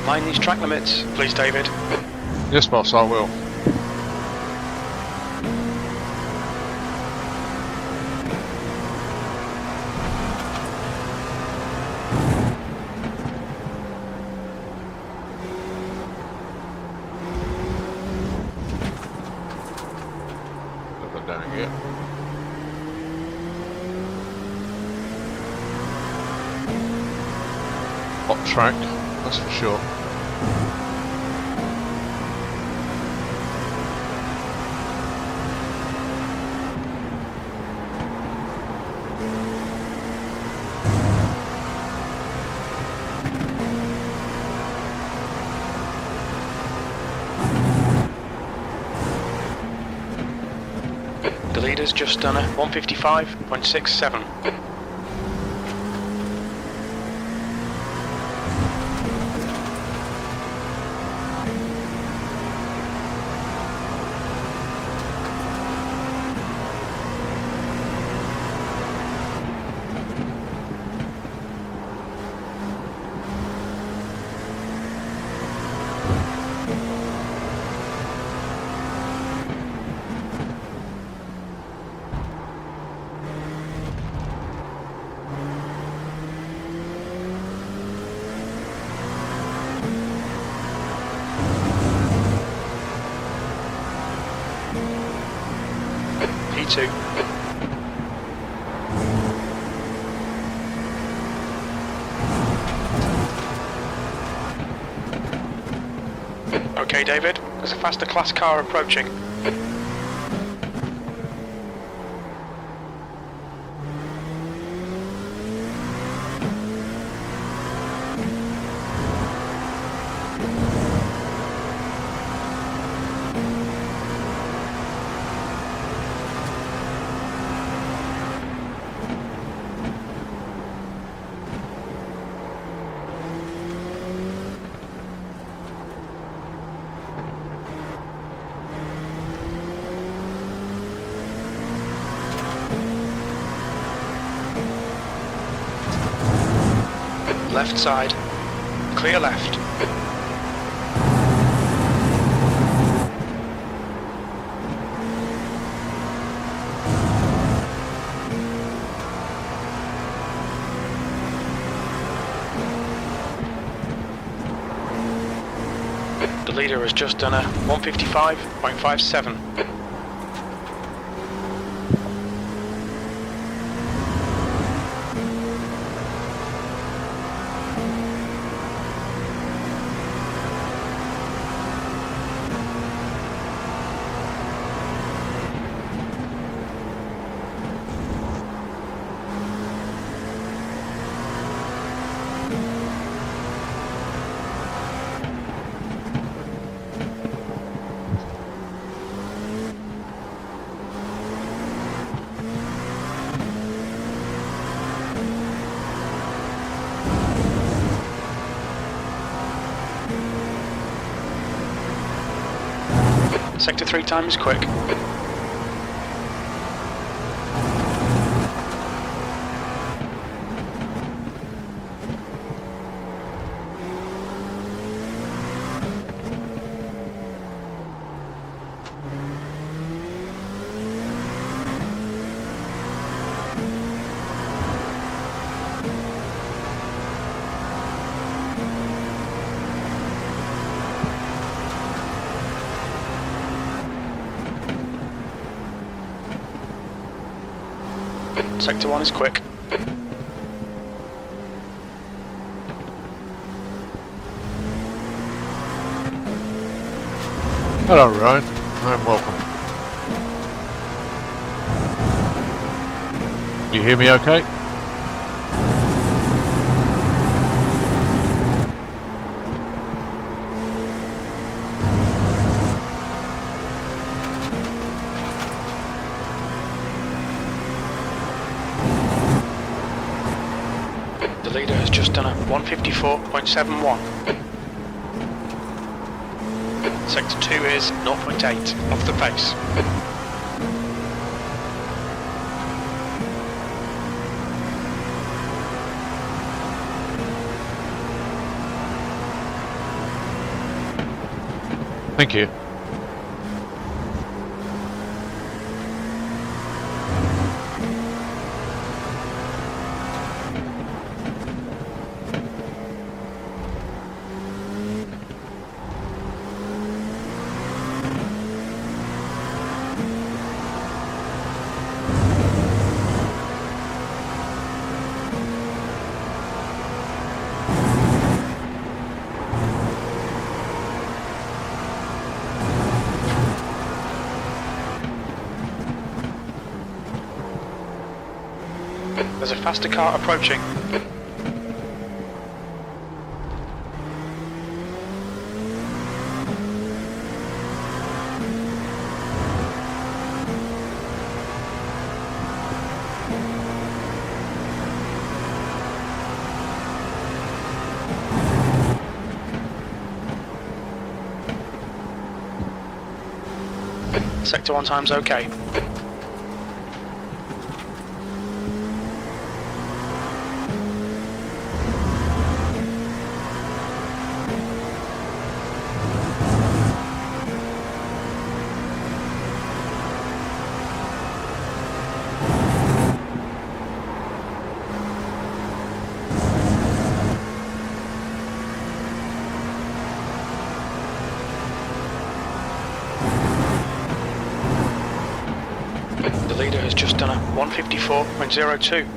Mind these track limits, please, David. Yes, boss, I will. Look down here. Hot track, that's for sure. The leader's just done a 155.67. P2. Okay, David, there's a faster class car approaching. Left side. Clear left. The leader has just done a 155.57. Sector 3 time is quick. Sector 1 is quick. Hello, Ryan. I'm welcome. You hear me okay? The leader has just done a 154.71. Sector 2 is 0.8 off the pace. Thank you. There's a faster car approaching. Sector 1 time's okay. The leader has just done a 154.02.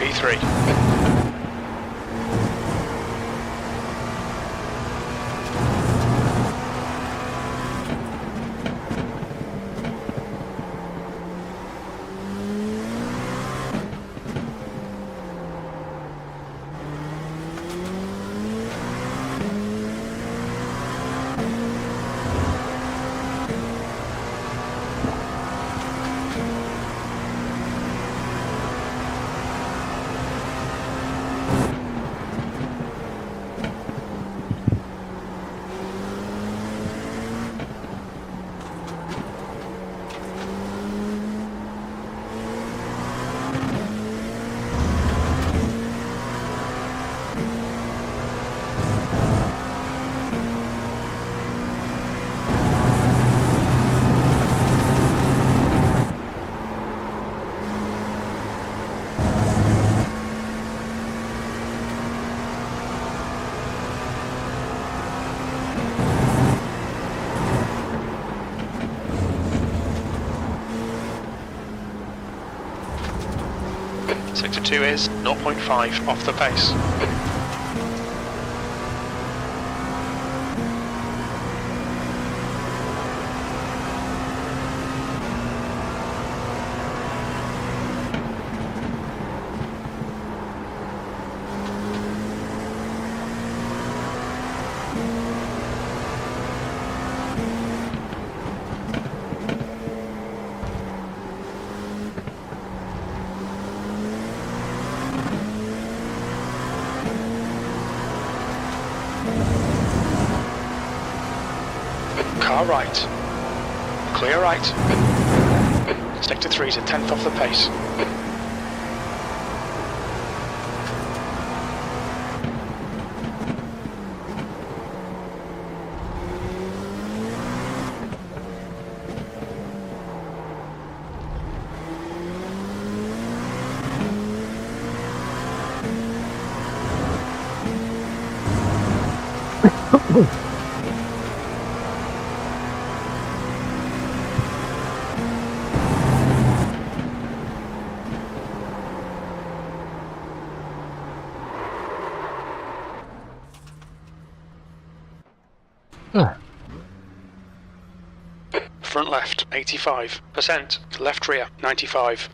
P3. Sector 2 is 0.5 off the pace. Car right. Clear right. Sector 3 is a tenth off the pace. Front left, 85%. Left rear, 95.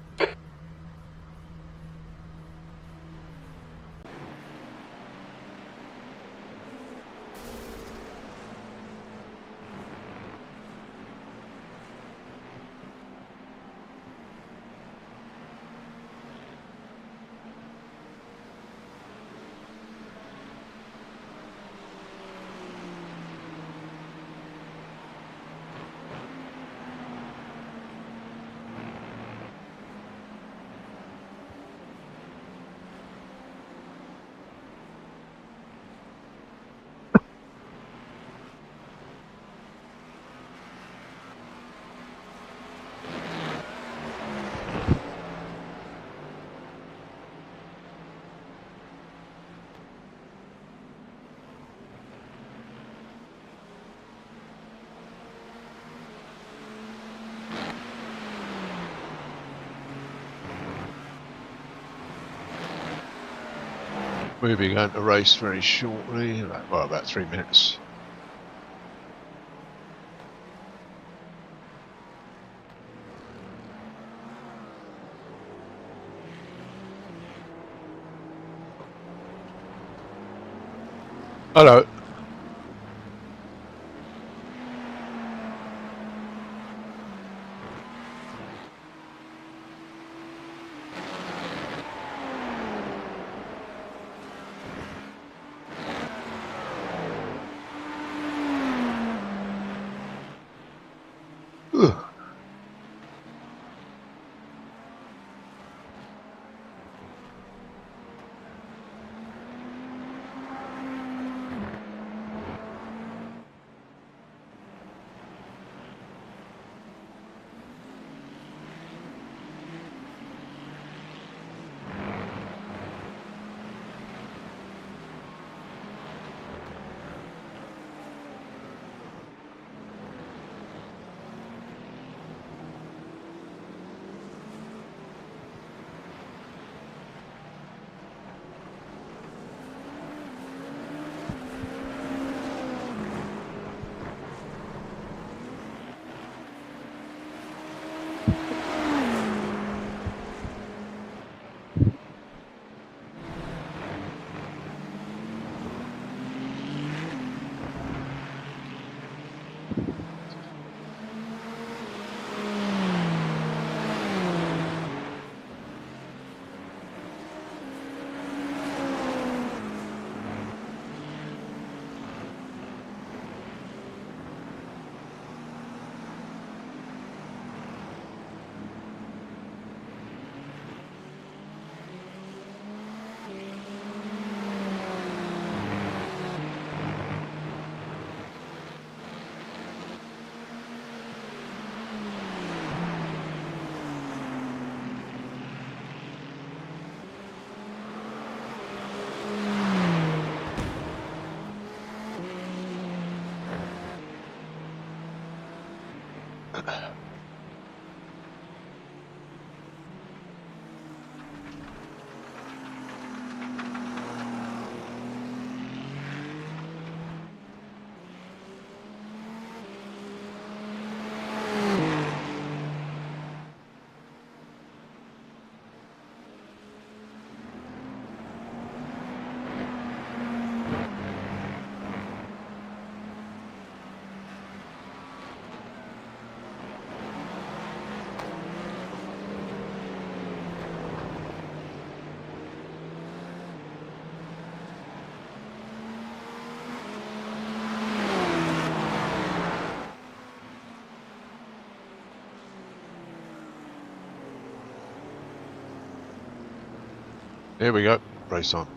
We'll be going to race very shortly, well, about 3 minutes. Hello. Ugh. Here we go. Race on.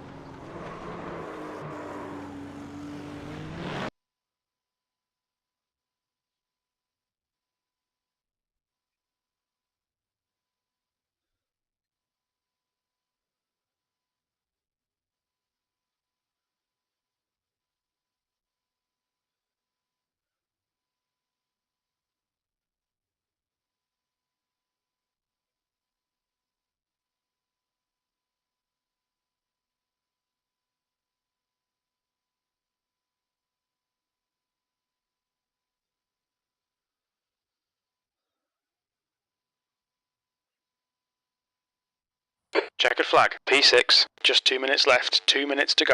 Checkered flag, P6. Just 2 minutes left, 2 minutes to go.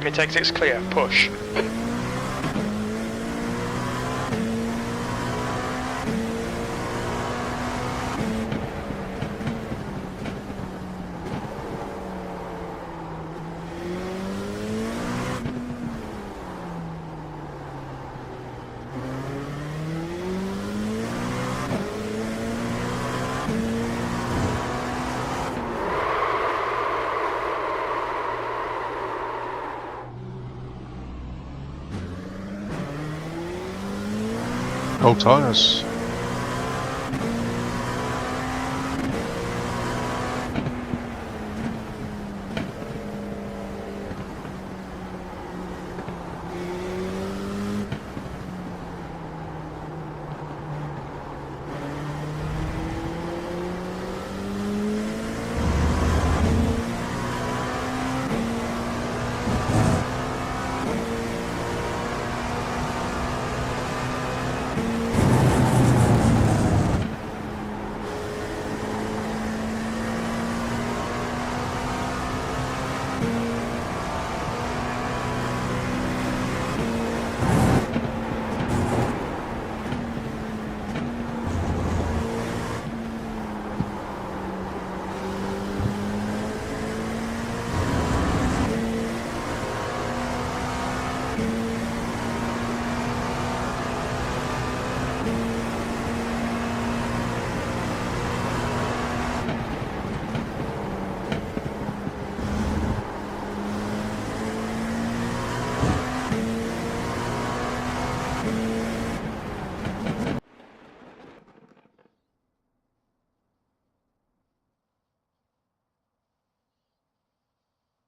Pit exit's clear, push. Old tyres.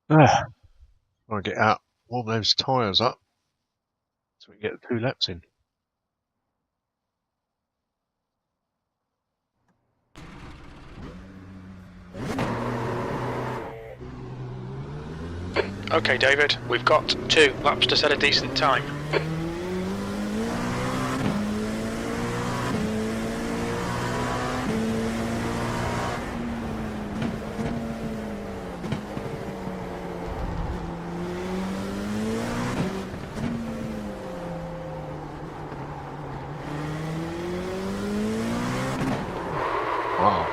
Try and get out, warm those tyres up so we can get the 2 laps in. Okay, David, we've got 2 laps to set a decent time. Wow.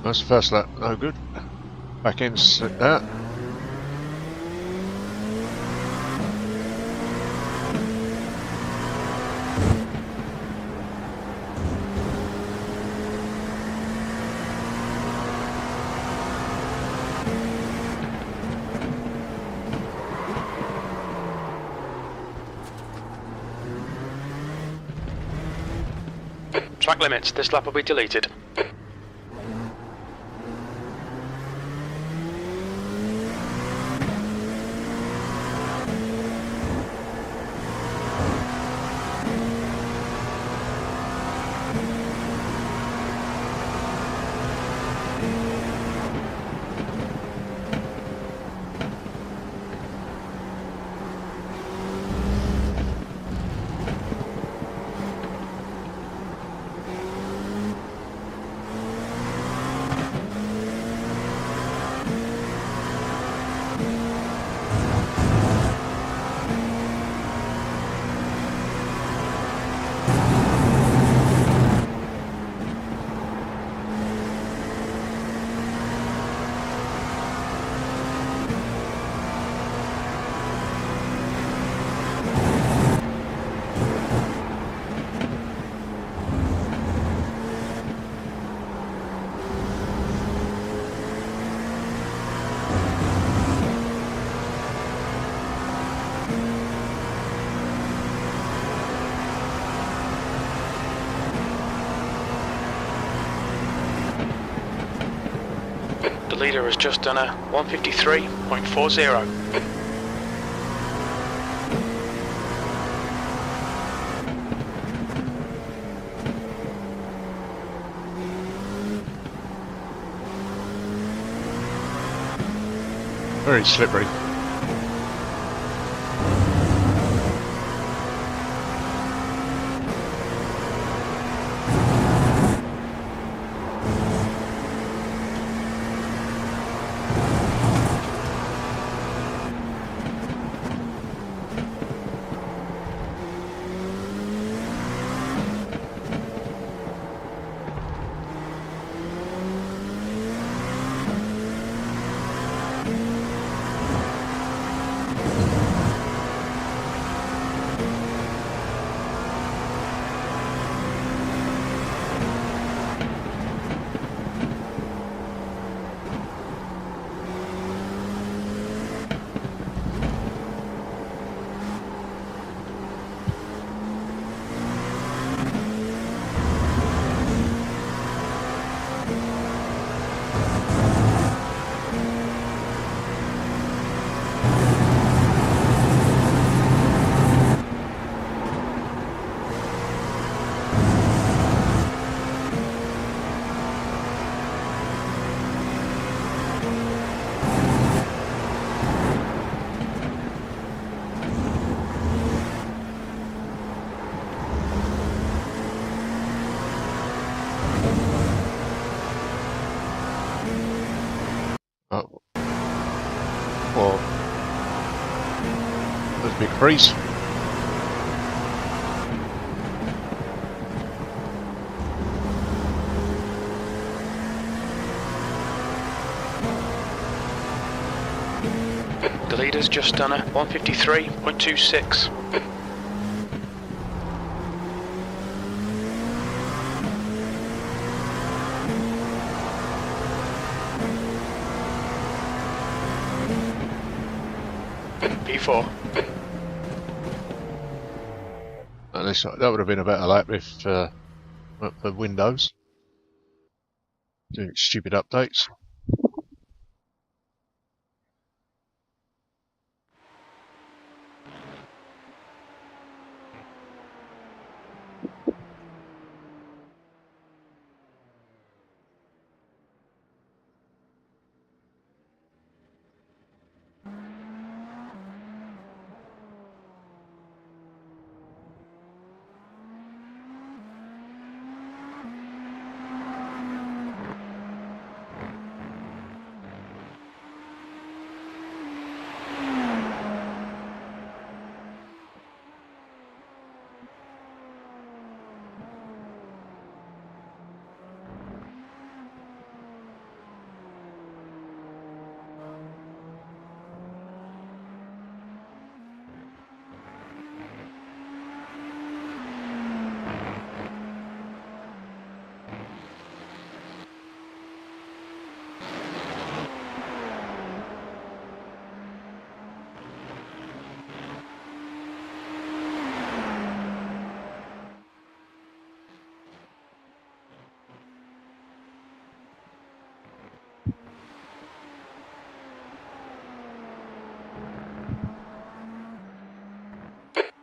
That's the first lap, no good. Back in, sit that. Track limits, this lap will be deleted. The leader has just done a 153.40. Very slippery. Oh. Well, there's a big freeze. The leader's just done a 153.26. P4. At least that would have been a better lap if not for Windows doing stupid updates.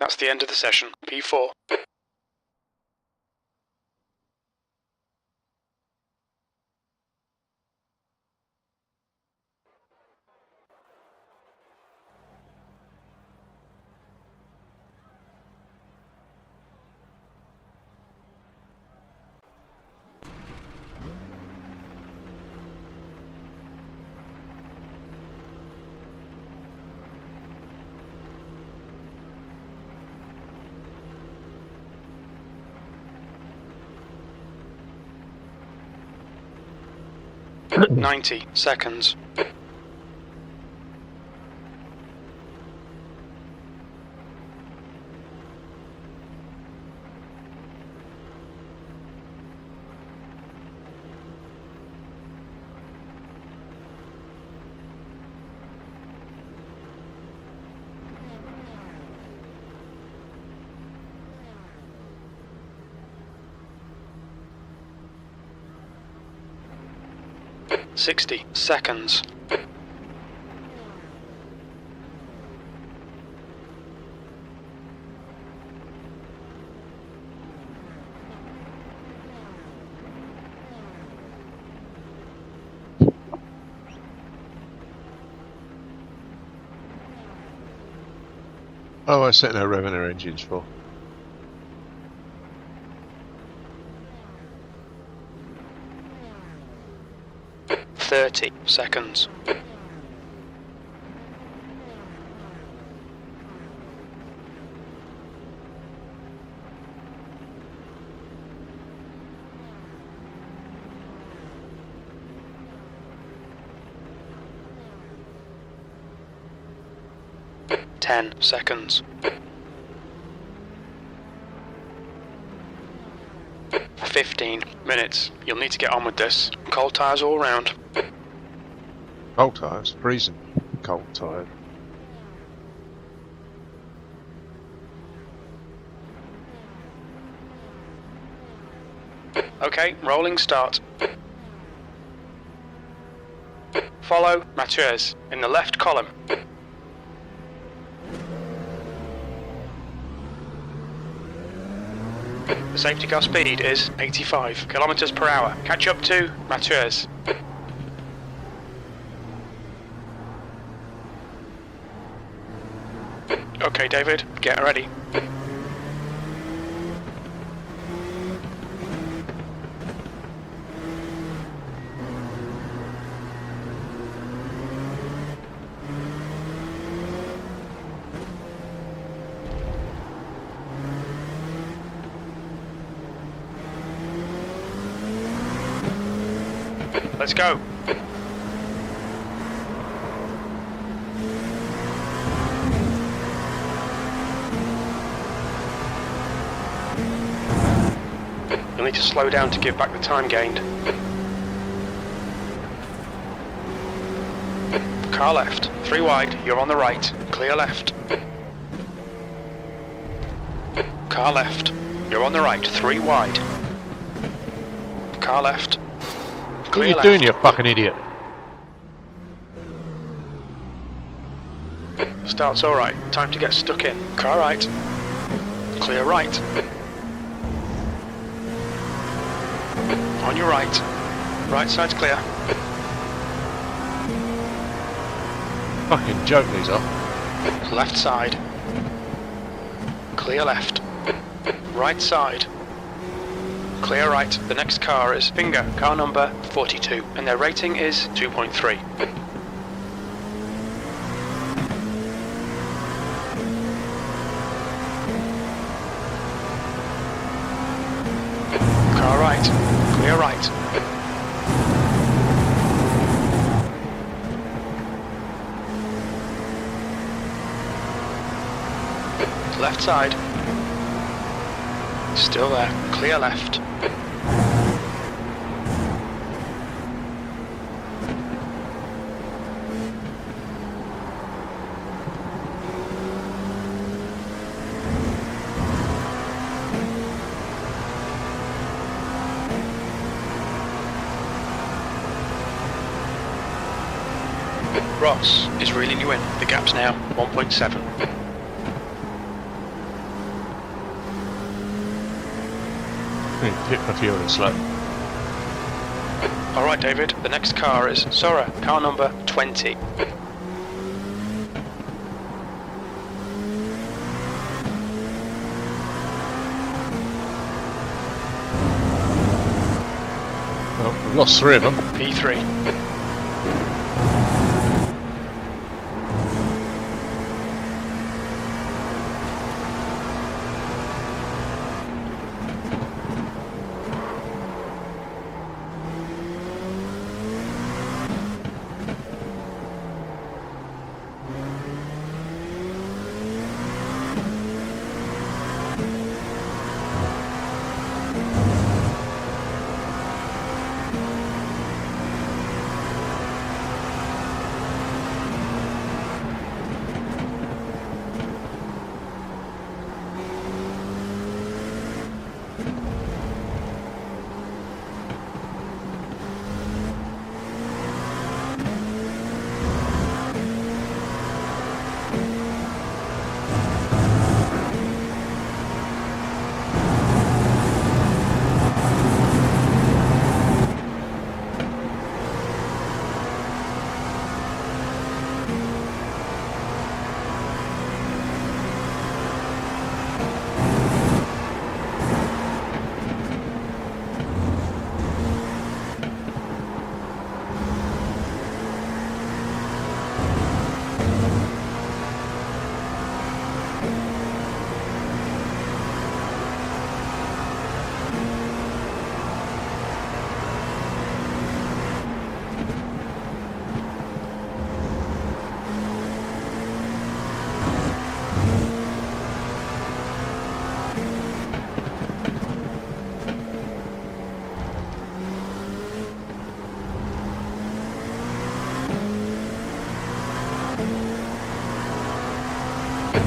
That's the end of the session. P4. .90 seconds. .60 seconds. Oh, I set no revving our engines for. .30 seconds. .10 seconds. 15 minutes. You'll need to get on with this. Cold tyres all round. Cold tyres? Freezing. Cold tyre. Okay, rolling start. Follow Mathieu in the left column. The safety car speed is 85 kilometers per hour. Catch up to Mathieu. Okay, David, get ready. Let's go. You'll need to slow down to give back the time gained. Car left, 3 wide, you're on the right, clear left. Car left, you're on the right, 3 wide. Car left. What are you doing, you fucking idiot? Start's alright, time to get stuck in. Car right. Clear right. On your right. Right side's clear. Fucking joke these are. Left side. Clear left. Right side. Clear right. The next car is Finger, car number 42, and their rating is 2.3. Car right. Clear right. Left side. Still there. Clear left. Ross is reeling you in. The gap's now 1.7. Hit my fuel and slow. Alright David, the next car is Sora, car number 20. Well, we've lost 3 of them. P3.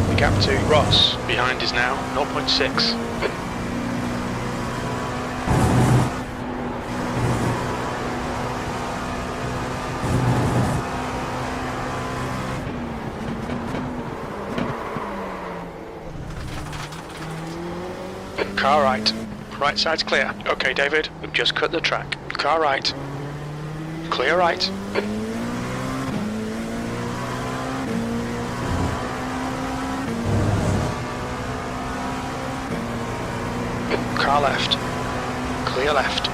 The gap to Ross behind is now 0.6. Car right. Right side's clear. Okay, David, we've just cut the track. Car right. Clear right. Car left. Clear left.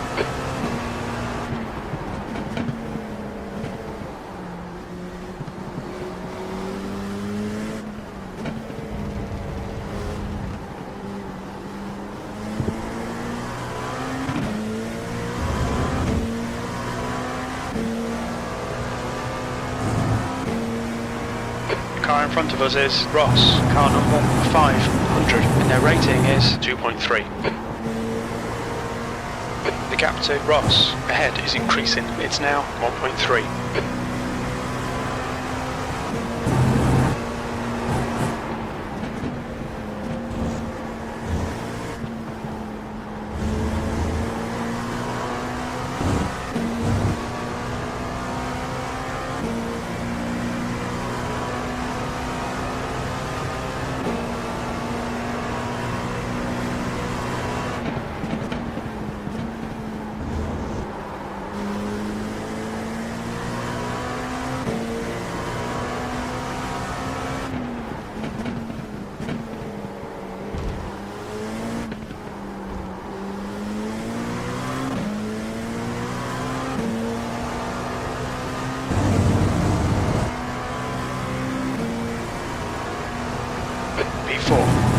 Car in front of us is Ross, car number 500, and their rating is 2.3. The gap to Ross ahead is increasing, it's now 1.3. P4.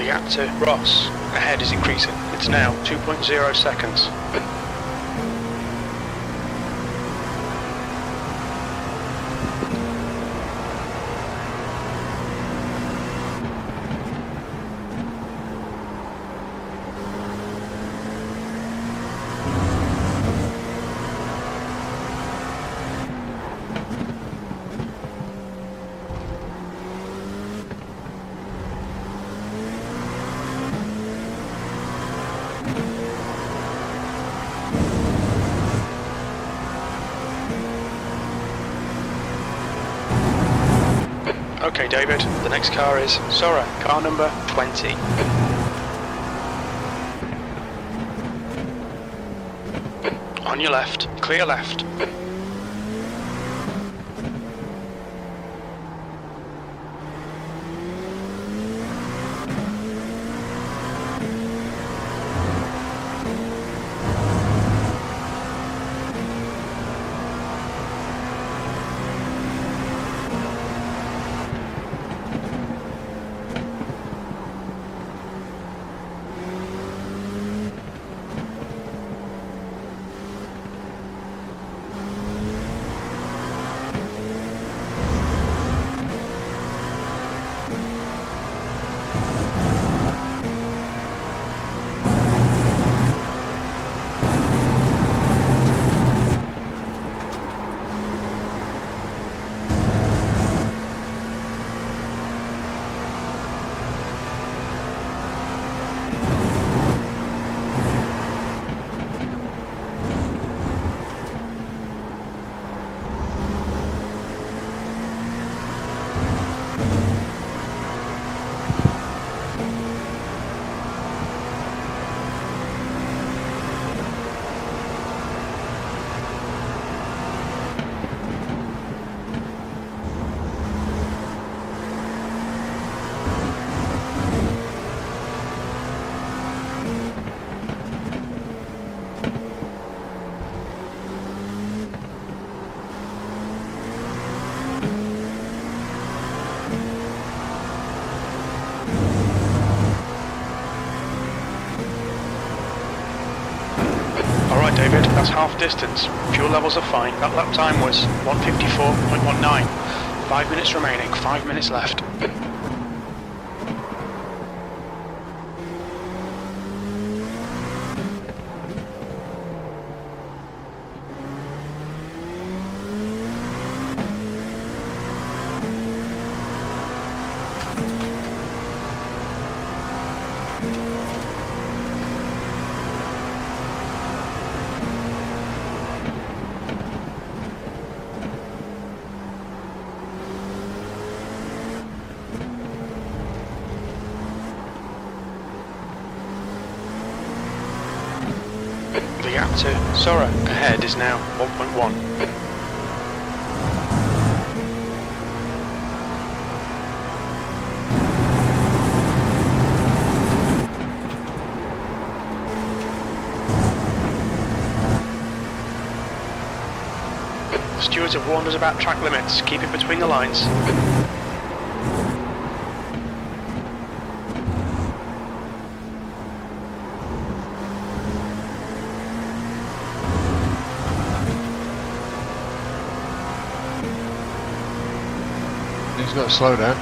gap to Ross ahead is increasing. It's now 2.0 seconds. Okay, David, the next car is Sora, car number 20. On your left, clear left. Alright David, that's half distance. Fuel levels are fine. That lap time was 1:54.19. 5 minutes remaining, 5 minutes left. The gap to Sora ahead is now 1.1. Stewards have warned us about track limits. Keep it between the lines. He's got to slow down.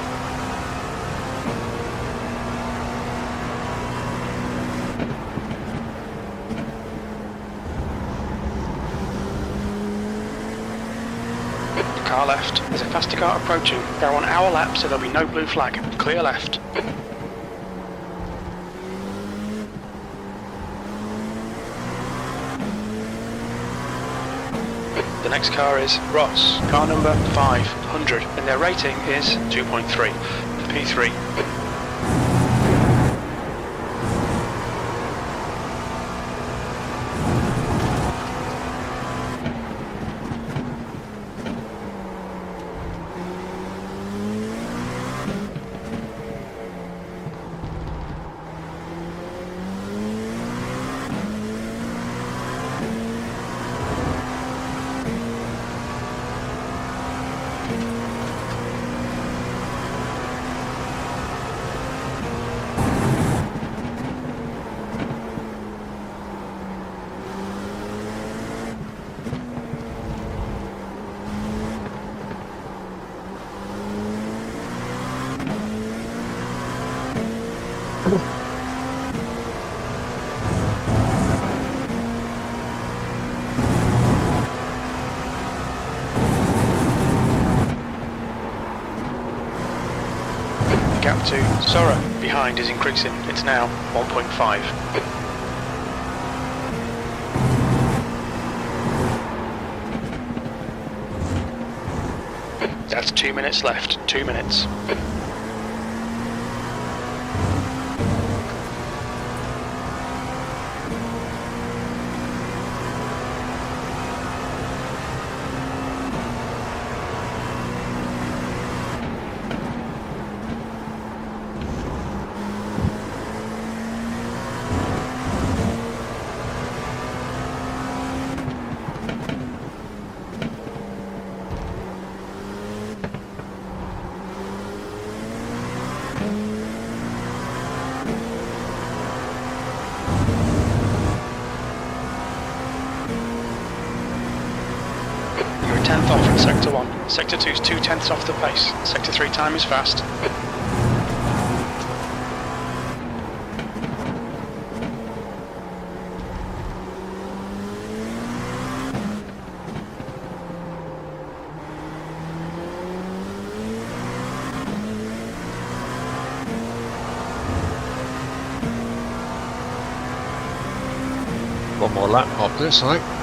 Car left. There's a faster car approaching. They're on our lap, so there'll be no blue flag. Clear left. The next car is Ross, car number 500, and their rating is 2.3. P3. gap to Sora behind is increasing. It's now 1.5. That's 2 minutes left. 2 minutes. You're a tenth off in Sector 1. Sector 2's 2/10 off the pace. Sector 3 time is fast. One more lap of this, I think.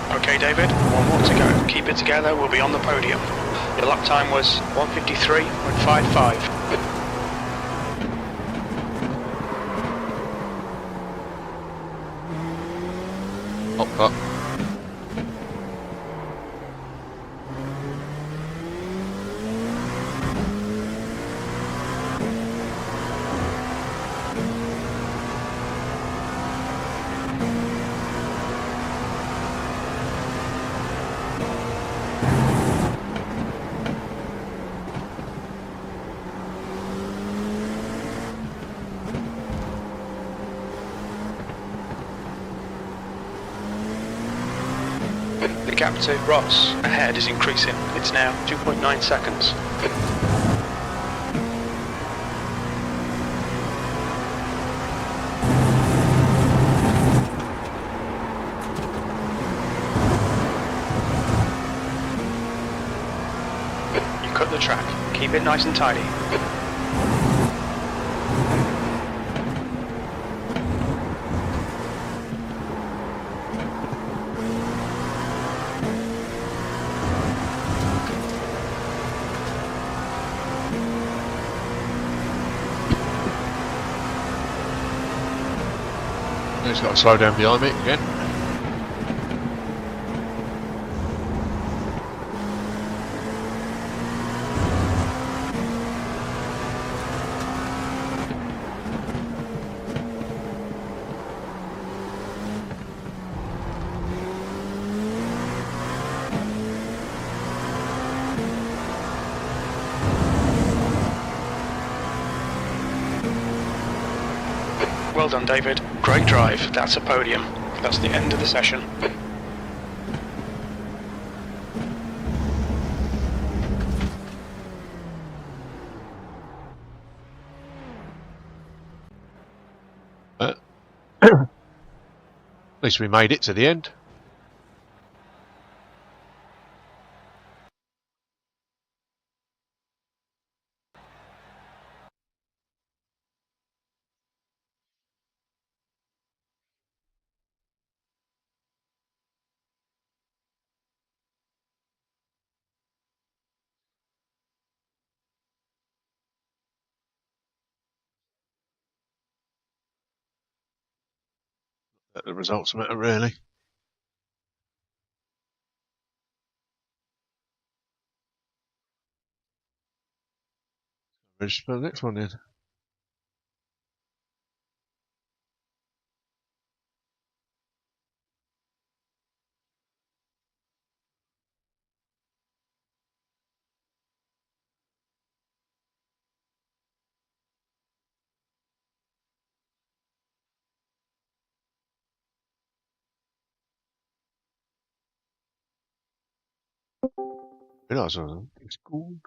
Okay, David, one more to go. Keep it together, we'll be on the podium. Your lap time was 1:53.55. Up. The gap to Ross ahead is increasing. It's now 2.9 seconds. You cut the track. Keep it nice and tidy. He's got to slow down behind me again. Well done, David. Great drive. That's a podium. That's the end of the session. least we made it to the end. The results matter really. Register for the next one then. Realise it's called.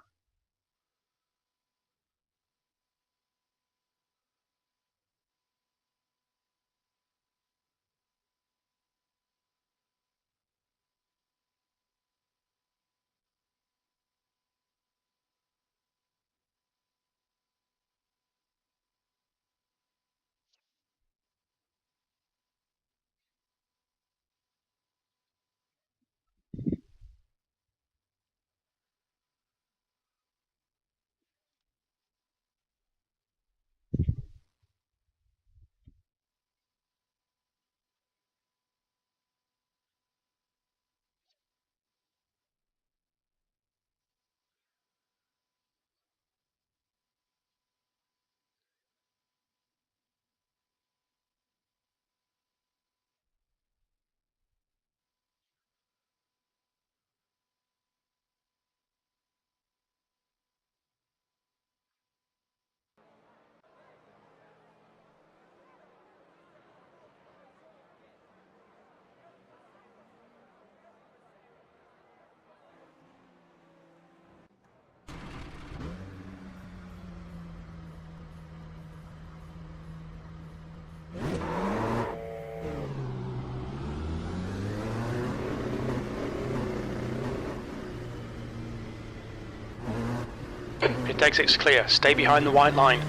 Pit exit's clear. Stay behind the white line.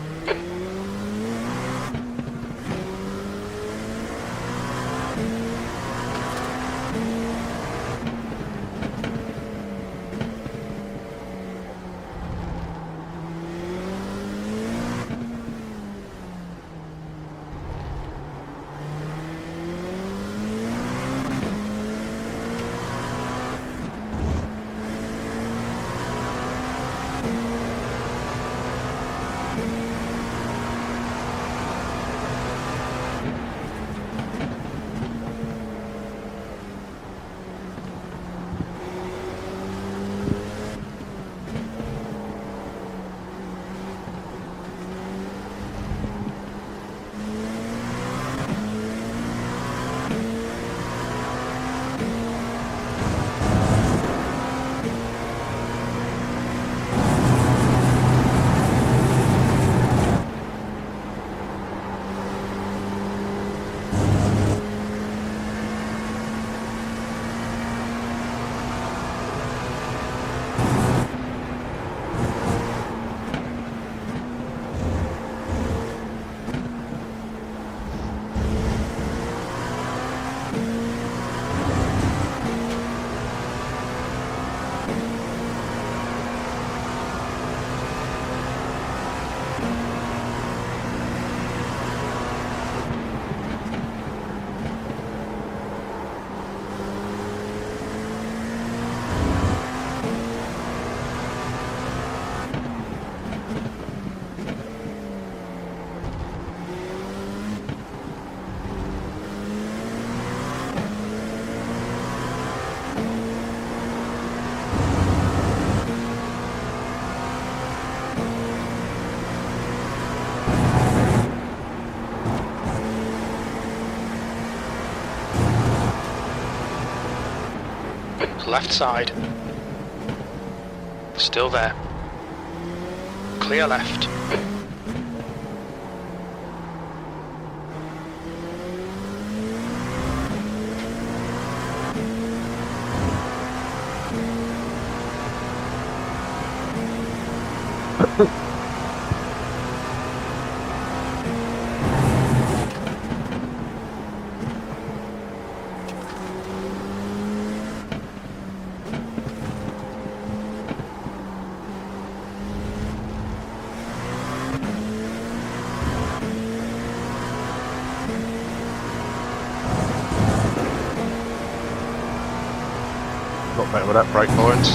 Left side. Still there. Clear left. better with that brake lines.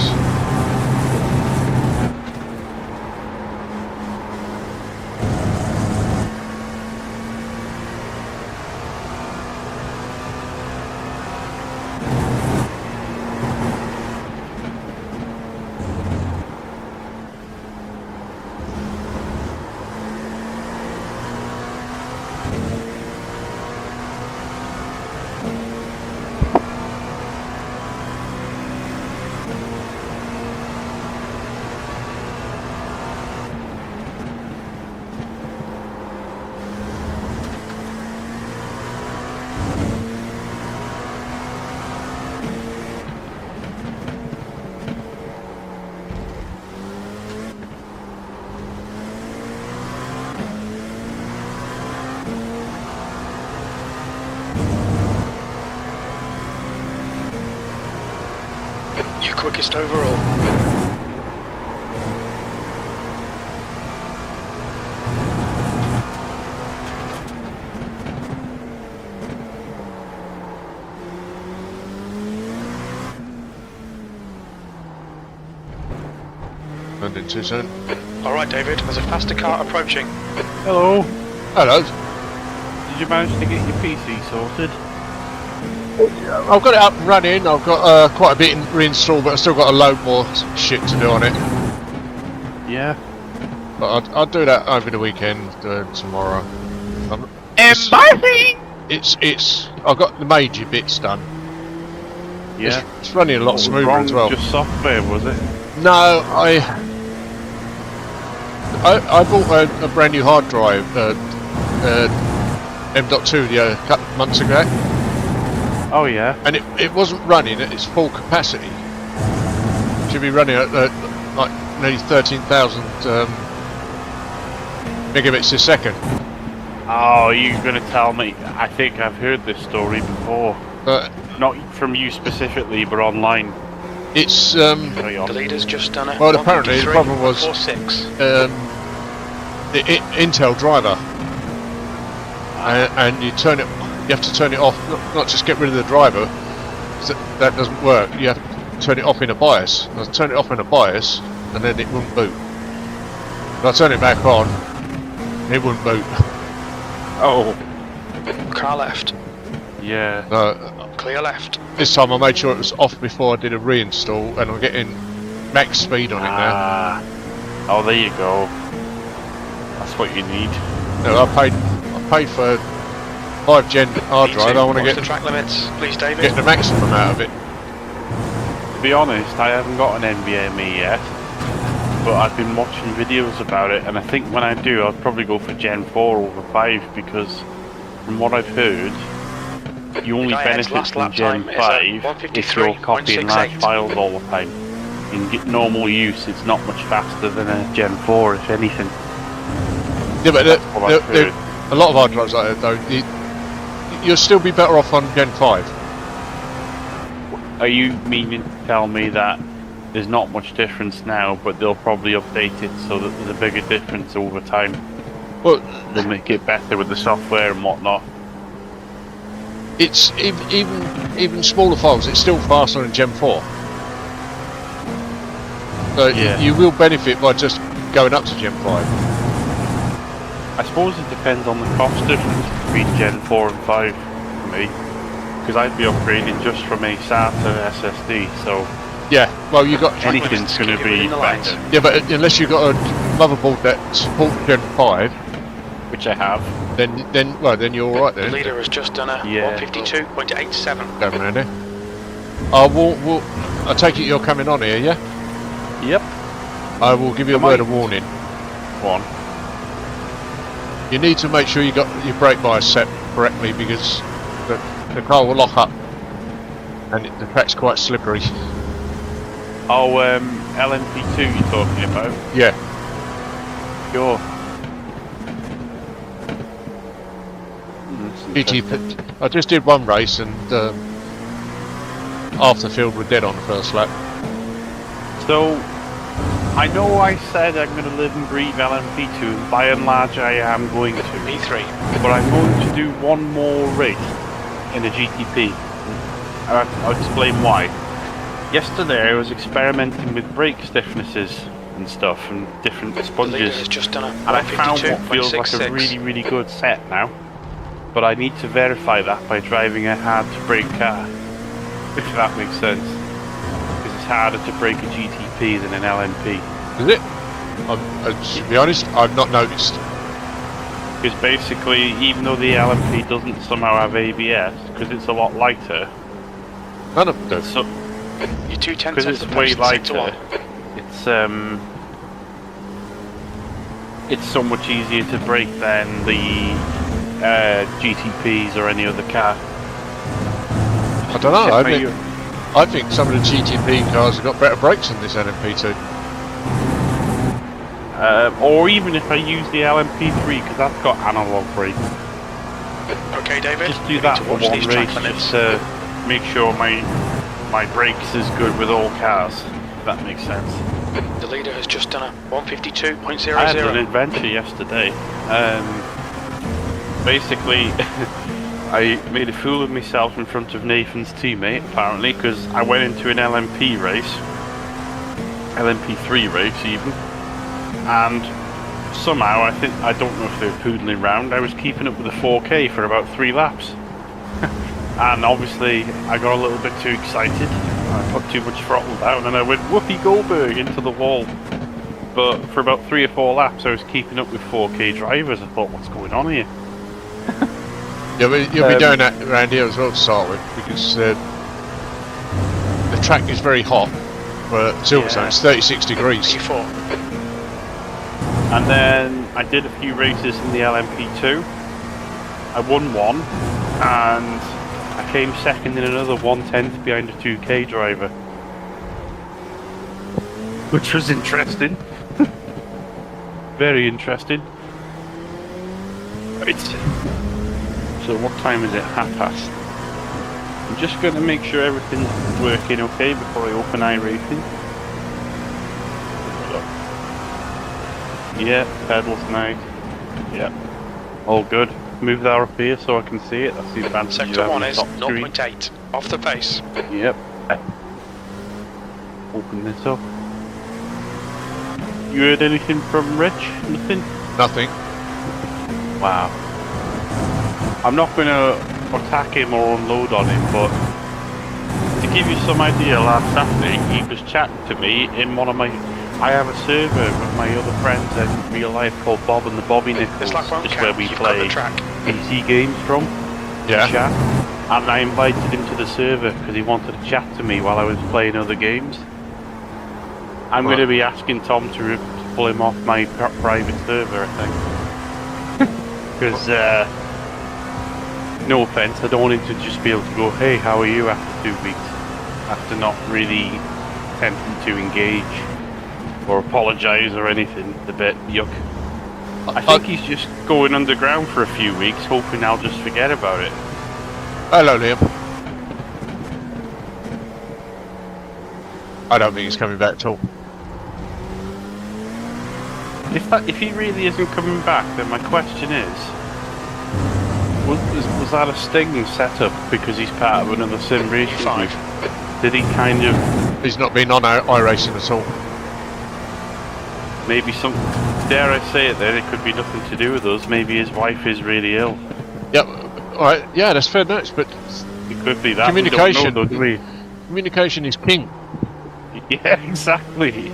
You quickest overall. And in 2 soon. Alright David, there's a faster car approaching. Hello. Hello. Did you manage to get your PC sorted? I've got it up and running. I've got quite a bit reinstalled, but I've still got a load more shit to do on it. Yeah. But I'll do that over the weekend, tomorrow. Embarrassing! It's. I've got the major bits done. Yeah. It's running a lot What was smoother wrong? as well. Just software, was it? No, I bought a brand new hard drive, M.2 a couple of months ago, Oh yeah. and it wasn't running at its full capacity. It should be running at like nearly 13,000 megabits a second. Oh, you're gonna tell me? I think I've heard this story before. Not from you specifically, but online. It's Carry on. The leader's just done it. well, apparently the problem was 46. the Intel driver, and you turn it. You have to turn it off. Not just get rid of the driver. 'Cause that doesn't work. You have to turn it off in a BIOS. I turn it off in a BIOS, and then it wouldn't boot. If I turn it back on, it wouldn't boot. Oh. Car left. Yeah. Clear left. This time I made sure it was off before I did a reinstall, and I'm getting max speed on it now. Ah. Oh, there you go. That's what you need. No, I paid for 5 gen hard drive. I want to Watch get the track limits, please David. the maximum out of it. To be honest, I haven't got an NVMe yet, but I've been watching videos about it, and I think when I do, I'll probably go for Gen 4 over 5 because, from what I've heard, you only benefit from Gen 5 if you're copying large files all the time. In normal use, it's not much faster than a Gen 4, if anything. Yeah, but That's what I've heard. a lot of hard drives like that though, you'll still be better off on Gen 5. Are you meaning to tell me that there's not much difference now, but they'll probably update it so that there's a bigger difference over time? Well, They'll make it better with the software and whatnot. it's even smaller files. It's still faster than Gen 4. So Yeah. you will benefit by just going up to Gen 5. I suppose it depends on the cost difference between Gen 4 and 5 for me, because I'd be upgrading just from a SATA SSD, so Yeah, well you got anything's going to be within the lines. better, yeah, but unless you've got a motherboard that supports Gen 5, which I have. then you're all right The then. leader has just done a Yeah. 152.87. Don't mind it. I take it you're coming on here, yeah? Yep. I will give you a Am word I- of warning. One. You need to make sure you got your brake bias set correctly because the car will lock up and the track's quite slippery. Oh, LMP2 you're talking about? Yeah. Sure. GTP. I just did one race and half the field were dead on the first lap. So, I know I said I'm going to live and breathe LMP2, and by and large I am going to. E3. But I'm going to do one more race in a GTP. I'll explain why. Yesterday I was experimenting with brake stiffnesses and stuff and different The leader sponges, has just done a and I found what feels like a 152.66. really, really good set now. But I need to verify that by driving a hard-to-brake car, if that makes sense. Because it's harder to brake a GTP than an LMP. Is it? To be honest, I've not noticed. Because basically, even though the LMP doesn't somehow have ABS, because it's a lot lighter, None of them do. so You're 2 tenths because off it's the way pace in sector lighter, 1. it's so much easier to brake than the GTPs or any other car. I don't know. Check I think some of the GTP cars have got better brakes than this LMP2. Or even if I use the LMP3, because that's got analog brakes. Okay, David. Just we do need that to for watch one these track race, limits. just to make sure my brakes is good with all cars. If that makes sense. The leader has just done a 152.00. I had an adventure yesterday. Basically, I made a fool of myself in front of Nathan's teammate, apparently, because I went into an LMP race, LMP3 race even, and somehow, I don't know if they were poodling around, I was keeping up with the 4K for about 3 laps. And obviously, I got a little bit too excited, I put too much throttle down, and I went Whoopi Goldberg into the wall. But for about 3 or 4 laps, I was keeping up with 4K drivers. I thought, what's going on here? You'll be doing that around here as well to start with, because the track is very hot. For Silverstone, it's 36 degrees. P4. And then I did a few races in the LMP2. I won one, and I came second in another 1/10 behind a 2K driver. Which was interesting. Very interesting. Right. So what time is it? 1:30. I'm just going to make sure everything's working okay before I open iRacing. Yeah, pedals nice. Yeah, all good. Move that up here so I can see it. That's the advantage Sector of 1 having is the top screen. 0.8 off the pace. Yep. Open this up. You heard anything from Rich? Nothing? Nothing. Wow. I'm not going to attack him or unload on him, but to give you some idea, last Saturday he was chatting to me in one of my... I have a server with my other friends in real life called Bob and the Bobby Nichols, This lap won't just count. where we You've got the play track. PC games from. Yeah. Chat. And I invited him to the server because he wanted to chat to me while I was playing other games. I'm going to be asking Tom to pull him off my private server, I think. Because, no offense, I don't want him to just be able to go, hey, how are you after 2 weeks? After not really attempting to engage or apologise or anything. It's a bit yuck. I think he's just going underground for a few weeks, hoping I'll just forget about it. Hello, Liam. I don't think he's coming back at all. If he really isn't coming back, then my question is, was that a sting set up because he's part of another Simracing group? Did he kind of... He's not been on iRacing at all. Maybe some... Dare I say it then, it could be nothing to do with us. Maybe his wife is really ill. Yep. Alright, yeah, that's fair notes, but It could be that. communication, We don't know, though, do we? communication is king. Yeah, exactly.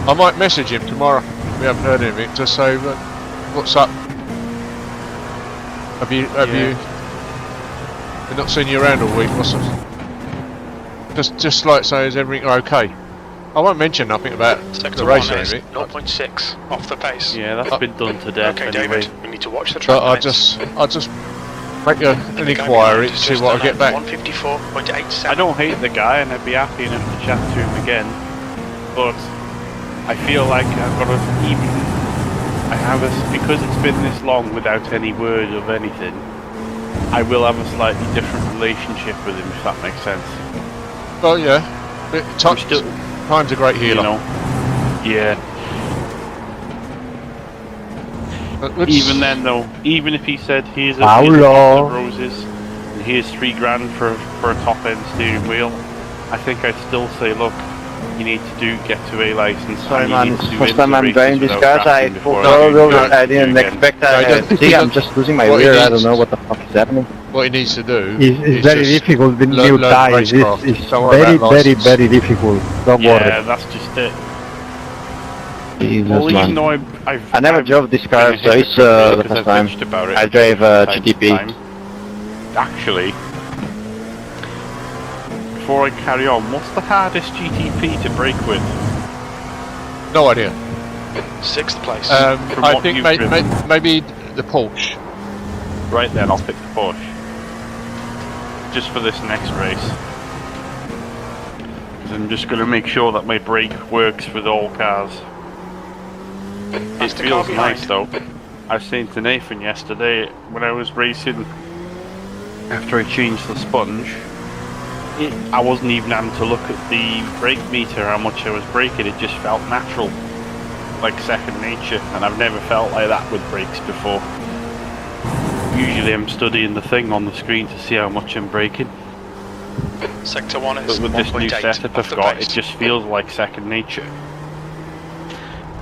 I might message him tomorrow if we haven't heard anything, just say, what's up? Have you we've not seen you around all week, what's up? Just like say, is everything okay? I won't mention nothing about Sector the race 1 or is anything. 0.6 off the pace. Yeah, that's been done to death Okay, anyway. David, we need to watch the track But I'll limits. just make an The guy inquiry behind to has see just what I done get a back. 154.87. I don't hate the guy and I'd be happy enough to chat to him again, but I feel like I've got to because it's been this long without any word of anything, I will have a slightly different relationship with him, if that makes sense. Well, yeah. Time's a great healer. You know? Yeah. But Even then though, even if he said, here's a Paolo. box of roses, here's $3,000 for a top end steering wheel, I think I'd still say, look, you need to get to A license. Sorry and you man, need it's to the do first time I'm races driving this without car. I crashing before I do I didn't again. expect No, he that. doesn't- See, he I'm doesn't- just losing my what he rear. I needs- don't know what the fuck is happening. What he needs to do It's is very just difficult with learn new tires. racecraft. It's Don't worry very, about very, license. very difficult. Don't Yeah, worry. that's just it. Jesus, Well, even man. though I never drove this car, been a so it's hypocrite the because first I've time. bitched about it I drive time to GTP. time. Actually, before I carry on, what's the hardest GTP to brake with? No idea. 6th place. From I what think you've driven. maybe the Porsche. Right then, I'll pick the Porsche. Just for this next race. 'Cause I'm just going to make sure that my brake works with all cars. It That's the car feels behind. nice though. I was saying to Nathan yesterday, when I was racing, after I changed the sponge, I wasn't even having to look at the brake meter, how much I was braking. It just felt natural, like second nature, and I've never felt like that with brakes before. Usually I'm studying the thing on the screen to see how much I'm braking, Sector 1 is but with this new 1.8 setup off I've the got, pace. it just feels like second nature.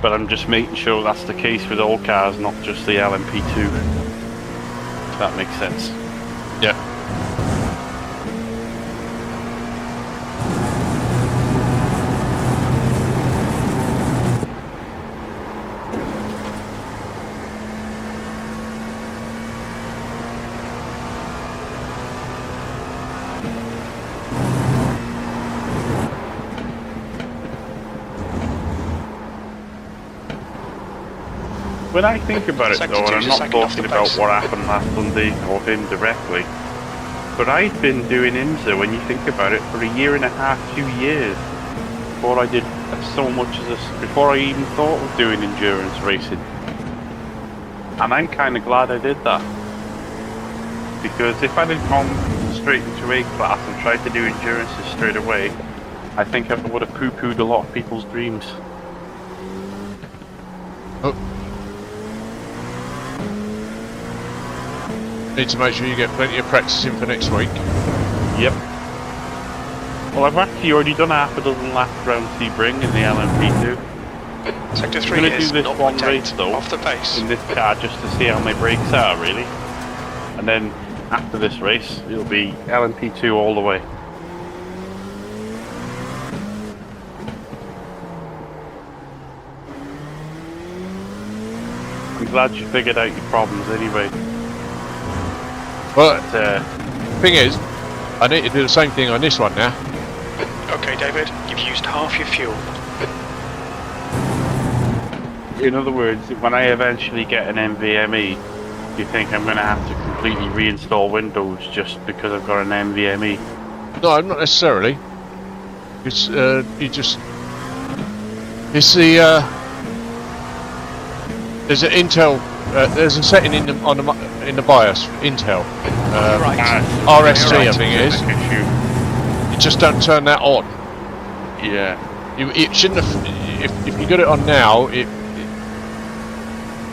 But I'm just making sure that's the case with all cars, not just the LMP2. If that makes sense. Yeah. When I think about it Sector though, and 2 I'm is not second off talking the about pace. what happened last Sunday or him directly, but I've been doing IMSA, when you think about it, for 1.5 years, 2 years, before I did so much as this, before I even thought of doing endurance racing. And I'm kind of glad I did that. Because if I'd have gone straight into A class and tried to do endurances straight away, I think I would have poo-pooed a lot of people's dreams. Oh. Need to make sure you get plenty of practice in for next week. Yep. Well, I've actually already done half a dozen laps around Sebring in the LMP2. Sector I'm 3 going to is do this one 0.8 race though, off the pace. in this car, just to see how my brakes are, really. And then, after this race, it'll be LMP2 all the way. I'm glad you figured out your problems anyway. But But, thing is, I need to do the same thing on this one now. Okay, David, you've used half your fuel. in other words, when I eventually get an NVMe, do you think I'm going to have to completely reinstall Windows just because I've got an NVMe? No, not necessarily. It's you just. It's the there's an Intel. There's a setting in the in the BIOS for Intel. Right. RST, Right. I think it is. Issue. You just don't turn that on. Yeah. It shouldn't have. If you got it on now, it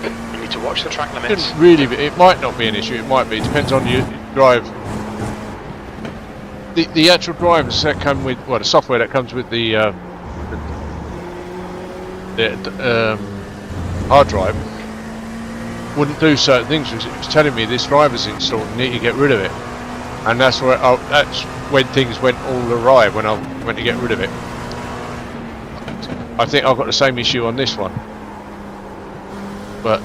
You need to watch the track limits. shouldn't really. It might not be an issue. It might be. It depends on your drive. The actual drivers that come with, well, the software that comes with the hard drive wouldn't do certain things. It was telling me this driver's installed and need to get rid of it, and that's when things went all awry when I went to get rid of it. I think I've got the same issue on this one, but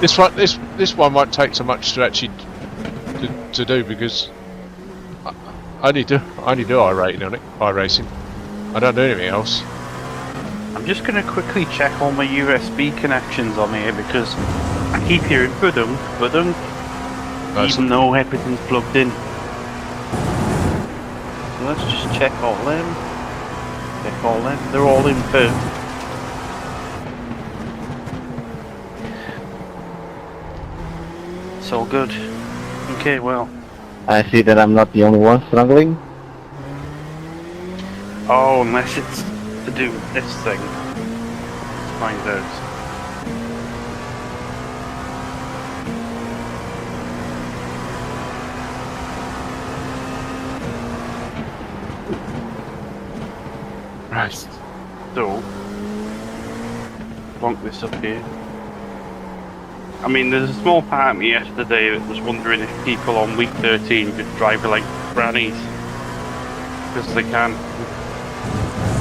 this one might take so much to actually to do, because I only do iRacing on it. iRacing. I don't do anything else. I'm just going to quickly check all my USB connections on here because I keep hearing ba-dum, even though everything's plugged in. So let's just check all them. Check all them. They're all in first. It's all good. Okay, well. I see that I'm not the only one struggling. Oh, unless it's to do with this thing. Let's find out. Right. So, plonk this up here. I mean, there's a small part of me yesterday that was wondering if people on week 13 could drive like grannies. Because they can.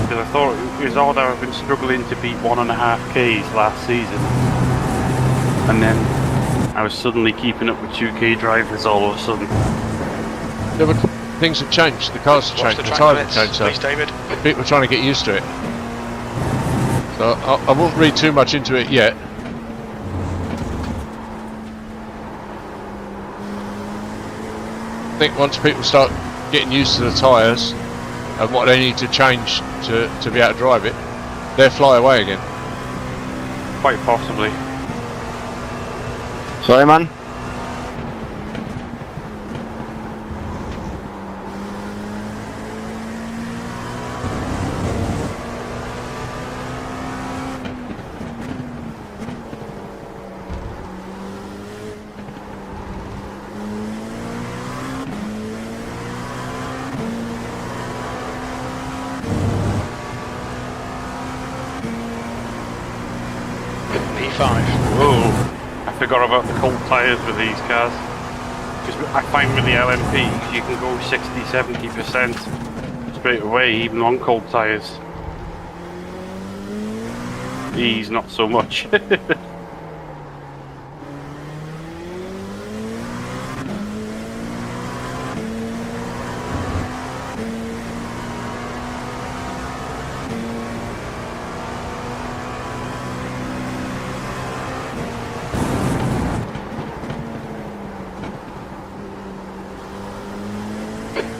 Because I thought it was odd how I've been struggling to beat 1.5 Ks last season. And then I was suddenly keeping up with 2K drivers all of a sudden. Yeah, but things have changed. The cars have Watch changed. the The track tyres limits, have changed. So please, David. people are trying to get used to it. So I won't read too much into it yet. I think once people start getting used to the tyres and what they need to change to be able to drive it, they'll fly away again. Quite possibly. Sorry, man. P5. Whoa! I forgot about the cold tyres with these cars. Because I find with the LMP, you can go 60-70% straight away, even on cold tyres. These, not so much.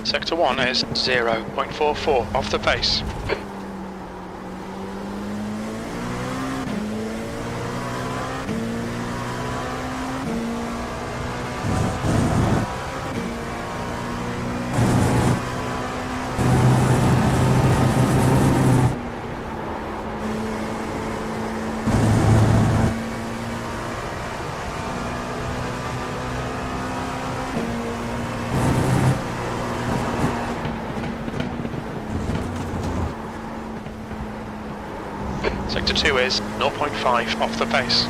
Sector 1 is 0.44 off the pace. Sector 2 is 0.5 off the pace.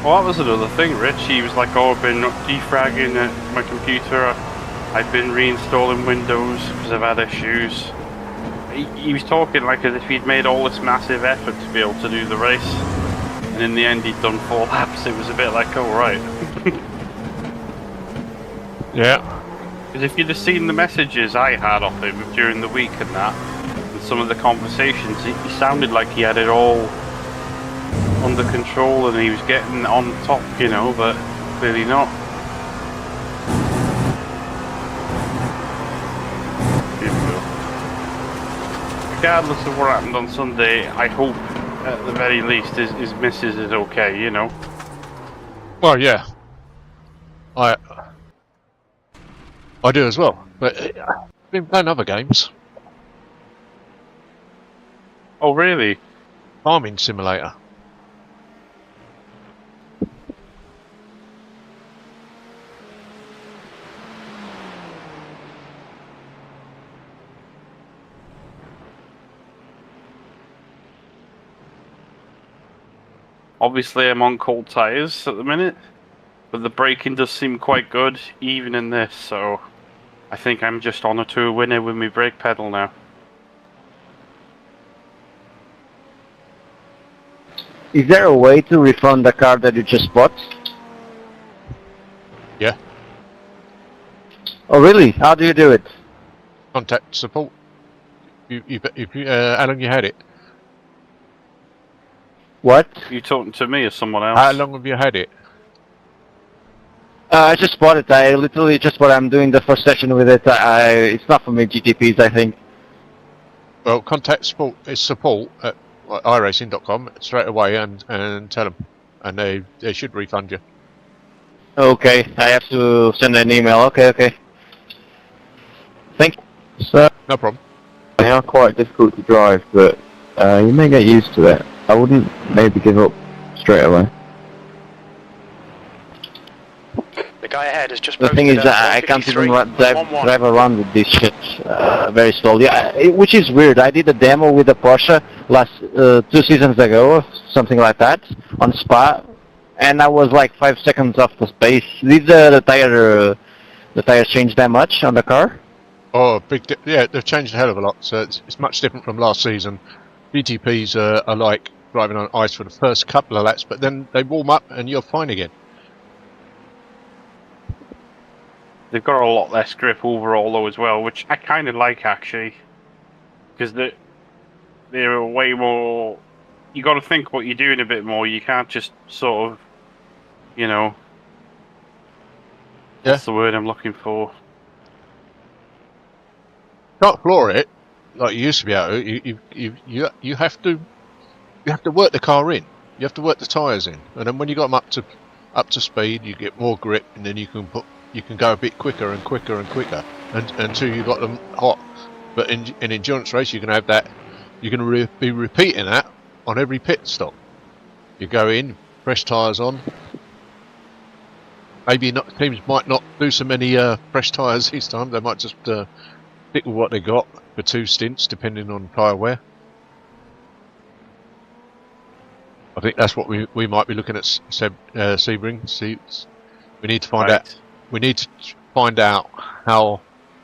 Well, that was another thing, Rich. He was like, oh, I've been defragging my computer. I've been reinstalling Windows because I've had issues. He was talking like as if he'd made all this massive effort to be able to do the race. And in the end, he'd done 4 laps. It was a bit like, oh, right. Yeah. Because if you'd have seen the messages I had off him during the week and that, and some of the conversations, he sounded like he had it all under control and he was getting on top, you know, but clearly not. Regardless of what happened on Sunday, I hope at the very least his missus is okay, you know. Well, yeah. I do as well, but I've been playing other games. Oh, really? Farming Simulator. Obviously, I'm on cold tyres at the minute, but the braking does seem quite good, even in this, so I think I'm just on to a winner with my brake pedal now. Is there a way to refund the car that you just bought? Yeah. Oh, really? How do you do it? Contact support. How long you had it? What? You talking to me or someone else? How long have you had it? I just bought it. I literally just bought it. I'm doing the first session with it. It's not for me, GTPs, I think. Well, contact support at iRacing.com straight away and tell them, and they should refund you. Okay, I have to send an email. Okay. Thank you. So, No problem. they are quite difficult to drive, but you may get used to it. I wouldn't maybe give up straight away. The guy ahead has just The posted thing is, a I can't even 153.11. drive around with this shit very slowly, which is weird. I did a demo with a Porsche last 2 seasons ago, something like that, on Spa, and I was like 5 seconds off the space. Did the tires change that much on the car? Oh, yeah, they've changed a hell of a lot. So it's much different from last season. GTPs are like driving on ice for the first couple of laps, but then they warm up and you're fine again. They've got a lot less grip overall though as well, which I kind of like actually, because they're way more. You got to think what you're doing a bit more. You can't just sort of, you know, what's the word I'm looking for? Can't floor it like you used to be able to. You have to work the car in. You have to work the tyres in, and then when you got them up to speed, you get more grip, and then you can go a bit quicker and quicker and quicker until you got them hot. But in endurance race, you can have that. You're going to be repeating that on every pit stop. You go in, fresh tyres on. Maybe teams might not do so many fresh tyres this time. They might just stick with what they got for 2 stints, depending on tyre wear. I think that's what we might be looking at, Sebring. We need to find out. We need to find out how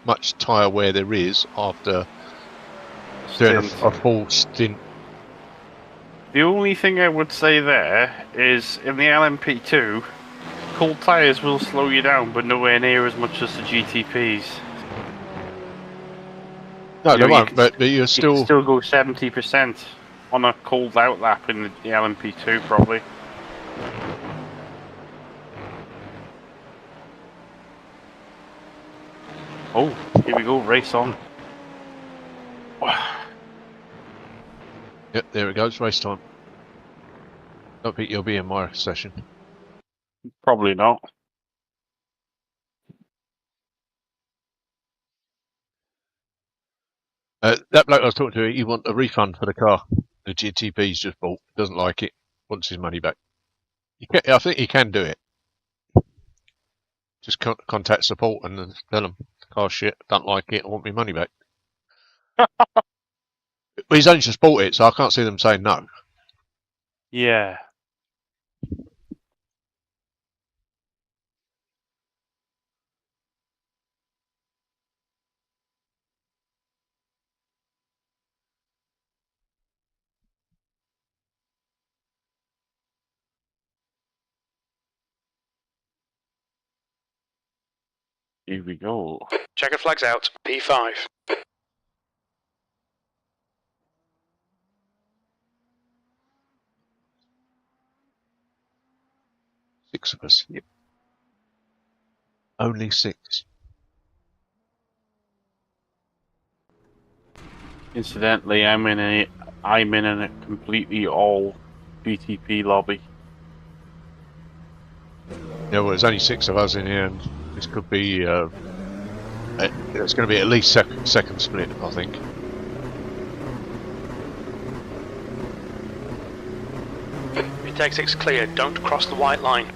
much tyre wear there is after doing a full stint. The only thing I would say there is in the LMP2, cold tyres will slow you down, but nowhere near as much as the GTPs. No, they won't. But you're still. You can still go 70% on a cold out lap in the LMP2, probably. Oh, here we go, race on. Yep, there it goes, race time. Don't think you'll be in my session. Probably not. That bloke I was talking to, he wants a refund for the car. The GTP's just bought, doesn't like it, wants his money back. I think he can do it. Just contact support and then tell them, car shit, don't like it, I want my money back. But he's only just bought it, so I can't see them saying no. Yeah. Here we go. Checker flags out, P5. Six of us. Yep. Only 6. Incidentally, I'm in a completely all GTP lobby. Yeah, well, there's only 6 of us in here, and this could be. It's going to be at least second split, I think. Retake 6 clear, don't cross the white line.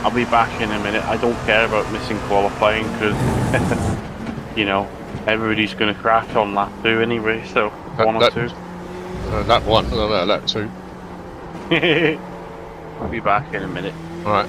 I'll be back in a minute. I don't care about missing qualifying because, you know, everybody's going to crash on lap 2 anyway, so one or two. That one, that 2. I'll be back in a minute. Alright.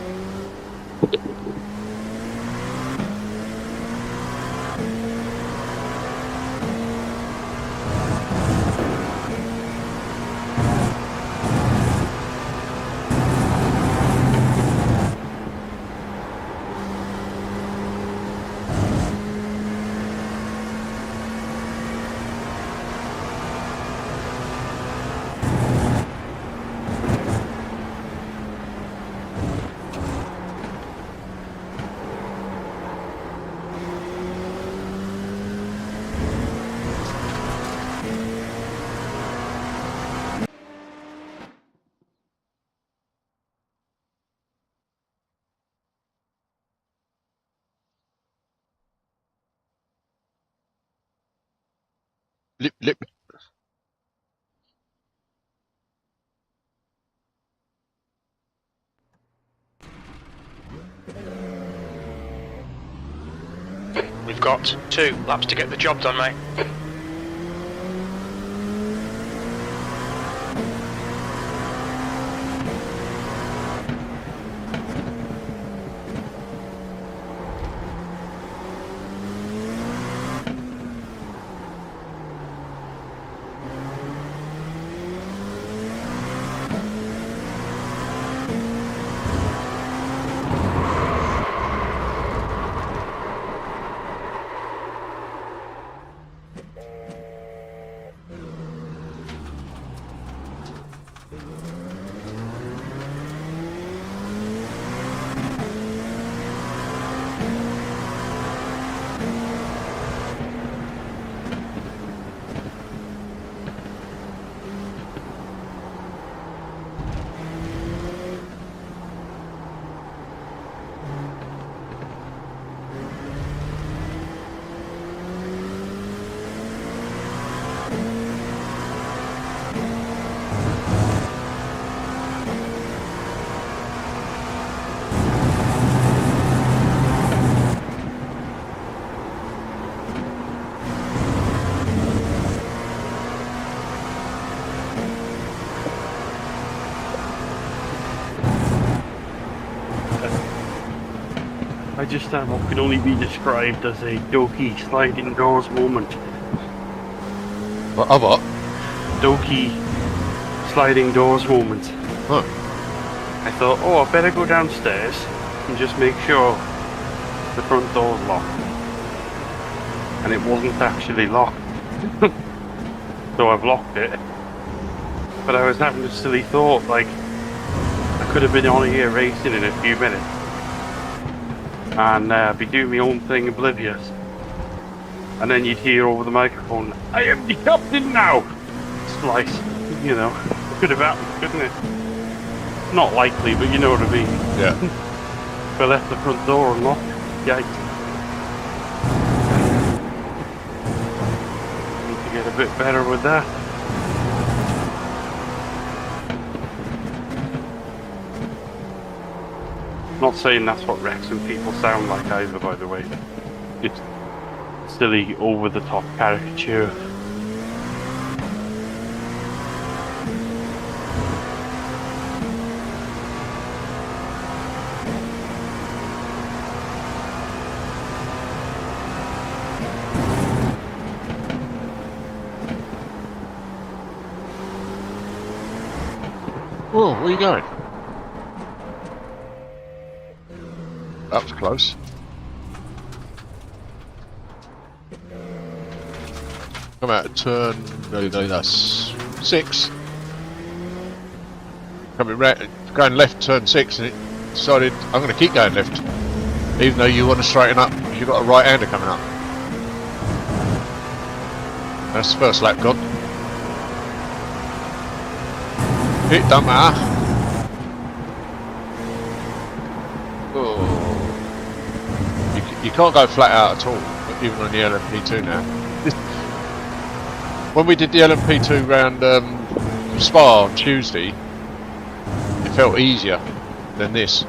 Lip, lip. We've got 2 laps to get the job done, mate. I just had what could only be described as a Doki sliding doors moment. What? Oh, what? Doki sliding doors moment. Huh. I thought, oh, I better go downstairs and just make sure the front door's locked. And it wasn't actually locked. So I've locked it. But I was having a silly thought, like, I could have been on here racing in a few minutes. And be doing my own thing oblivious. And then you'd hear over the microphone, I am the captain now! Slice. You know, could have happened, couldn't it? Not likely, but you know what I mean. Yeah. If I left the front door unlocked, yikes. Need to get a bit better with that. Not saying that's what Wrexham people sound like either, by the way. It's silly, over-the-top caricature. Oh, where are you going? That was close. Come out of turn. No, that's 6. Coming right, going left, turn 6, and it decided I'm going to keep going left, even though you want to straighten up because you've got a right-hander coming up. That's the first lap gone. It don't matter. Oh. You can't go flat out at all, even on the LMP2 now. When we did the LMP2 round Spa on Tuesday, it felt easier than this.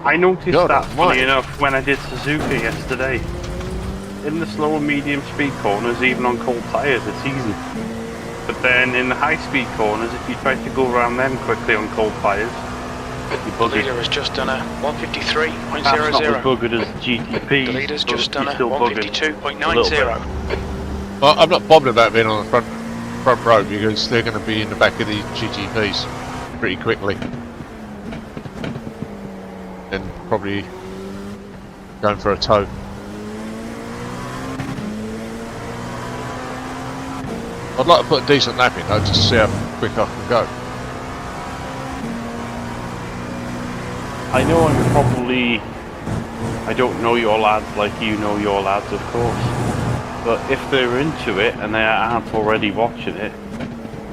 I noticed God, that, funny mate. enough, when I did Suzuka yesterday. In the slow and medium speed corners, even on cold tyres, it's easy. But then in the high speed corners, if you try to go around them quickly on cold tyres, you The leader has just done a That's not 153.00. as buggered as GTP. The leader's but just done a you're still buggered. 152.90. Well, I'm not bothered about being on the front row because they're going to be in the back of the GTPs pretty quickly. And probably going for a tow. I'd like to put a decent lap in though, just to see how quick I can go. I know I'm probably... I don't know your lads like you know your lads, of course. But if they're into it and they aren't already watching it,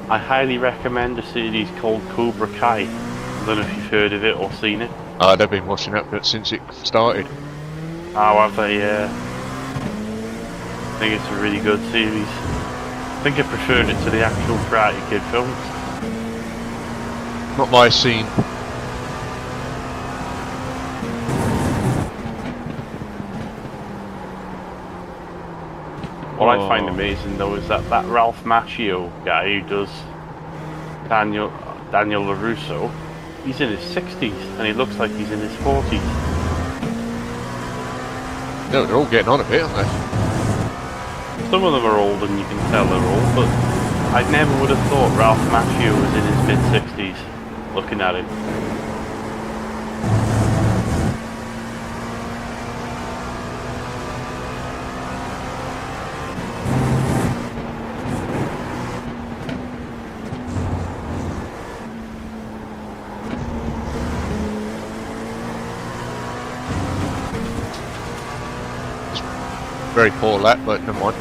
I highly recommend a series called Cobra Kai. I don't know if you've heard of it or seen it. They've been watching that since it started. Oh, have they? I think it's a really good series. I think I preferred it to the actual Karate Kid films. Not my scene. What I find amazing though is that Ralph Macchio guy who does Daniel LaRusso, he's in his 60s and he looks like he's in his 40s. No, they're all getting on a bit, aren't they? Some of them are old and you can tell they're old, but I never would have thought Ralph Macchio was in his mid-60s looking at him. Very poor lap, but never mind.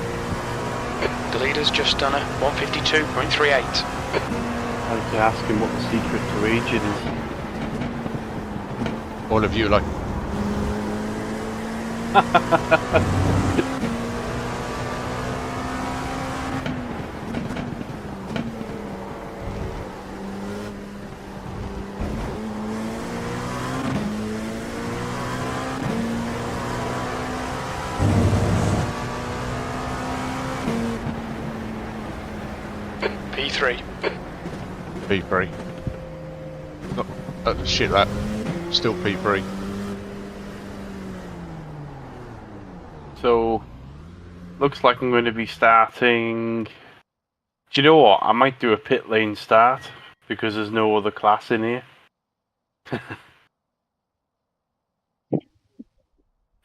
The leader's just done a 152.38. I'd like to ask him what the secret to aging is. All of you like. P3. P3. Not shit that. Still P3. So, looks like I'm going to be starting... Do you know what? I might do a pit lane start, because there's no other class in here.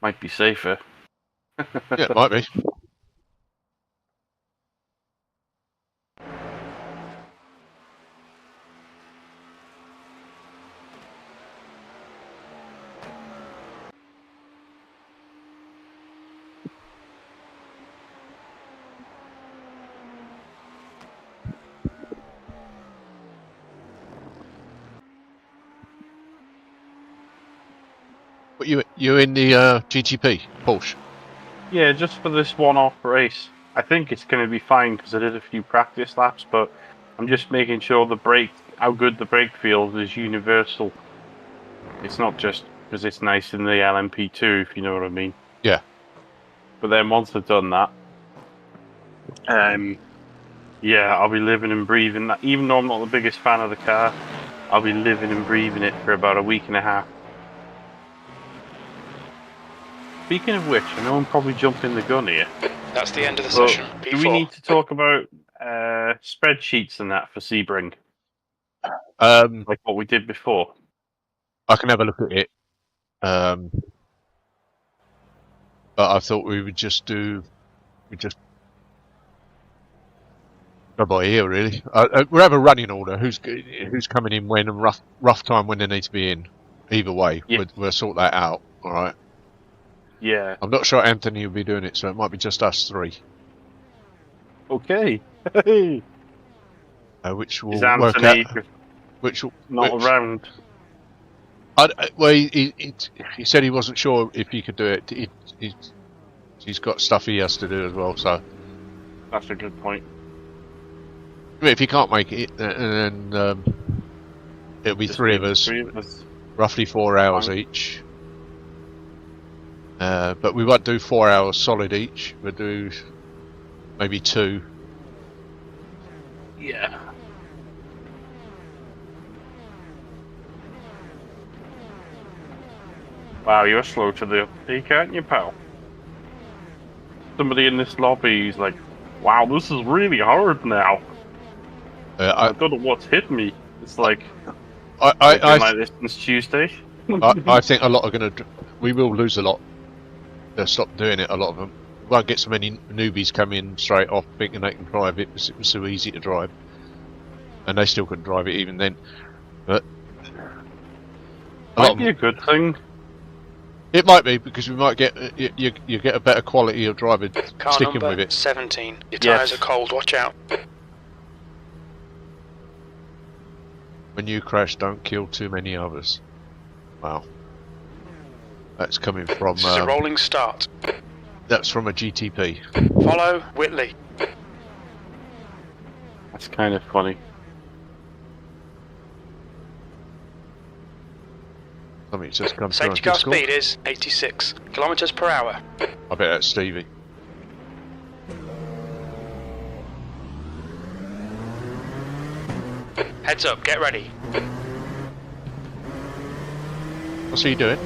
Might be safer. Yeah, it might be. But you in the GTP Porsche? Yeah, just for this one-off race. I think it's going to be fine because I did a few practice laps, but I'm just making sure how good the brake feels is universal. It's not just because it's nice in the LMP2, if you know what I mean. Yeah. But then once I've done that, yeah, I'll be living and breathing that. Even though I'm not the biggest fan of the car, I'll be living and breathing it for about a week and a half. Speaking of which, I know I'm probably jumping the gun here. That's the end of the But session. P4. do we need to talk about spreadsheets and that for Sebring, like what we did before? I can have a look at it. But I thought we would just go by ear, really. We'll have a running order. Who's coming in when, and rough time when they need to be in. Either way, Yeah. we'll sort that out. All right. Yeah. I'm not sure Anthony will be doing it, so it might be just us three. Okay. Which will Is work Anthony out. Which not around? Well, he said he wasn't sure if he could do it. He's got stuff he has to do as well, so. That's a good point. If he can't make it, then it'll be Just three of us, roughly 4 hours each. But we won't do 4 hours solid each. We'll do maybe 2. Yeah. Wow, you're slow to the uptake, aren't you, pal? Somebody in this lobby is like, wow, this is really hard now. I don't know what's hit me. It's like, I've been like this since Tuesday. I think a lot are going to... We will lose a lot. They'll stop doing it, a lot of them. We won't get so many newbies come in straight off thinking they can drive it because it was so easy to drive. And they still couldn't drive it even then. But... Might be a good thing. It might be, because we might get... You get a better quality of driver Car sticking number with it. 17. Your tyres are cold, watch out. When you crash, don't kill too many others. Wow. That's coming from... This is a rolling start. That's from a GTP. Follow Whitley. That's kind of funny. Something just come through on Safety car Discord. speed is 86 kilometers per hour. I bet that's Stevie. Heads up, get ready. What's he doing?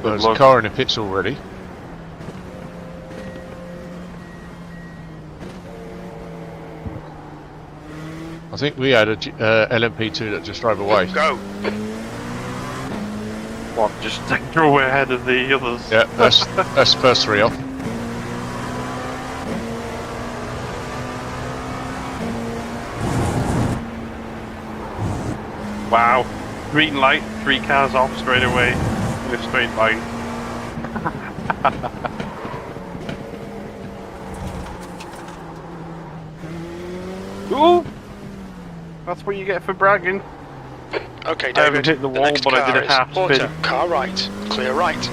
Well, there's a luck. car in the pits already. I think we had a LMP2 that just drove away. Go. What, just throw ahead of the others? Yeah, that's the first three off. Wow. Green light, 3 cars off straight away in a straight line. Ooh! That's what you get for bragging. Okay, I haven't David. hit the wall, next but I did car a is half Porter. spin. Car right. Clear right.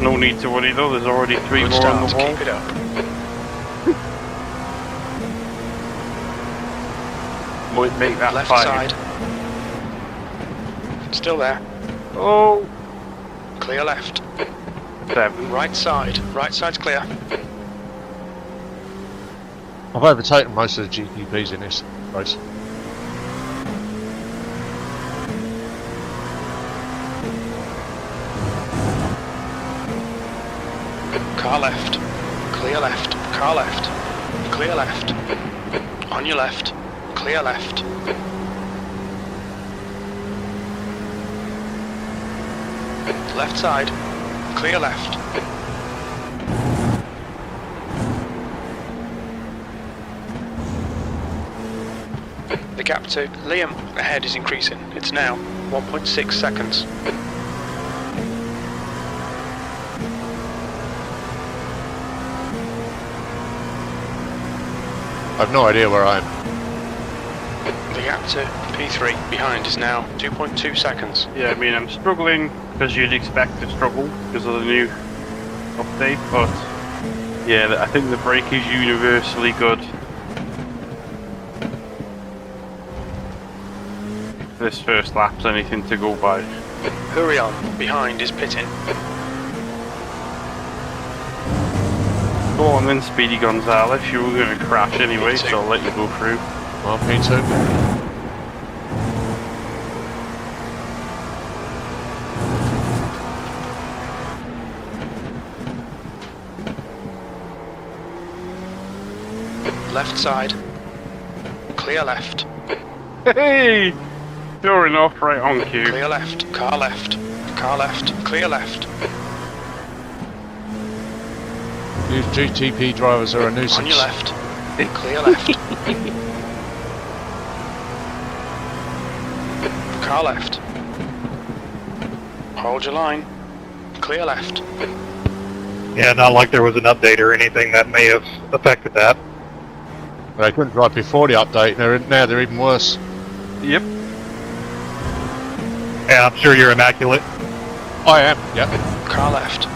No need to worry though, there's already 3 Good more on start. the wall. Keep it up. Might make that Left 5. side. Still there. Oh! Clear left. 7. Right side. Right side's clear. I've overtaken most of the GTPs in this race. Car left. Clear left. Car left. Clear left. On your left. Clear left. Left side. Clear left. The gap to Liam ahead is increasing. It's now 1.6 seconds. I've no idea where I am. The gap to P3 behind is now 2.2 seconds. Yeah, I mean, I'm struggling because you'd expect to struggle because of the new update, but yeah, I think the brake is universally good. If this first lap's anything to go by. Hurry on, behind is pitting. Go on then, Speedy Gonzalez, you were going to crash anyway, P2. so I'll let you go through. Well, P2. Left side. Clear left. Hey! Sure enough, right on cue. Clear left. Car left. Car left. Clear left. You GTP drivers are a On nuisance. your left. Clear left. Car left. Hold your line. Clear left. Yeah, not like there was an update or anything that may have affected that. But they couldn't drive before the update, now they're even worse. Yep. And I'm sure you're immaculate. I am, yeah. Car left.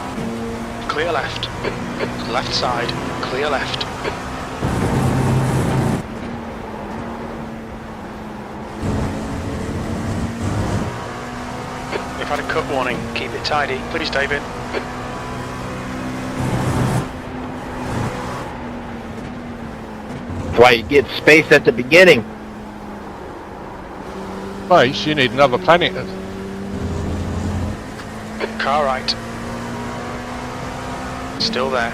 Clear left. Left side. Clear left. We've had a cut warning. Keep it tidy. Please, David. That's why you get space at the beginning. Base, you need another planet. Car right. Still there.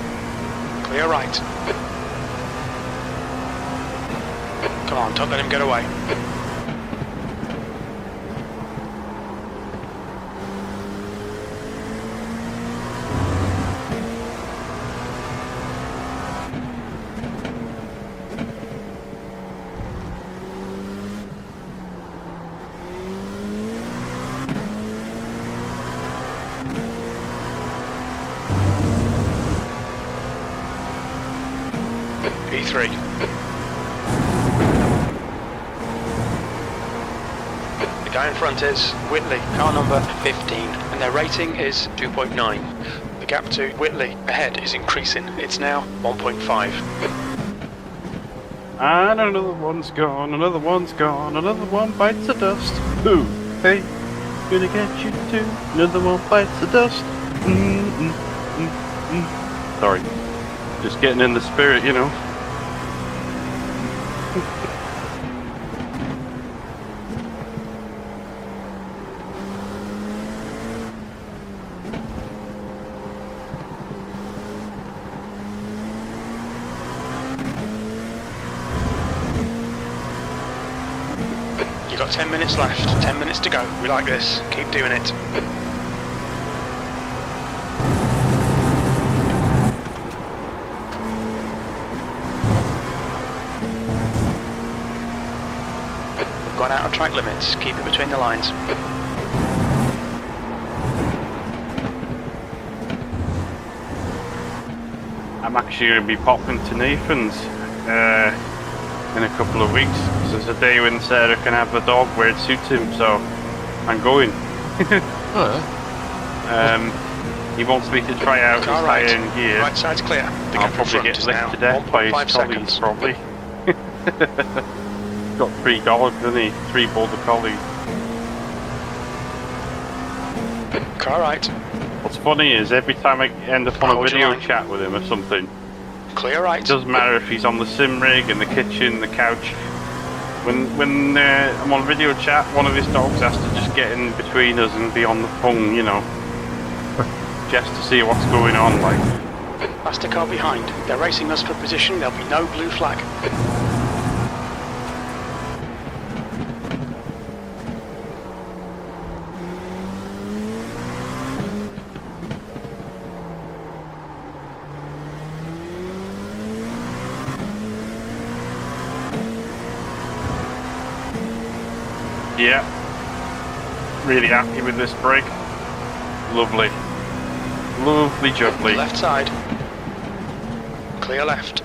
Clear right. Come on, don't let him get away. P3. guy in front is Whitley, car number 15, and their rating is 2.9. The gap to Whitley ahead is increasing. It's now 1.5. And another one's gone, another one's gone, another one bites the dust. Ooh, hey, gonna get you too. Another one bites the dust. Sorry, just getting in the spirit, you know. You've got 10 minutes left, 10 minutes to go. We like this, keep doing it. We've gone out of track limits, keep it between the lines. I'm actually going to be popping to Nathan's in a couple of weeks. There's a day when Sarah can have a dog where it suits him, so I'm going. He wants me to try out his Car right. high-end gear. Right side's clear. The I'll gap in probably front get is licked now to death by his 1.5 colleagues, seconds. probably. Got 3 dogs, doesn't he? 3 border collies. Car right, What's funny is every time I end up on a Hold your video line. chat with him or something, clear right. it doesn't matter if he's on the sim rig, in the kitchen, the couch. When I'm on video chat, one of his dogs has to just get in between us and be on the phone, you know, just to see what's going on. Like, Faster car behind. They're racing us for position. There'll be no blue flag. yeah, really happy with this brake. Lovely, lovely jubbly. Left side. Clear left.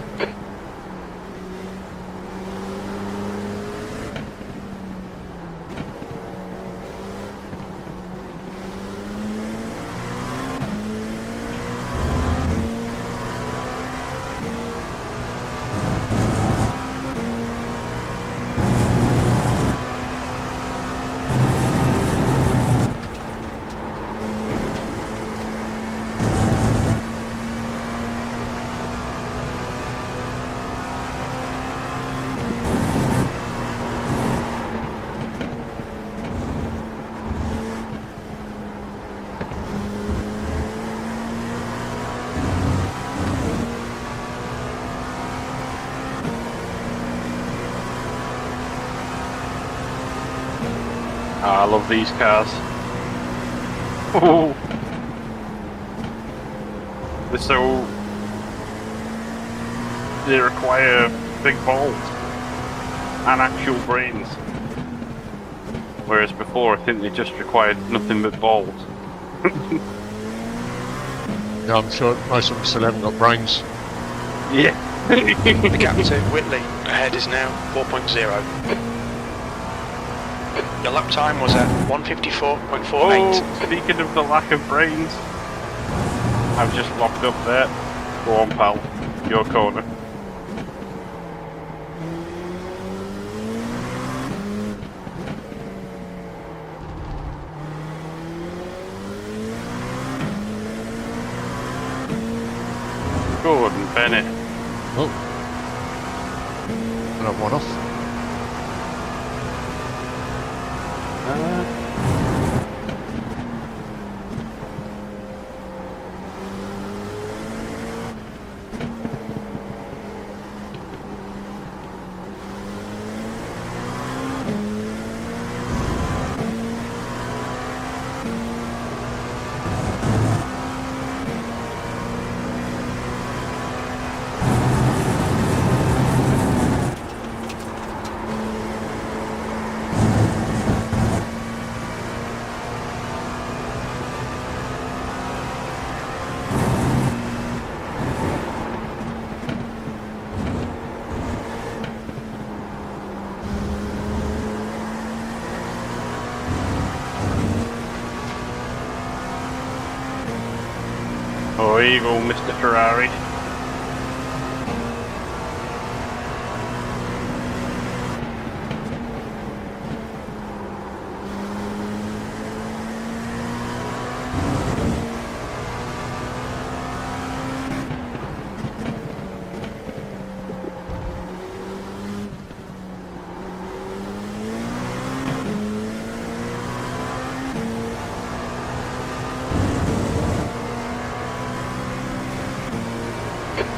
I love these cars. Oh, they're so... They require big balls and actual brains. Whereas before, I think they just required nothing but balls. Yeah, I'm sure most of them still haven't got brains. Yeah. The gap to Whitley ahead is now 4.0. Your lap time was at 154.48. Oh, speaking of the lack of brains, I've just locked up there. Go on, pal. Your corner. Gordon Bennett. Oh. Another one off. Oh, here you go, Mr. Ferrari.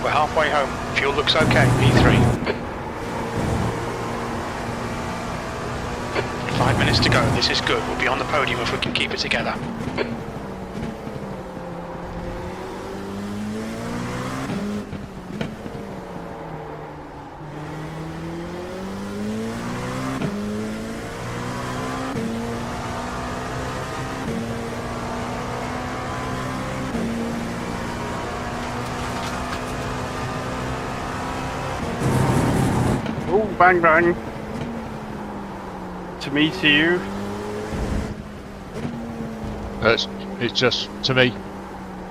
We're halfway home. Fuel looks okay. P3. 5 minutes to go. This is good. We'll be on the podium if we can keep it together. Oh, bang bang. To me, to you. It's just to me.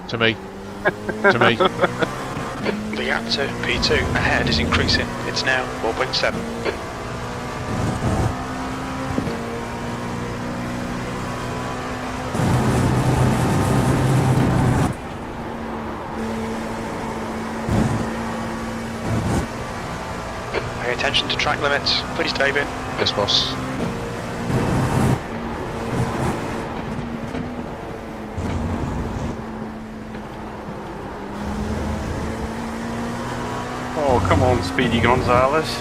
To me. To me. The gap to P2 ahead is increasing. It's now 4.7. Pay attention to track limits. Please, David. Yes, boss. Oh, come on, Speedy Gonzalez.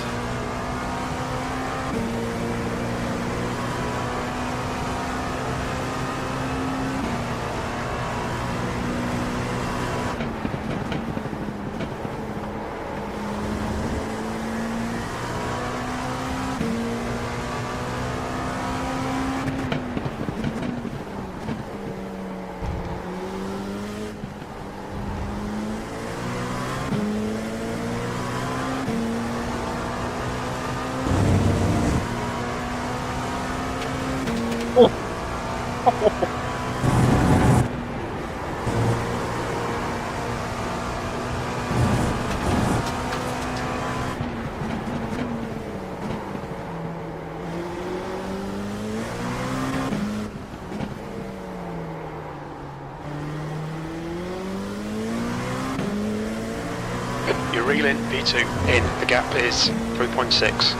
You're reeling. P2 in. The gap is 3.6.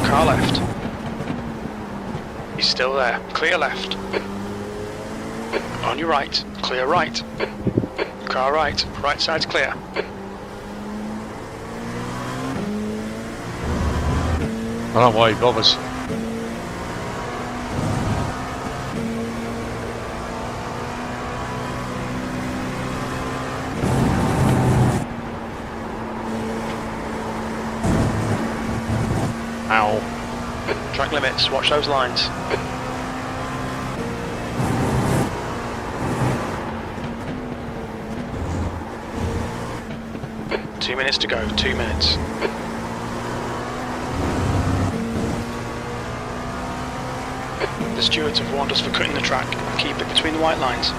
Car left. He's still there. Clear left. On your right. Clear right. Car right. Right side's clear. I don't know why he bothers. Ow. Track limits. Watch those lines. Two minutes to go. 2 minutes. The stewards have warned us for cutting the track. Keep it between the white lines.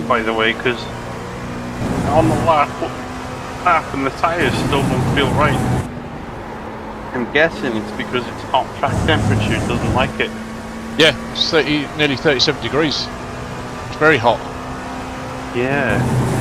think, by the way, because on the lap and the tyres still don't feel right. I'm guessing it's because it's hot track temperature, it doesn't like it. Yeah, it's nearly 37 degrees. It's very hot. Yeah.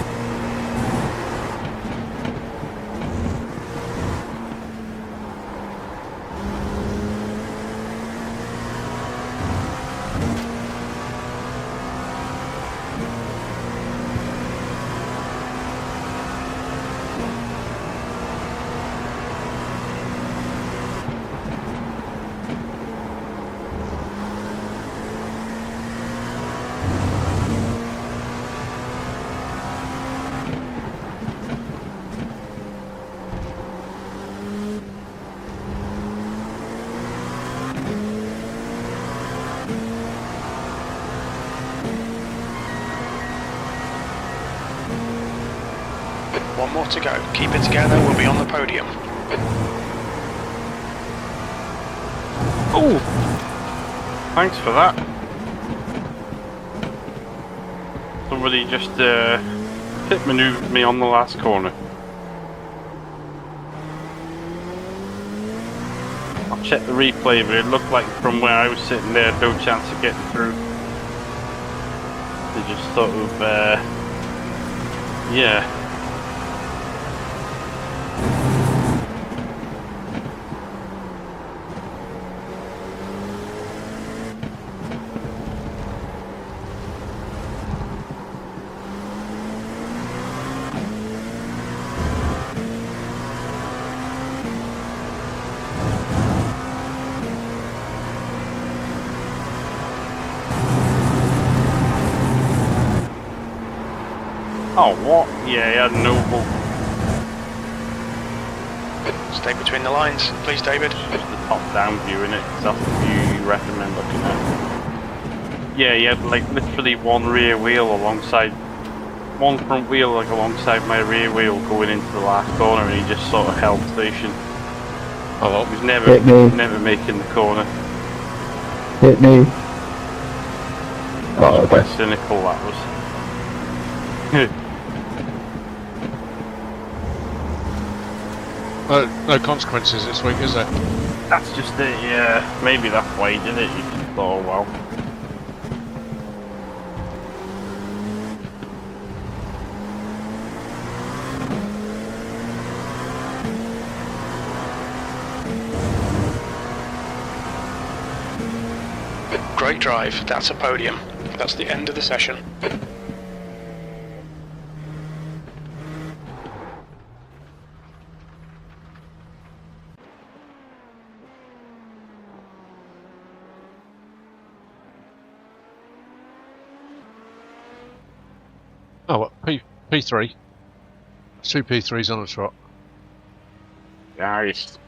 One more to go. Keep it together, we'll be on the podium. Oh! Thanks for that. Somebody just pit maneuvered me on the last corner. I'll check the replay, but it looked like from where I was sitting there, no chance of getting through. They just sort of, yeah. Oh, what? Yeah, he had no hope. Stay between the lines, please, David. Just the top-down view, innit? That's the view you recommend looking at. Yeah, he had like literally one rear wheel alongside, one front wheel like alongside my rear wheel going into the last corner, and he just sort of held station. Oh, He was never making the corner. Hit me. Oh, Quite okay. cynical that was. no consequences this week, is there? That's just it, yeah. Maybe that's why he did it. He just thought, oh well. Great drive, that's a podium. That's the end of the session. Oh, what? P3. 2 P3s on a trot. Nice.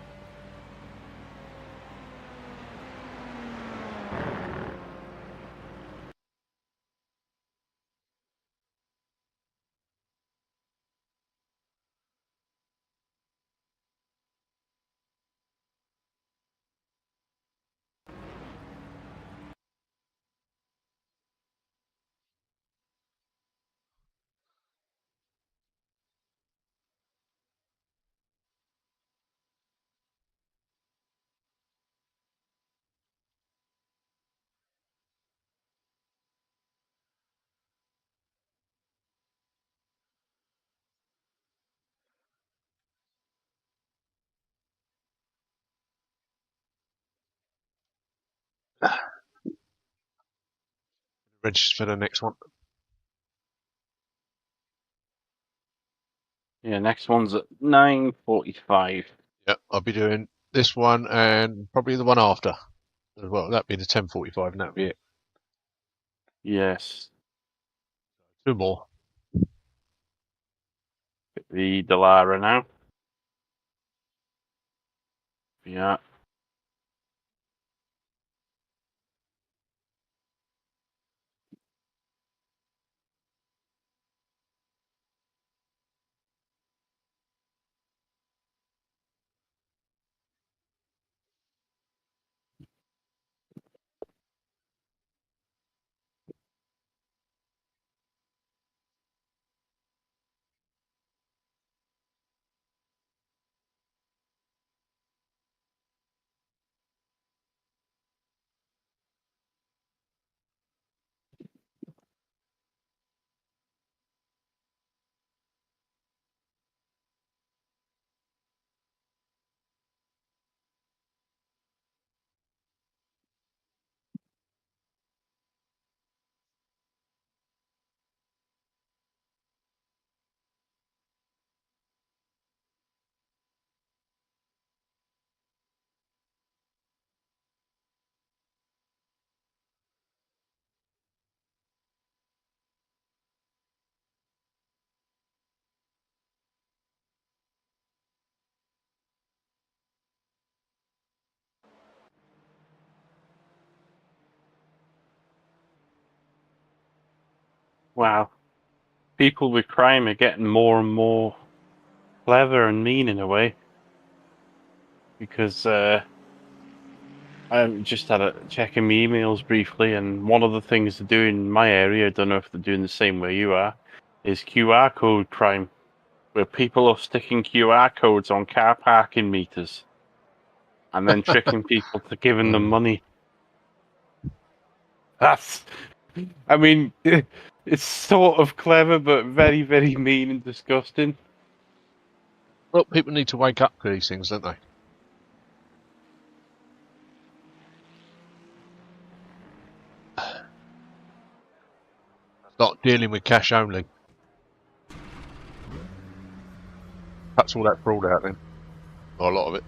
Register for the next one. Yeah, next one's at 9:45. Yep, I'll be doing this one and probably the one after as well. That'd be the 10:45, and that'd be it. Yes. 2 more. The Delara now. Yeah. wow, people with crime are getting more and more clever and mean in a way. Because I just had a checking my emails briefly, and one of the things they do in my area, I don't know if they're doing the same where you are, is QR code crime, where people are sticking QR codes on car parking meters and then tricking people to giving them money. That's, I mean, it's sort of clever, but very, very mean and disgusting. Well, people need to wake up to these things, don't they? Not dealing with cash only. Cuts all that fraud out then. Or a lot of it.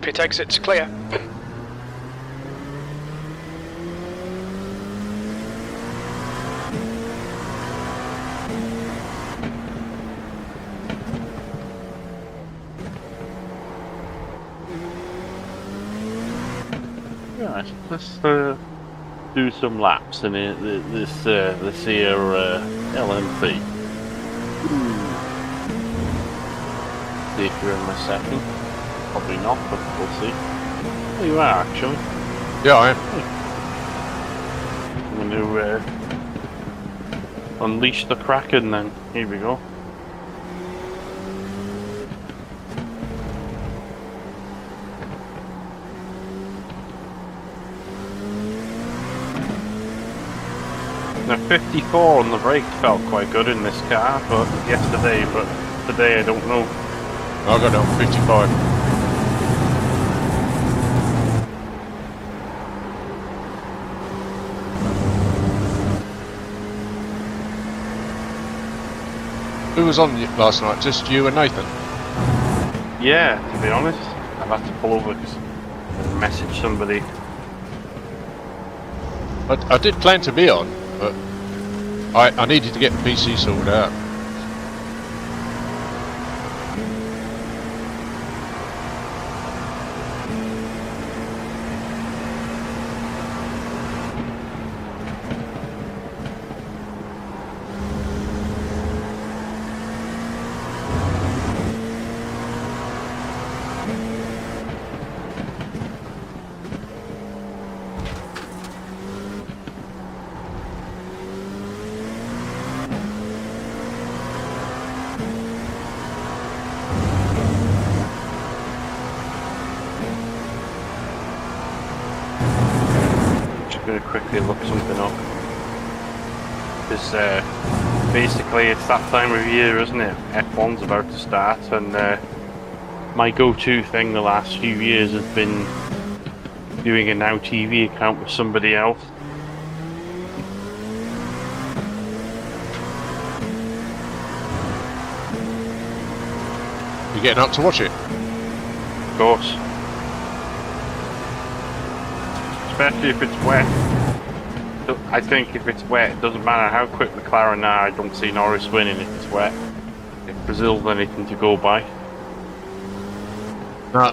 Pit exit's clear. Right, let's do some laps in this here LMP. See if you're in my second. Probably not, but we'll see. Oh, you are actually. Yeah, I am. I'm going to unleash the Kraken then. Here we go. Now 54 on the brake felt quite good in this car, but yesterday, but today I don't know. I got it on 55. Who was on last night? Just you and Nathan? Yeah, to be honest, I've had to pull over because I messaged somebody. I did plan to be on, but I needed to get the PC sorted out. Going to quickly look something up. Because basically it's that time of year, isn't it? F1's about to start, and my go-to thing the last few years has been doing a Now TV account with somebody else. You getting up to watch it? Of course. Especially if it's wet. I think if it's wet, it doesn't matter how quick McLaren are, I don't see Norris winning if it's wet. If Brazil's anything to go by. No.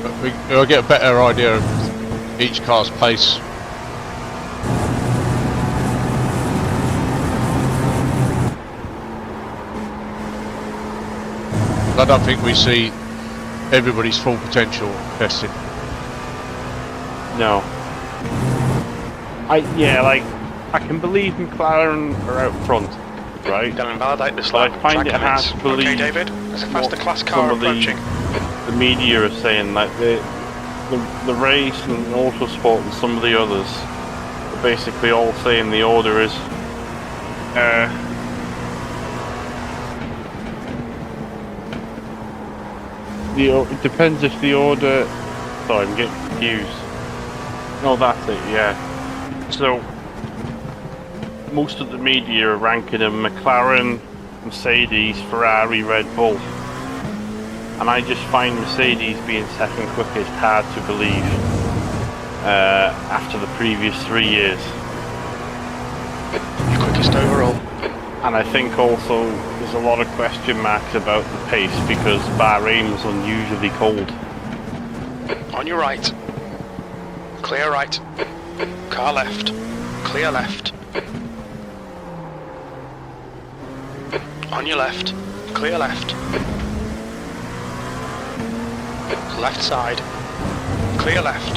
But we'll get a better idea of each car's pace. I don't think we see everybody's full potential tested. No. I can believe McLaren are out front, right? They'll invalidate this But lap. I find Track it hard limits. to believe. Okay, David. There's a faster class some car of approaching. the media are saying, like the race and Autosport and some of the others are basically all saying the order is it depends if the order. Sorry, I'm getting confused. No, that's it. Yeah. So most of the media are ranking them McLaren, Mercedes, Ferrari, Red Bull, and I just find Mercedes being second quickest hard to believe after the previous 3 years. Your quickest overall. And I think also there's a lot of question marks about the pace because Bahrain was unusually cold. On your right. Clear right. Car left. Clear left. On your left. Clear left. Left side. Clear left.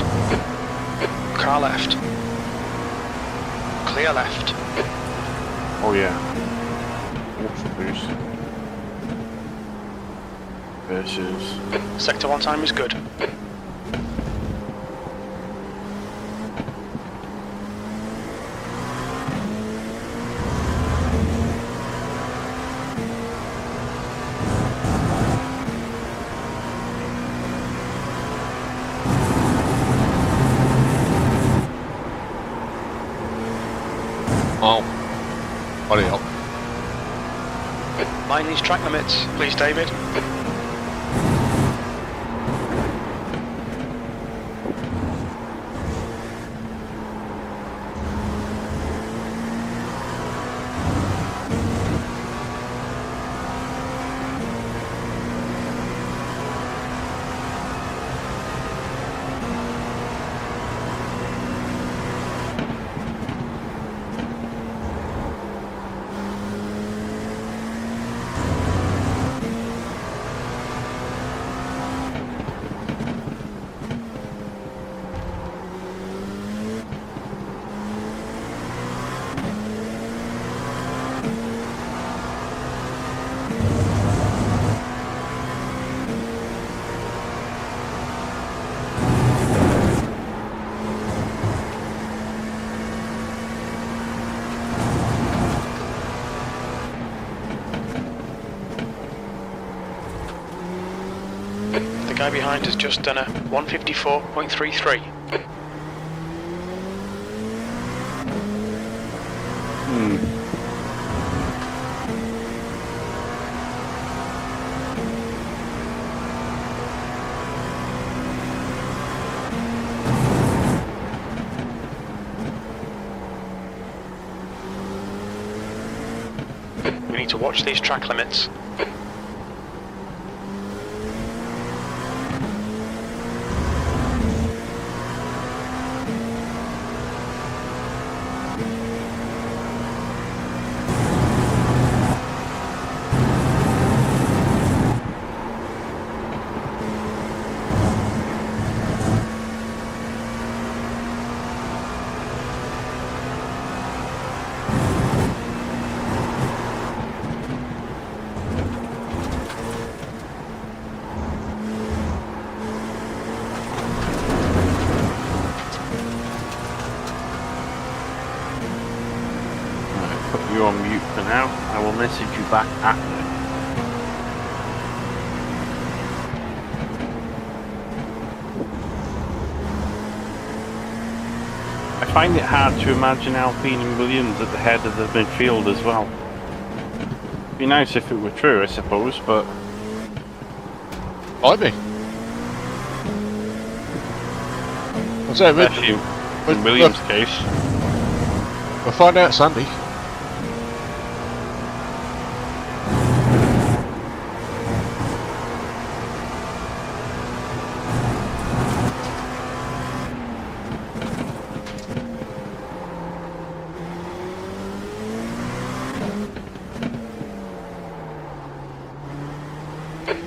Car left. Clear left. Oh yeah. Ultra boost. Versus... Sector 1 time is good. Oh. Bloody hell. Mind these track limits, please, David. The guy behind has just done a 154.33. We need to watch these track limits. You on mute for now. I will message you back after. I find it hard to imagine Alpine and Williams at the head of the midfield as well. Be nice if it were true, I suppose, but Might be. I'll say especially in Williams' case. We'll find out Sunday.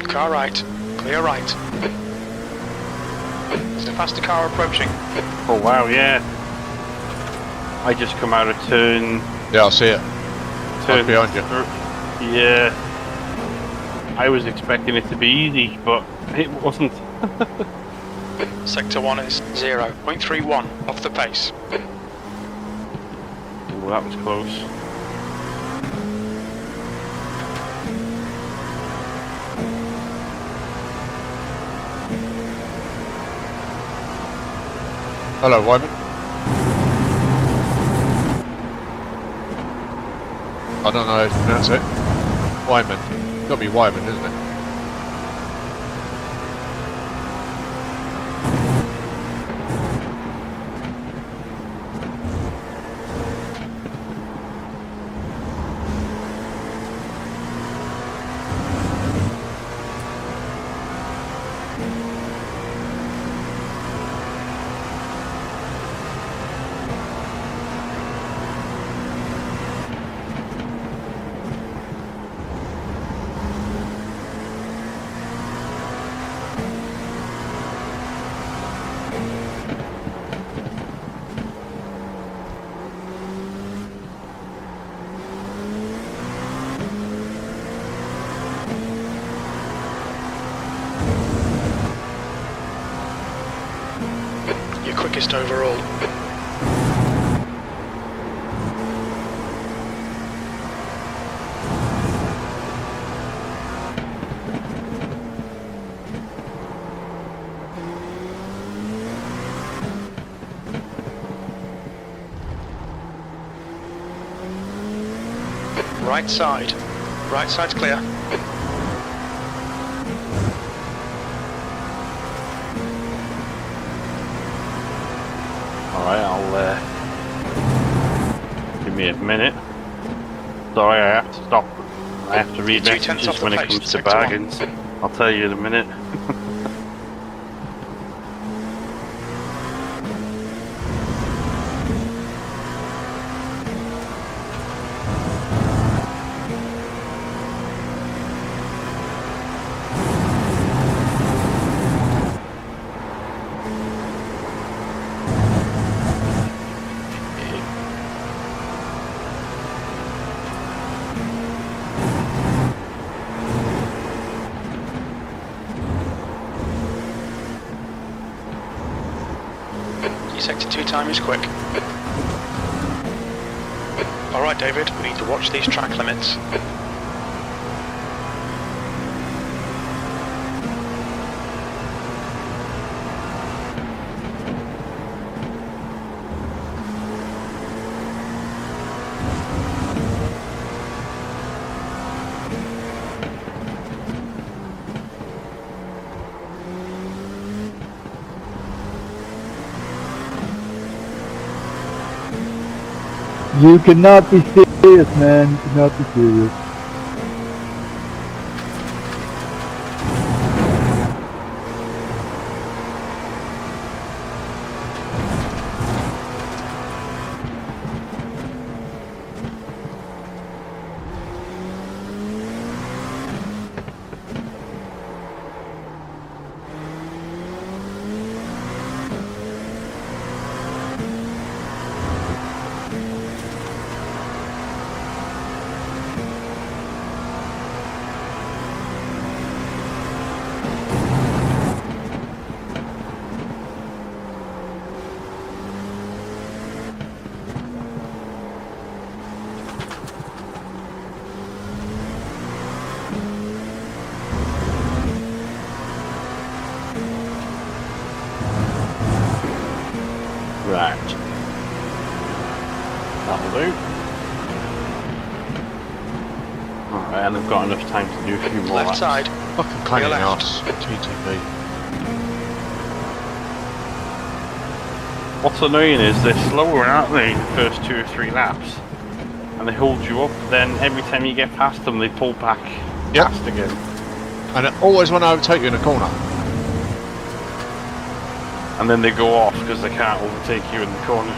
Car right. Clear right. There's a faster car approaching. Oh wow, yeah. I just come out of turn Yeah, I'll see it. Right behind you. Yeah. I was expecting it to be easy, but it wasn't. Sector 1 is 0.31 off the pace. Oh, that was close. Hello, Wyman. I don't know how to pronounce it. Wyman. Got to be Wyman, isn't it? You're quickest overall. Right side. Right side's clear. Alright, I'll give me a minute. Sorry, I have to stop. I have to read 2/10 messages off the when it pace, comes to sector one. bargains. I'll tell you in a minute. Your sector 2 time is quick. Alright David, we need to watch these track limits. You cannot be serious, man. You cannot be serious. Right. That'll do. Alright, and I've got enough time to do a few more Left laps. side. Fucking pain in the Clear left. arse. TTP. What's annoying is they're slower, aren't they, the first 2 or 3 laps? And they hold you up, then every time you get past them, they pull back Yep. fast again. And it always want to overtake you in a corner. And then they go off because they can't overtake you in the corner.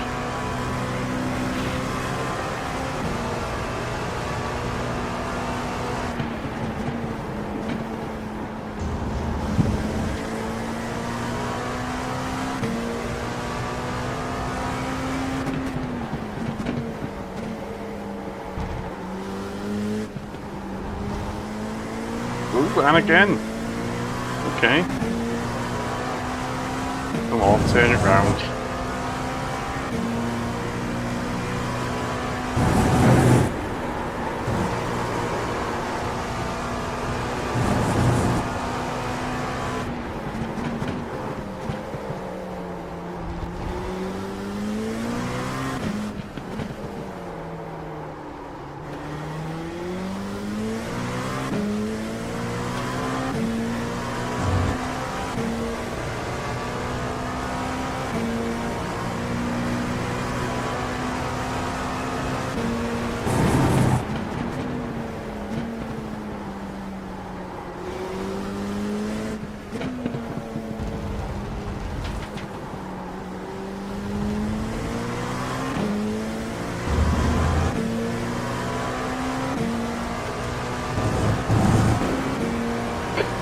Ooh, and again. Okay. Come on, turn it round.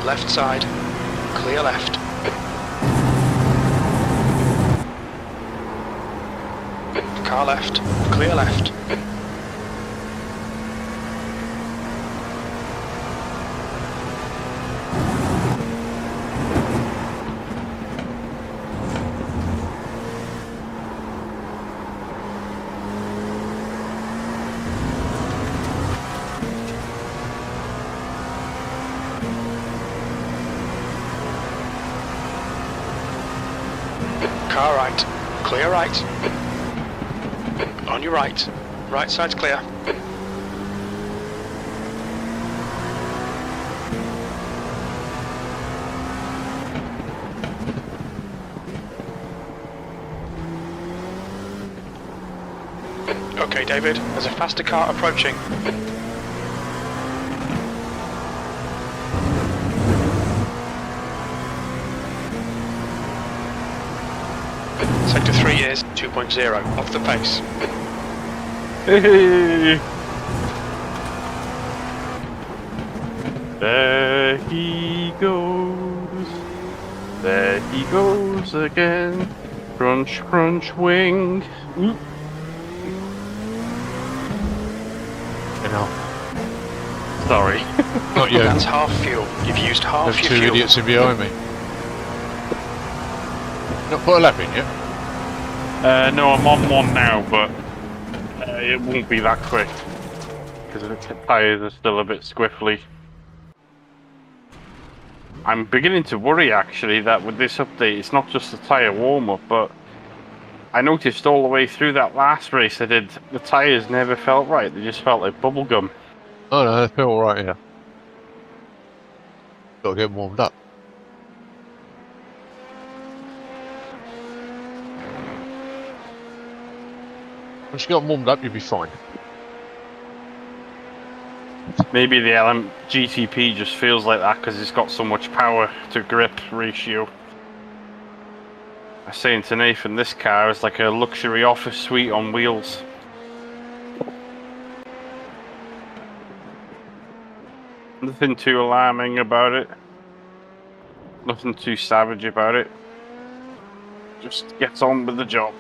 Left side. Clear left. Car left. Clear left. car right, clear right. On your right, right side's clear. Okay, David, there's a faster car approaching. Sector 3 is 2.0, off the pace. Hey! There he goes. There he goes again. Crunch, crunch, wing. Ooh. You know, Sorry. not you. That's half fuel. You've used half There's your two fuel. idiots in behind me. Not put a lap in yet. No, I'm on one now, but it won't be that quick because the tyres are still a bit squiffly. I'm beginning to worry actually that with this update, it's not just the tyre warm-up, but I noticed all the way through that last race I did, the tyres never felt right. They just felt like bubblegum. Oh no, they feel alright here. Got to get them warmed up. Once you got them warmed up, you'll be fine. Maybe the GTP just feels like that because it's got so much power to grip ratio. I was saying to Nathan, this car is like a luxury office suite on wheels. Nothing too alarming about it. Nothing too savage about it. Just gets on with the job.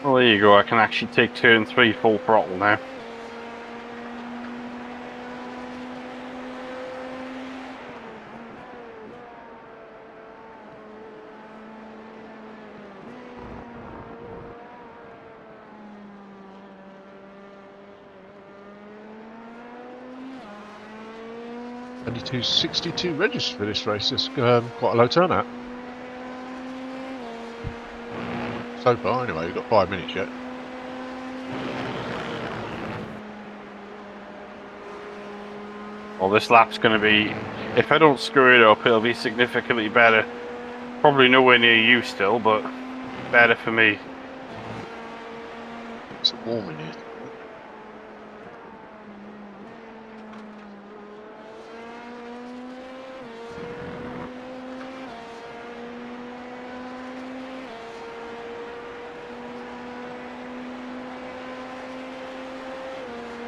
Well, there you go. I can actually take turn 3 full throttle now. Only 262 registered for this race. It's quite a low turnout. So far, anyway, we've got 5 minutes yet. Well, this lap's going to be, if I don't screw it up, it'll be significantly better. Probably nowhere near you still, but better for me. It's warm in here.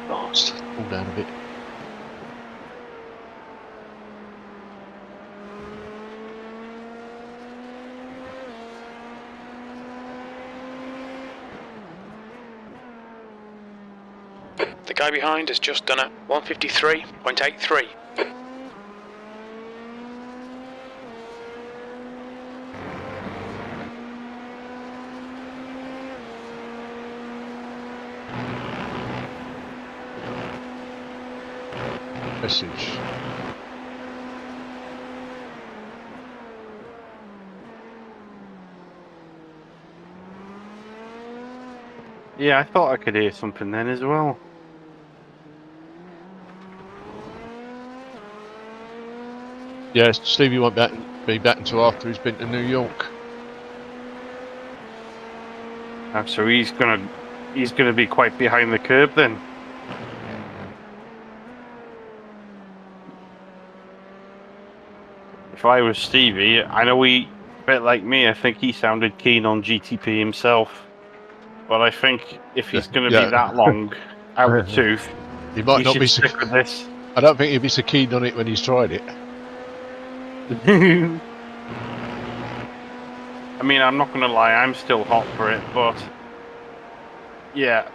Oh, it's cool down a bit. The guy behind has just done a 153.83. Message. Yeah, I thought I could hear something then as well. Yeah, Stevie won't be back until after he's been to New York. So he's gonna be quite behind the curve then. If I was Stevie, I know he, a bit like me, I think he sounded keen on GTP himself. But I think if he's going to be that long out the tooth, He might not should be so, stick with this. I don't think he'd be so keen on it when he's tried it. I mean, I'm not gonna lie, I'm still hot for it, but yeah,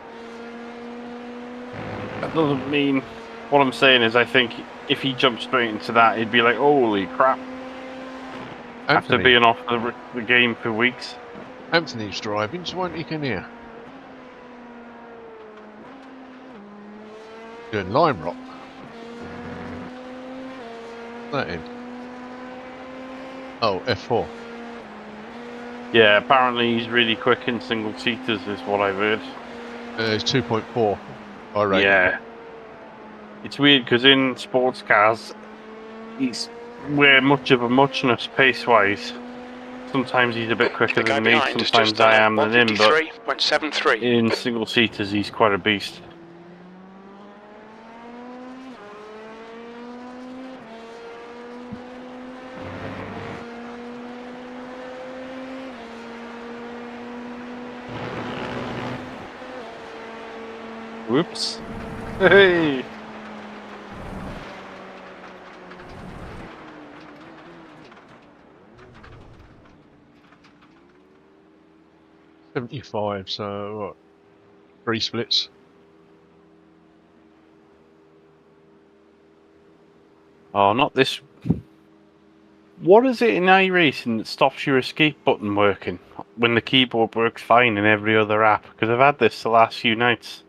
that doesn't mean. What I'm saying is, I think if he jumped straight into that, he'd be like, "Holy crap!" After Anthony, being off the game for weeks. Anthony's driving, so why don't you come here? Doing Lime Rock. That in. Oh, F4. Yeah, apparently he's really quick in single seaters, is what I've heard. It's 2.4. I rate. Yeah, it's weird because in sports cars, we're much of a muchness pace-wise. Sometimes he's a bit quicker The guy than me, behind has sometimes just done I a am than him, but 153.73. in single seaters he's quite a beast. Whoops. Hey! .75, so what? 3 splits. Oh, not this. What is it in iRacing that stops your escape button working when the keyboard works fine in every other app? Because I've had this the last few nights.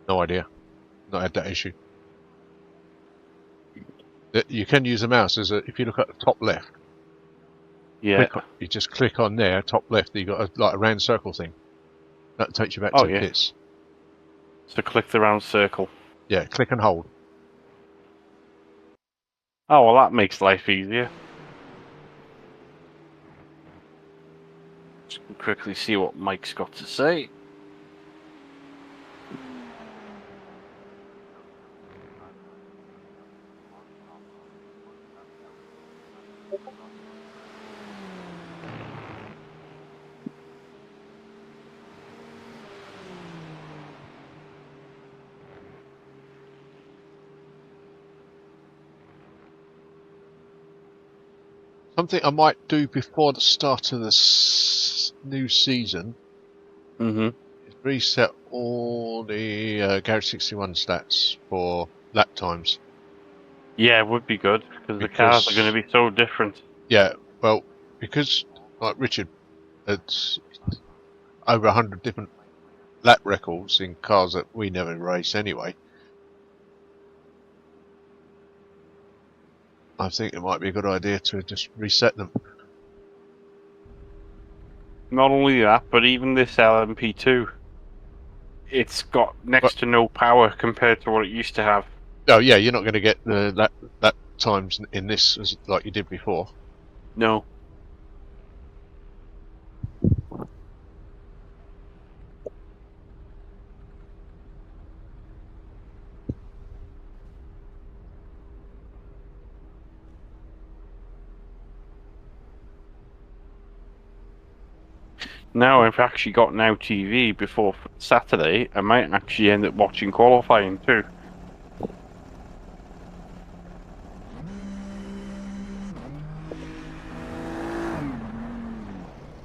No idea. Not had that issue. You can use the mouse as if you look at the top left. Yeah. You just click on there, top left. You got like a round circle thing. That takes you back Oh, to yeah. pits. So click the round circle. Yeah, click and hold. Oh, well, that makes life easier. Just quickly see what Mike's got to say. Something I might do before the start of the new season Mm-hmm. is reset all the Garage 61 stats for lap times. Yeah, it would be good, because the cars are going to be so different. Yeah, well, because like Richard, it's over 100 different lap records in cars that we never race anyway. I think it might be a good idea to just reset them. Not only that, but even this LMP2, it's got next to no power compared to what it used to have. Oh yeah, you're not going to get the lap times in this as like you did before. No. Now I've actually got Now TV before Saturday, I might actually end up watching qualifying too.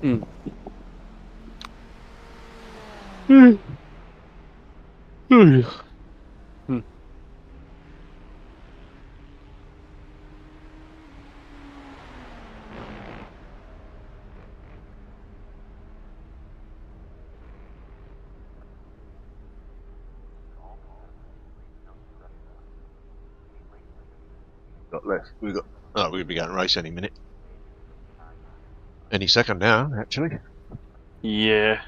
Mm. Mm. Mm. Got left. Oh, we'll be going to race any minute. Any second now, actually. Yeah.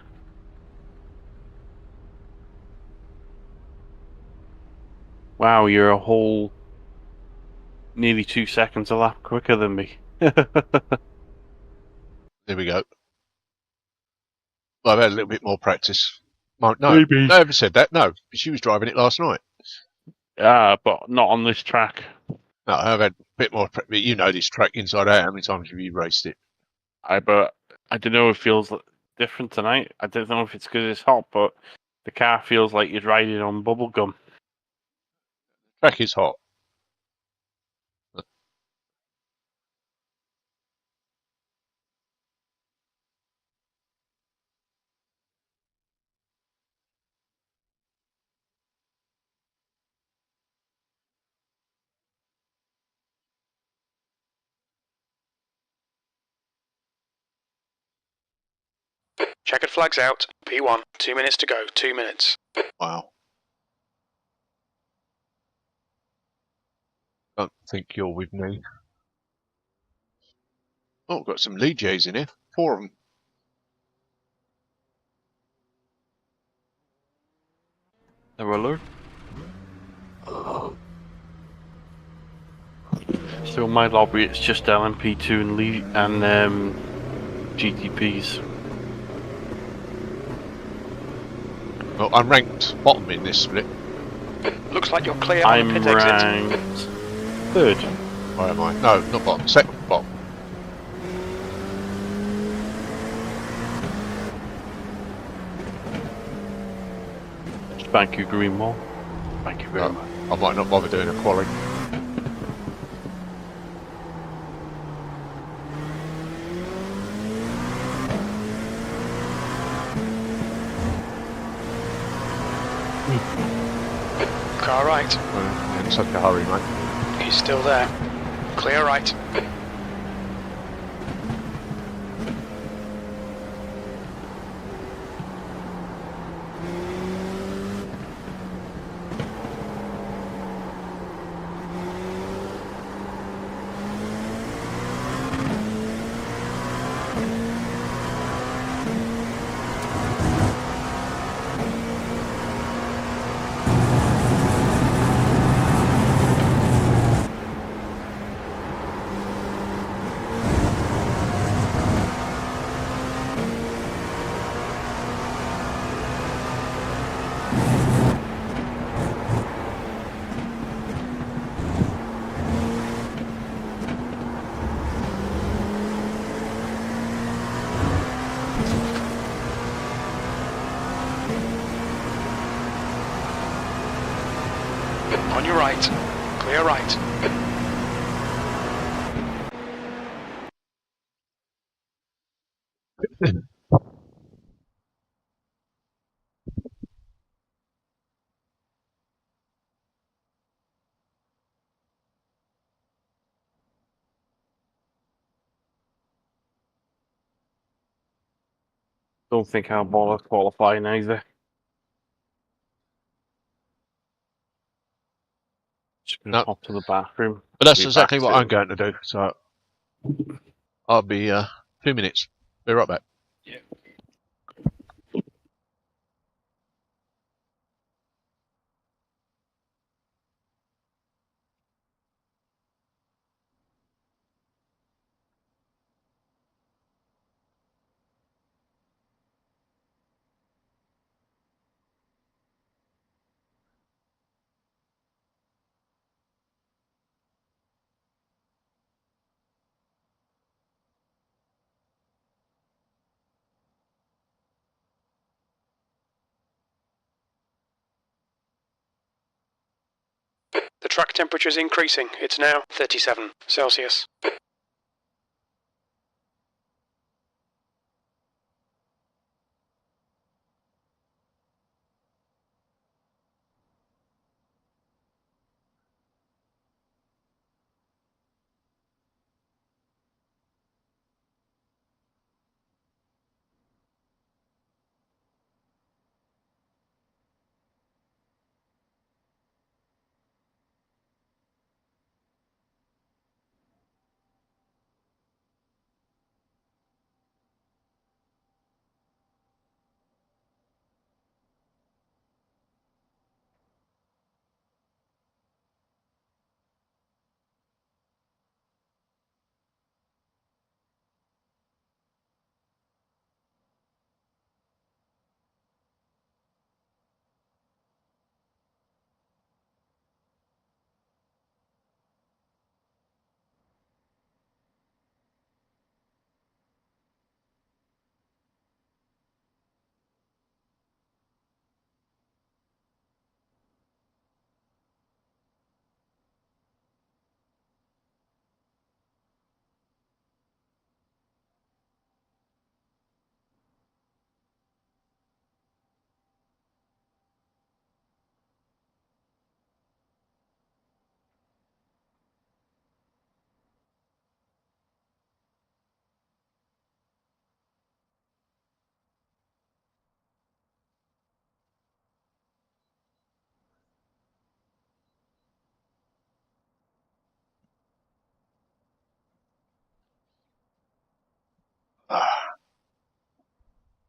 Wow, you're a whole nearly 2 seconds a lap quicker than me. There we go. Well, I've had a little bit more practice. No, Maybe. I haven't said that. No, she was driving it last night. But not on this track. No, I've had a bit more. You know this track inside out. How many times have you raced it? But I don't know. It feels different tonight. I don't know if it's because it's hot, but the car feels like you're riding on bubble gum. Track is hot. Checkered flags out. P1. 2 minutes to go. 2 minutes. Wow. Don't think you're with me. Oh, we've got some lead J's in here. 4 of them. Hello. So in my lobby, it's just LMP2 and GTPs. Well, I'm ranked bottom in this split. Looks like you're clear on I'm the pit exit. ranked third. Where am I? No, not bottom. Second bottom. Thank you, Greenwall. Thank you very much. I might not bother doing a quali. Car right. In such a hurry, mate. He's still there. Clear right. On your right. Clear right. Don't think I'll bother qualifying either. Just gonna No. pop to the bathroom. But that's Be exactly back what soon. I'm going to do. So I'll be 2 minutes. Be right back. The track temperature is increasing. It's now 37 Celsius.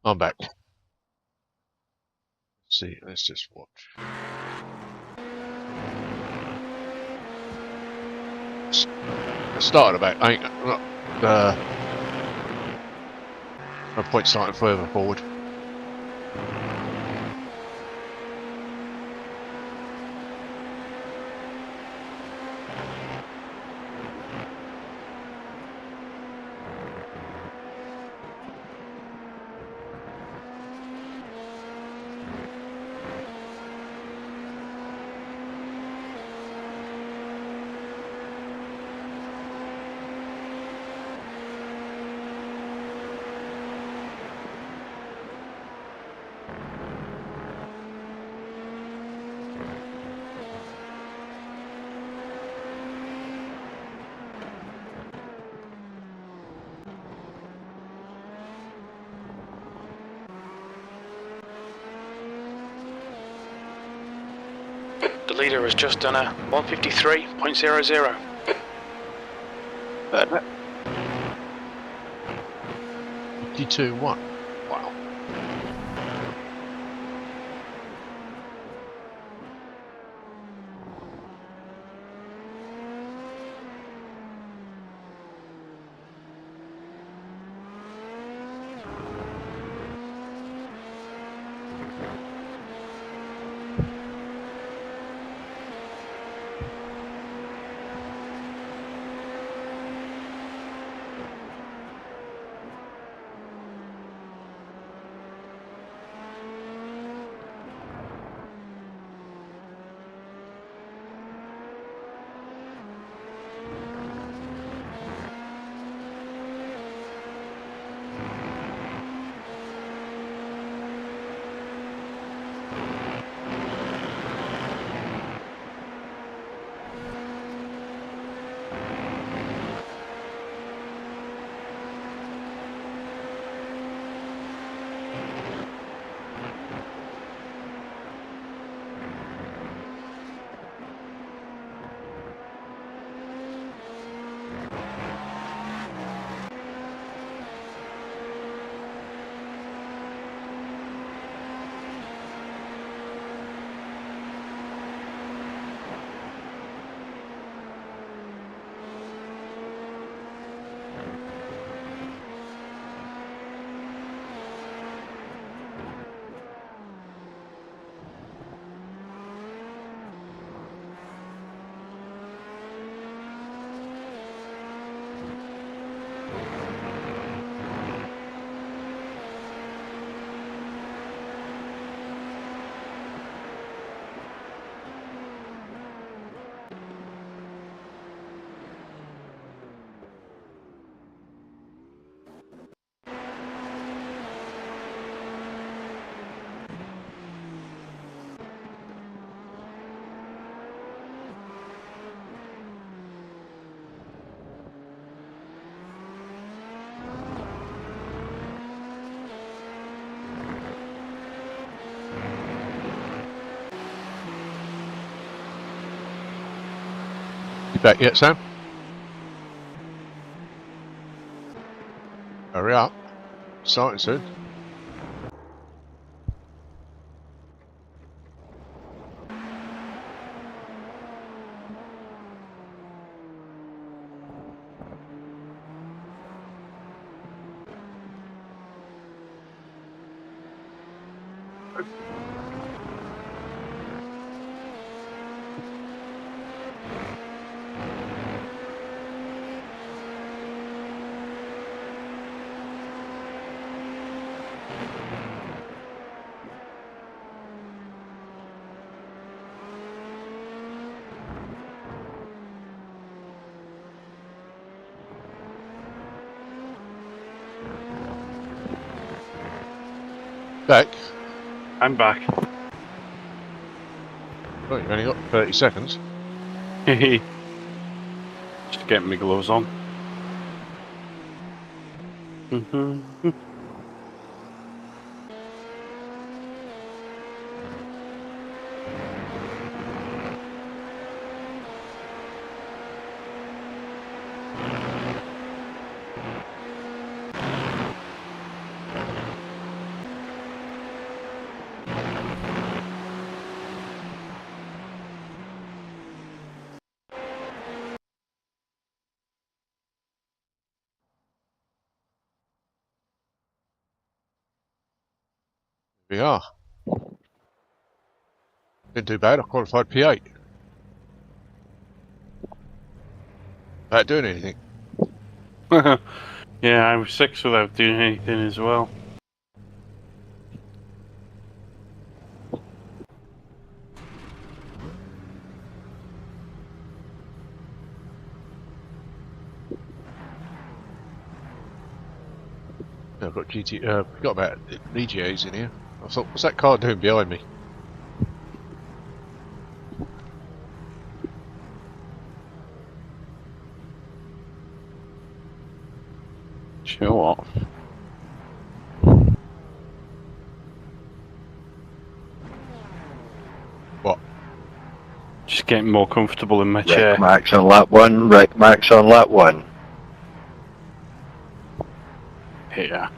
I'm back. See, let's just watch. It started about ain't no point starting further forward. The leader has just done a 153.00. 52-1. Wow. You back yet, Sam? Hurry up. Starting soon. Back? I'm back. Well, you've only got 30 seconds. Just getting my gloves on. We are. Didn't do bad, I qualified P8. Without doing anything. Yeah, I was 6 without doing anything as well. I've got got about DGAs in here. I thought, what's that car doing behind me? Show off. What? Just getting more comfortable in my chair. Wreck marks on lap 1, wreck marks on lap 1. Here.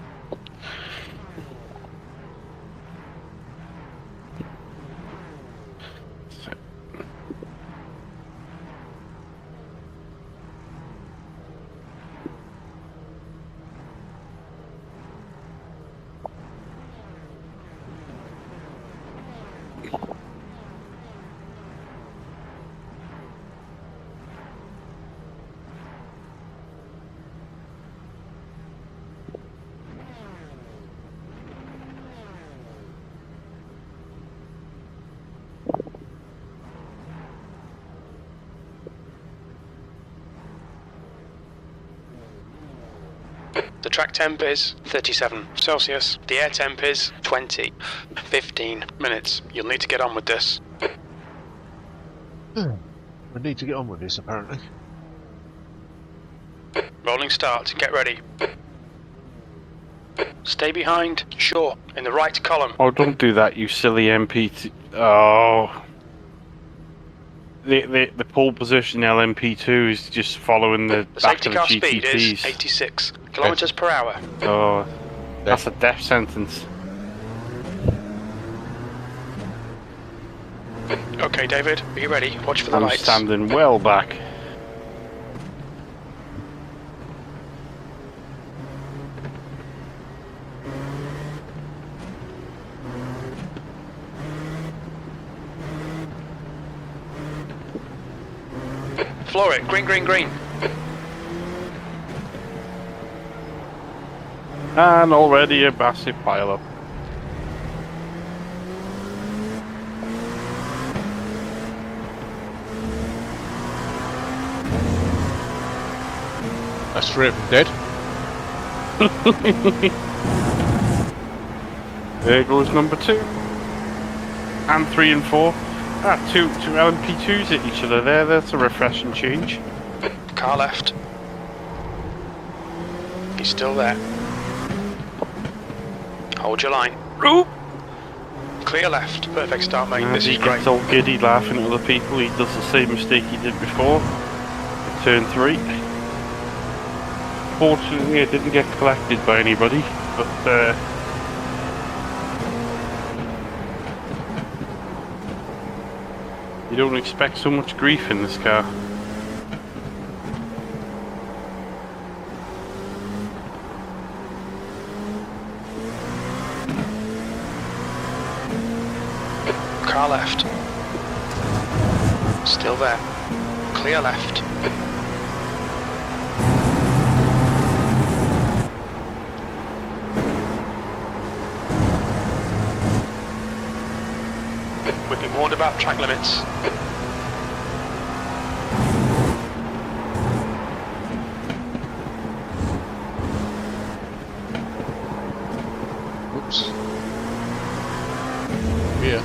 The track temp is 37 Celsius. The air temp is 20. 15 minutes. You'll need to get on with this. We need to get on with this, apparently. Rolling start. Get ready. Stay behind. Sure. In the right column. Oh, don't do that, you silly LMP2. Oh. The pole position LMP2 is just following the The back safety of the car speed is GTPs. 86 kilometers per hour. Oh, that's a death sentence. Okay, David. Are you ready? Watch for the I'm lights. standing well back. Floor it. Green, green, green. And already a massive pile-up. That's 3 of them dead. There goes number 2. And 3 and 4. Ah, two LMP2s at each other there. That's a refreshing change. Car left. He's still there. Hold your line. Oop! Clear left. Perfect start, mate. As This he is great. gets all giddy laughing at other people, he does the same mistake he did before. At turn 3. Fortunately, it didn't get collected by anybody, but you don't expect so much grief in this car. Car left. Still there. Clear left. We've been warned about track limits. Oops. Yeah.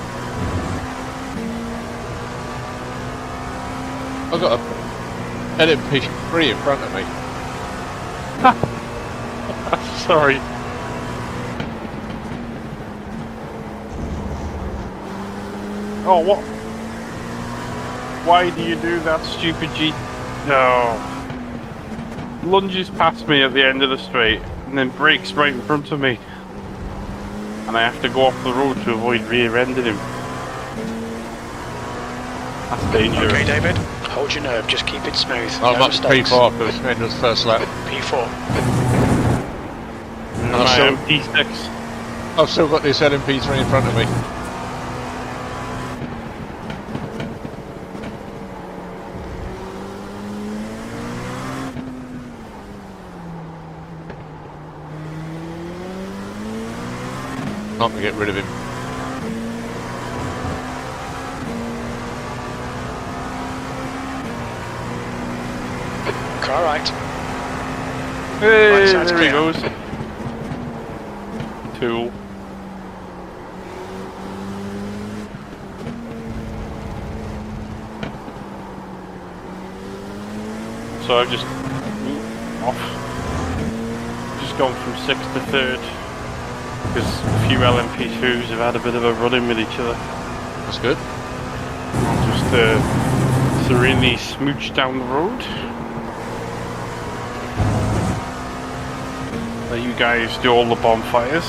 I've got a LMP3 in front of me. Sorry. Oh, what? Why do you do that, stupid G? No. Lunges past me at the end of the straight, and then brakes right in front of me. And I have to go off the road to avoid rear-ending him. That's dangerous. Okay, David. Hold your nerve. Just keep it smooth. I'm no up to mistakes. P4 for the end of the first lap. P4. And I still, P6. I've still got this LMP3 in front of me. Not gonna get rid of him. Car right. Hey, Right side's there he clear. goes. Tool. So I've just off. Just gone from 6th to 3rd. Because a few LMP2s have had a bit of a run-in with each other. That's good. Just serenely smooch down the road. Let you guys do all the bonfires.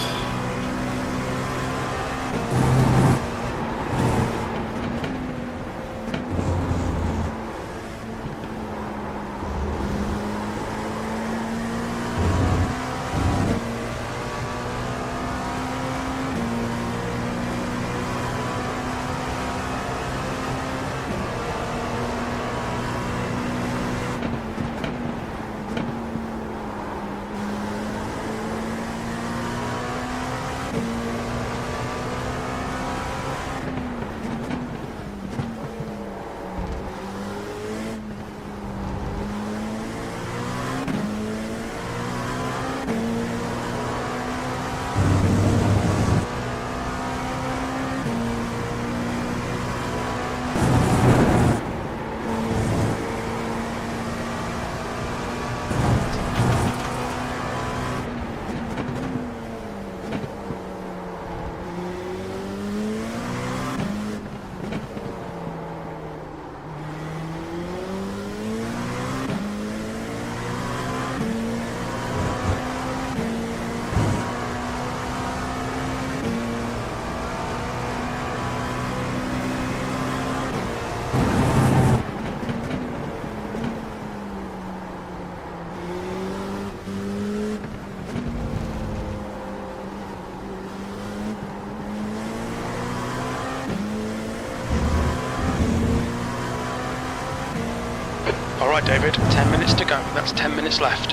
Alright David, 10 minutes to go. That's 10 minutes left.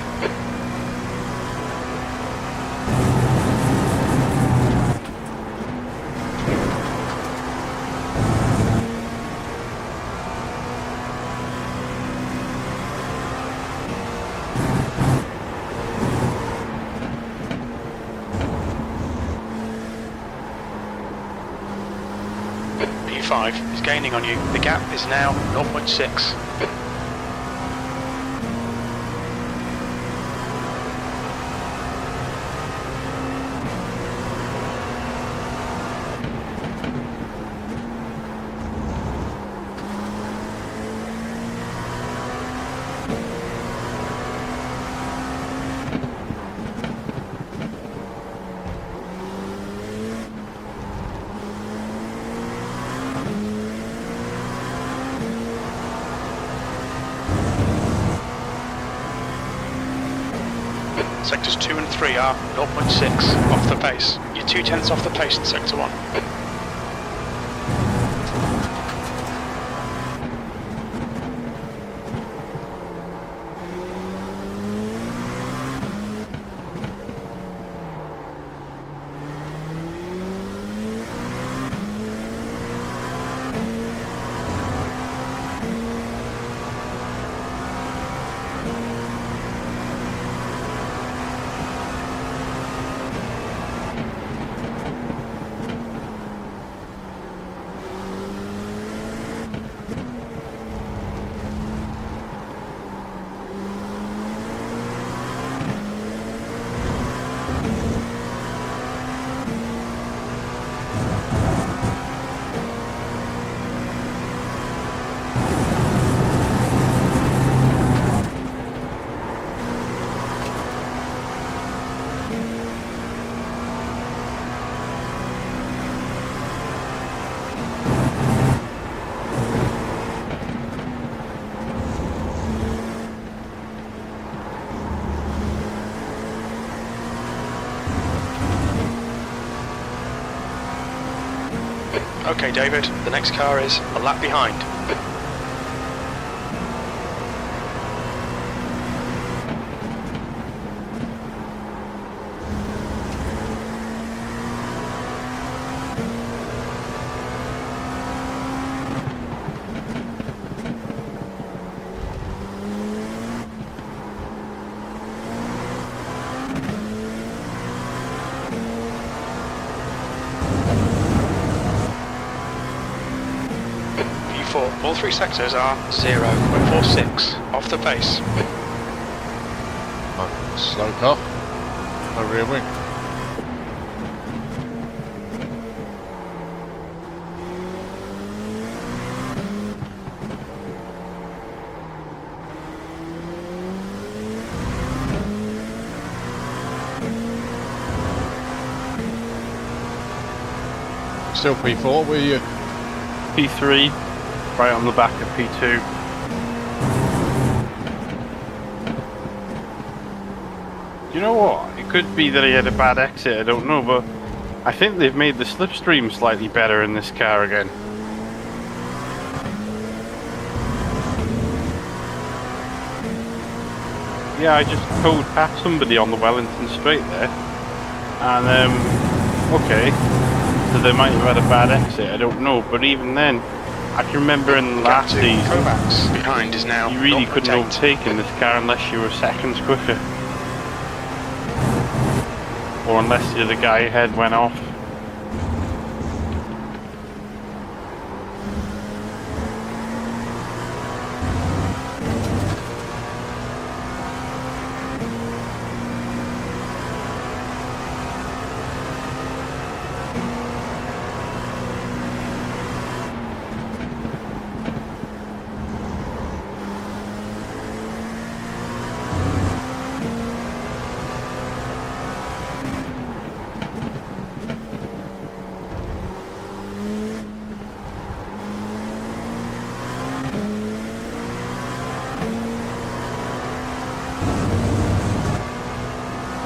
P5 is gaining on you. The gap is now 0.6. Sectors 2 and 3 are 0.6 off the pace. You're 0.2 off the pace in Sector 1. Okay, David, the next car is a lap behind. All three sectors are 0.46 off the pace. Slow car. No rear wing. Still P4, were you? P3, right on the back of P2. You know what? It could be that he had a bad exit, I don't know, but I think they've made the slipstream slightly better in this car again. Yeah, I just towed past somebody on the Wellington Straight there, and okay, so they might have had a bad exit, I don't know, but even then, I can remember in the last season, behind is now you really couldn't overtake in this car unless you were seconds quicker. Or unless the other guy ahead went off.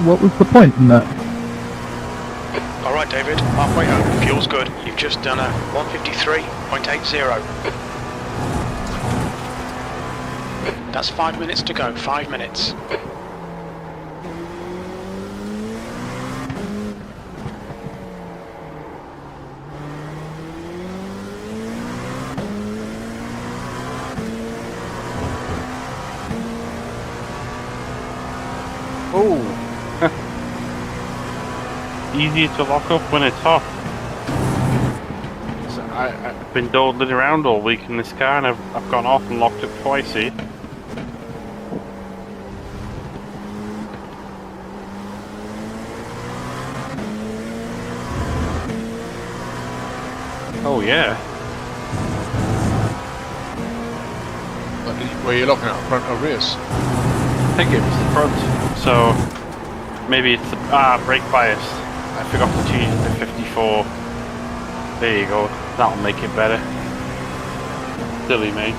What was the point in that? Alright David, halfway home, fuel's good. You've just done a 153.80. That's 5 minutes to go, 5 minutes. Oh! Easier to lock up when it's hot. So I've been dawdling around all week in this car and I've gone off and locked up twice here. Oh yeah. Were you looking at front or rears? I think it was the front. So maybe it's the brake bias. I forgot to change it to 54. There you go. That'll make it better. Silly me.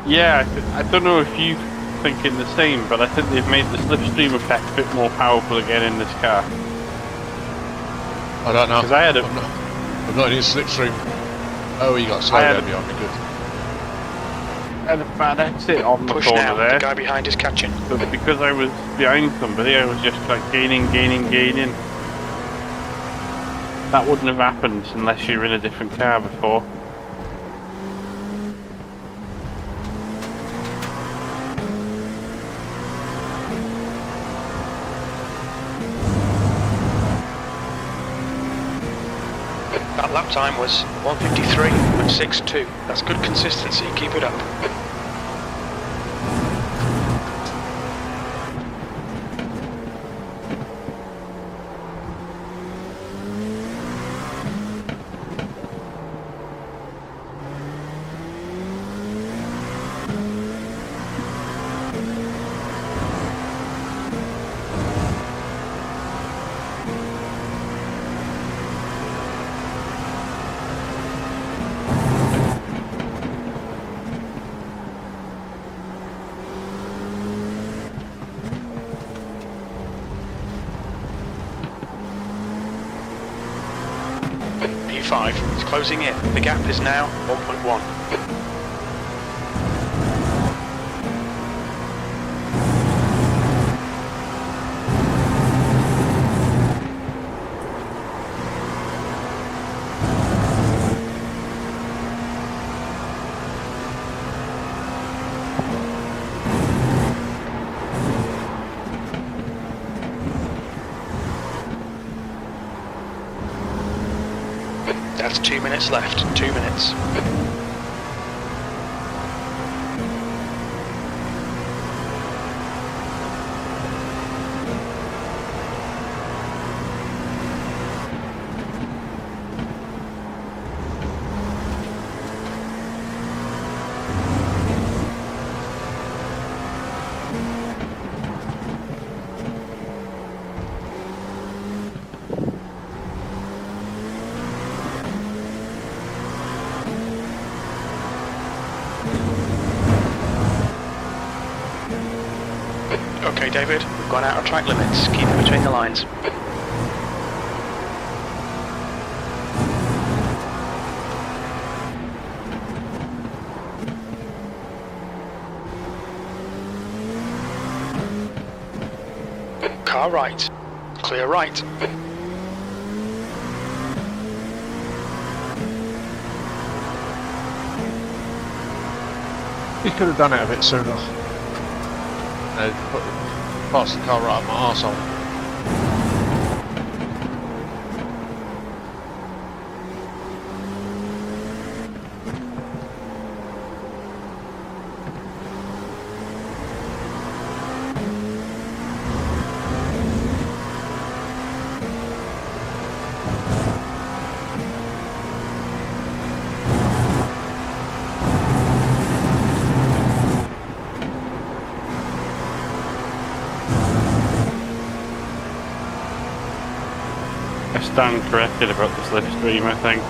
Yeah, I don't know if you thinking the same, but I think they've made the slipstream effect a bit more powerful again in this car. I don't know. Because I had I'm not in slipstream. Oh, you got slow down behind me, good. I had a bad exit on the Push corner now, there. the guy behind is catching. But because I was behind somebody, I was just like gaining. That wouldn't have happened unless you were in a different car before. That lap time was 153.62. That's good consistency, keep it up. P5 is closing in. The gap is now 1.1. That's 2 minutes left. 2 minutes. Okay, David, we've gone out of track limits. Keep it between the lines. Car right. Clear right. He could have done it a bit sooner. Pass the car right up my arsehole. I stand corrected about the slipstream, I think.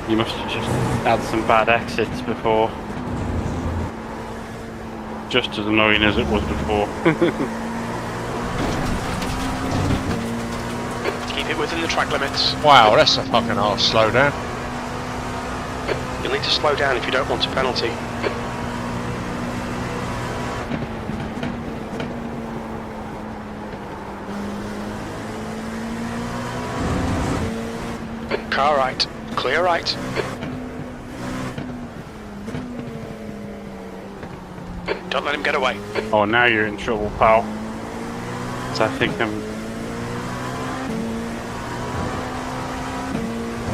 You must have just had some bad exits before. Just as annoying as it was before. Keep it within the track limits. Wow, that's a fucking hard slowdown. You'll need to slow down if you don't want a penalty. Car right. Clear right. Don't let him get away. Oh, now you're in trouble, pal. So I think I'm...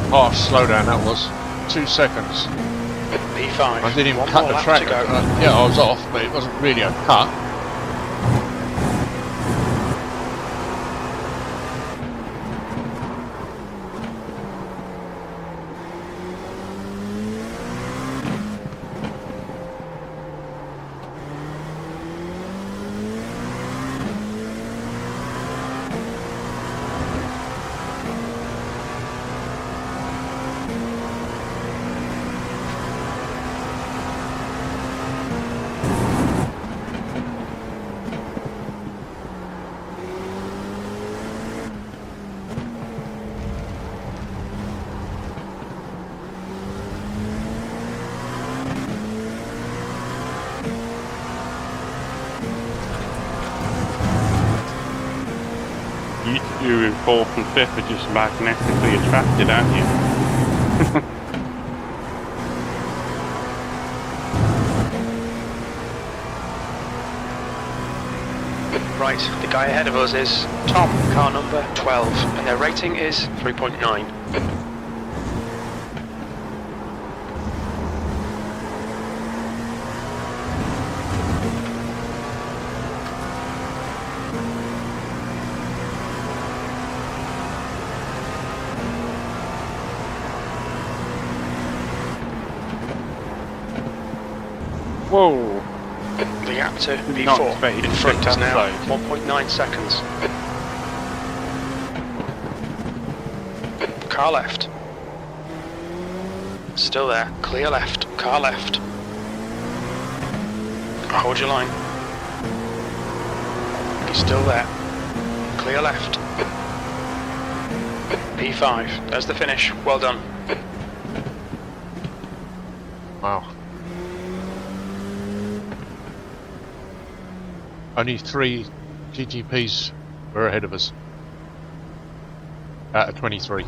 Harsh slowdown that was. 2 seconds. P5. I didn't even One cut more the lap track. to go. Yeah, I was off, but it wasn't really a cut. You in 4th and 5th are just magnetically attracted, aren't you? Right, the guy ahead of us is Tom, car number 12, and their rating is 3.9. Whoa! The gap to Not V4 expected in to front take is that now side. 1.9 seconds. Car left. Still there. Clear left. Car left. Hold your line. He's still there. Clear left. P5. There's the finish. Well done. Wow. Only 3 GGPs were ahead of us. Out of 23.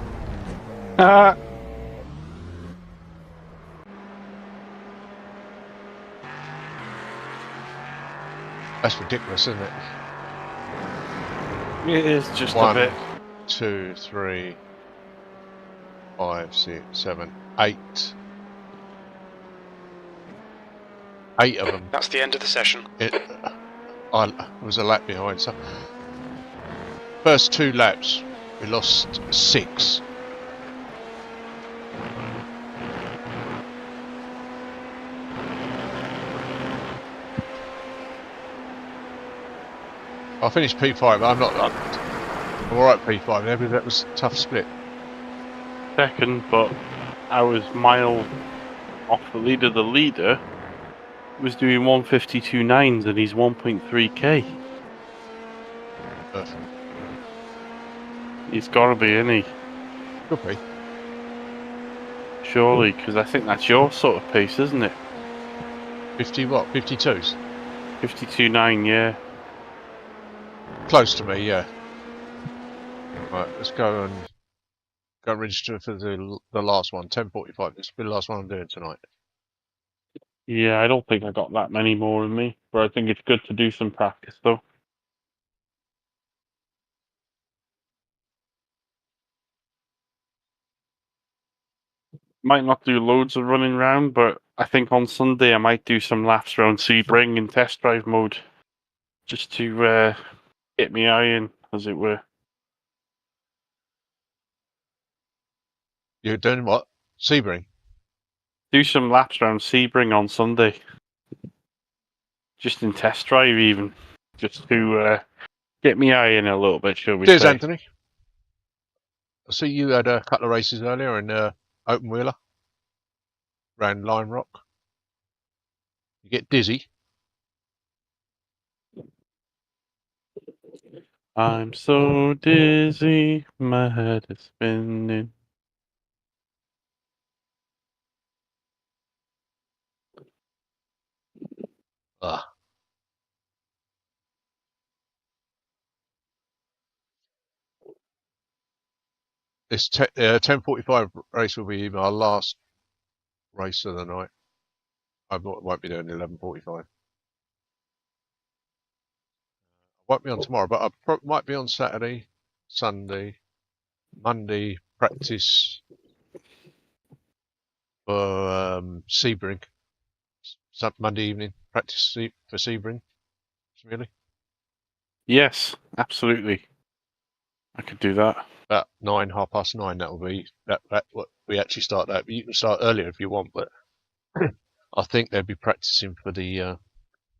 That's ridiculous, isn't it? It is just a 1, bit. 2, 3, 5, 6, 7, 8. 8 of them. That's the end of the session. I was a lap behind. So first 2 laps, we lost 6. I finished P5. I'm alright P5 there, but that was a tough split. Second, but I was miles off the leader. The leader was doing 152.9s and he's 1.3k. Perfect. He's got to be, isn't he? Could be. Surely, because I think that's your sort of pace, isn't it? 50 what? 52s? 52.9, yeah. Close to me, yeah. Right, let's go and register for the last one. 10:45. This will be the last one I'm doing tonight. Yeah, I don't think I got that many more in me, but I think it's good to do some practice, though. Might not do loads of running around, but I think on Sunday I might do some laps around Sebring in test drive mode, just to get me eye in, as it were. You're doing what? Sebring? Do some laps around Sebring on Sunday, just in test drive even, just to get me eye in a little bit, shall we Cheers, say. Anthony. I see you had a couple of races earlier in Open Wheeler. Around Lime Rock. You get dizzy. I'm so dizzy, my head is spinning. Ah. This 10:45 race will be my last race of the night. I won't be doing 11:45. I won't be on tomorrow, but I might be on Saturday, Sunday, Monday practice for Sebring. Monday evening practice for Sebring. Really? Yes, absolutely. I could do that. About 9, 9:30. That will be that. What we actually start that. But you can start earlier if you want, but I think they'll be practicing for the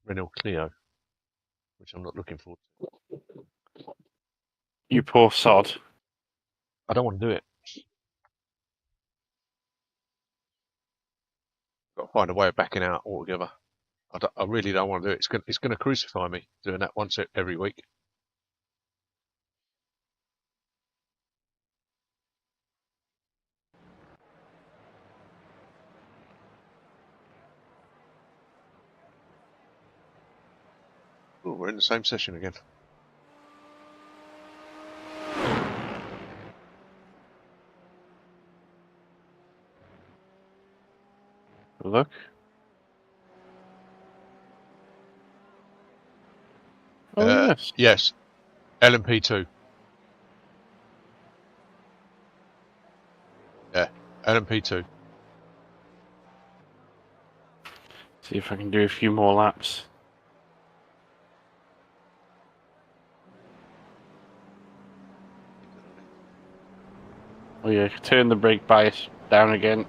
Renault Clio, which I'm not looking forward to. You poor sod. I don't want to do it. Got to find a way of backing out altogether. I really don't want to do it. It's going to crucify me doing that once every week. Ooh, we're in the same session again. Look. Oh, yes. Yes. LMP2. Yeah, LMP2. See if I can do a few more laps. Oh yeah, turn the brake bias down again.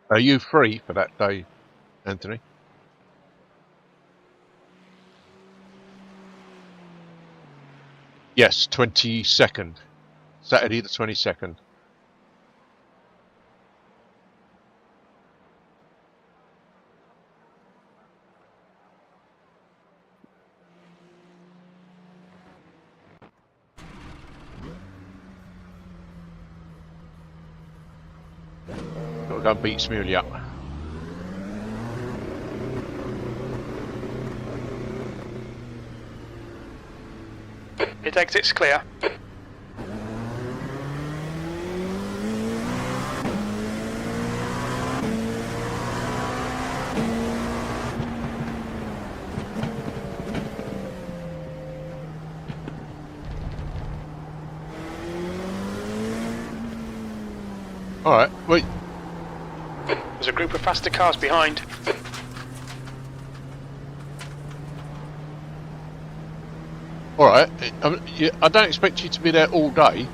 Are you free for that day, Anthony? Yes, 22nd. Saturday the 22nd. Gotta go and beat Smuley up. Pit exit's clear. Alright, wait. There's a group of faster cars behind. Alright, I don't expect you to be there all day.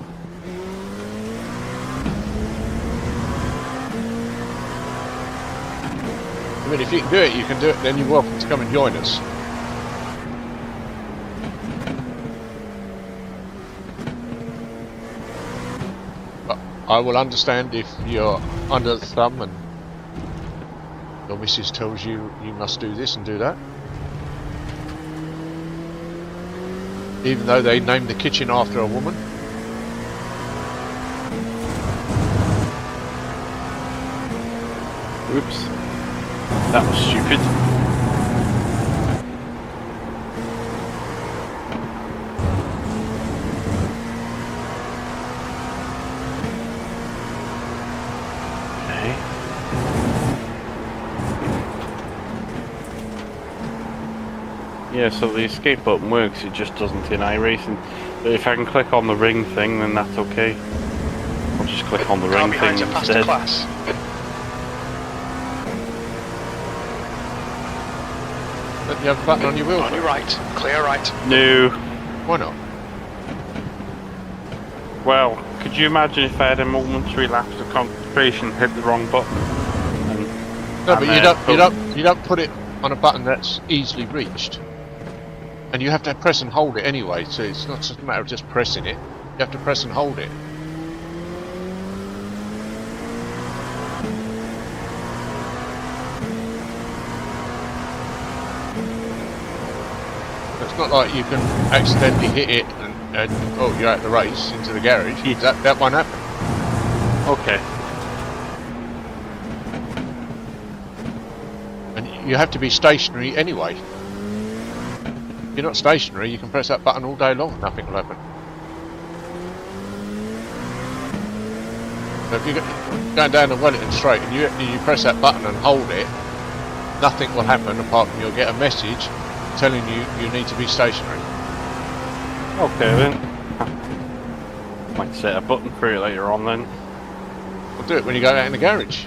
I mean, if you can do it, you can do it, then you're welcome to come and join us. But I will understand if you're under the thumb and your missus tells you you must do this and do that. Even though they named the kitchen after a woman. Oops. That was stupid. Okay. Yeah, so the escape button works, it just doesn't in iRacing. But if I can click on the ring thing, then that's okay. I'll just click on the Car ring behind's thing a faster instead. class. Don't you have a button on your wheel? On your right. Clear right. No. Why not? Well, could you imagine if I had a momentary lapse of concentration, hit the wrong button? No, but you don't put it on a button that's easily reached. And you have to press and hold it anyway, so it's not just a matter of just pressing it. You have to press and hold it. It's not like you can accidentally hit it and oh, you're out the race into the garage. Yeah. That won't happen. Okay. And you have to be stationary anyway. If you're not stationary, you can press that button all day long, nothing will happen. So if you're going down the Wellington Straight and you press that button and hold it, nothing will happen apart from you'll get a message telling you you need to be stationary. Okay then. Might set a button for it later on then. We'll do it when you go out in the garage.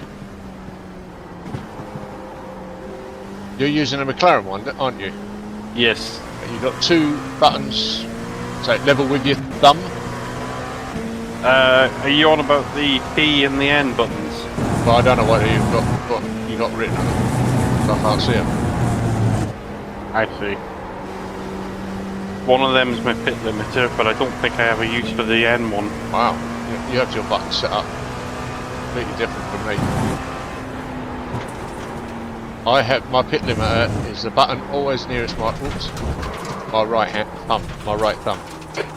You're using a McLaren one, aren't you? Yes. You've got two buttons, say level with your thumb. Are you on about the P and the N buttons? Well, I don't know what you got written on them, so I can't see them. I see. One of them is my pit limiter, but I don't think I have a use for the N one. Wow, you have your button set up completely different from me. I have my pit limiter is the button always nearest my right hand thumb, my right thumb.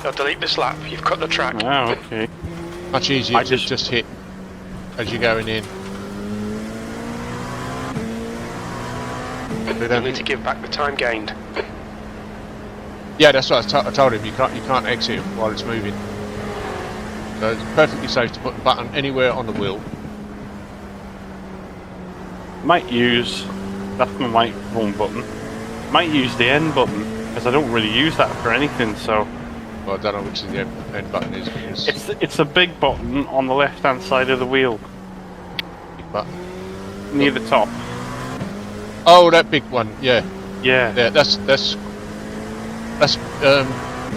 Now delete this lap. You've cut the track. Oh, okay. Much easier I to just- just hit as you're going in. You need to give back the time gained. Yeah, that's what I told him. You can't exit while it's moving. So it's perfectly safe to put the button anywhere on the wheel. Might use, that's my microphone button. Might use the N button, because I don't really use that for anything, so. Well, I don't know which the end button is. Because It's a big button on the left hand side of the wheel, big button. near the top. Oh, that big one. Yeah, Yeah. yeah. That's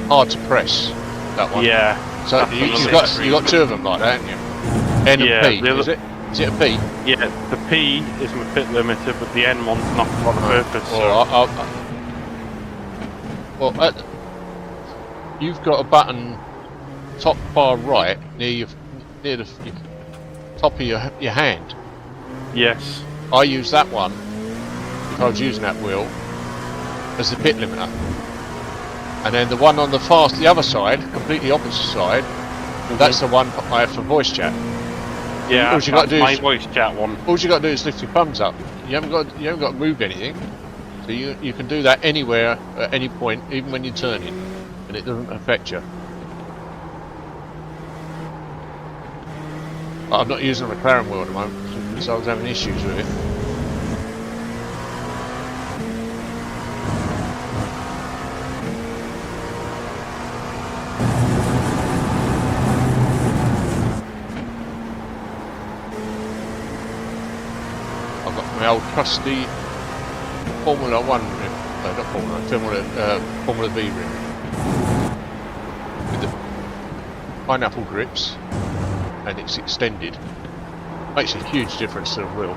hard to press. That one. Yeah. So that's you on the got left. you got two of them like that, haven't you? N Yeah, and P. the other- Is it? Is it a P? Yeah, the P is my pit limiter, but the N one's not for the purpose, so. Well, you've got a button top far right near the top of your hand. Yes. I use that one if I was using that wheel as the pit limiter, and then the one on the other side, completely opposite side, that's the one I have for voice chat. Yeah, All you got to do my is voice chat one. all you got to do is lift your thumbs up. You haven't got to move anything, so you can do that anywhere at any point, even when you're turning, and it doesn't affect you. But I'm not using a McLaren wheel at the moment because I was having issues with it. I've got my old trusty Formula 1 rim. No, not Formula V rim. With the pineapple grips, and it's extended. Makes a huge difference to the wheel.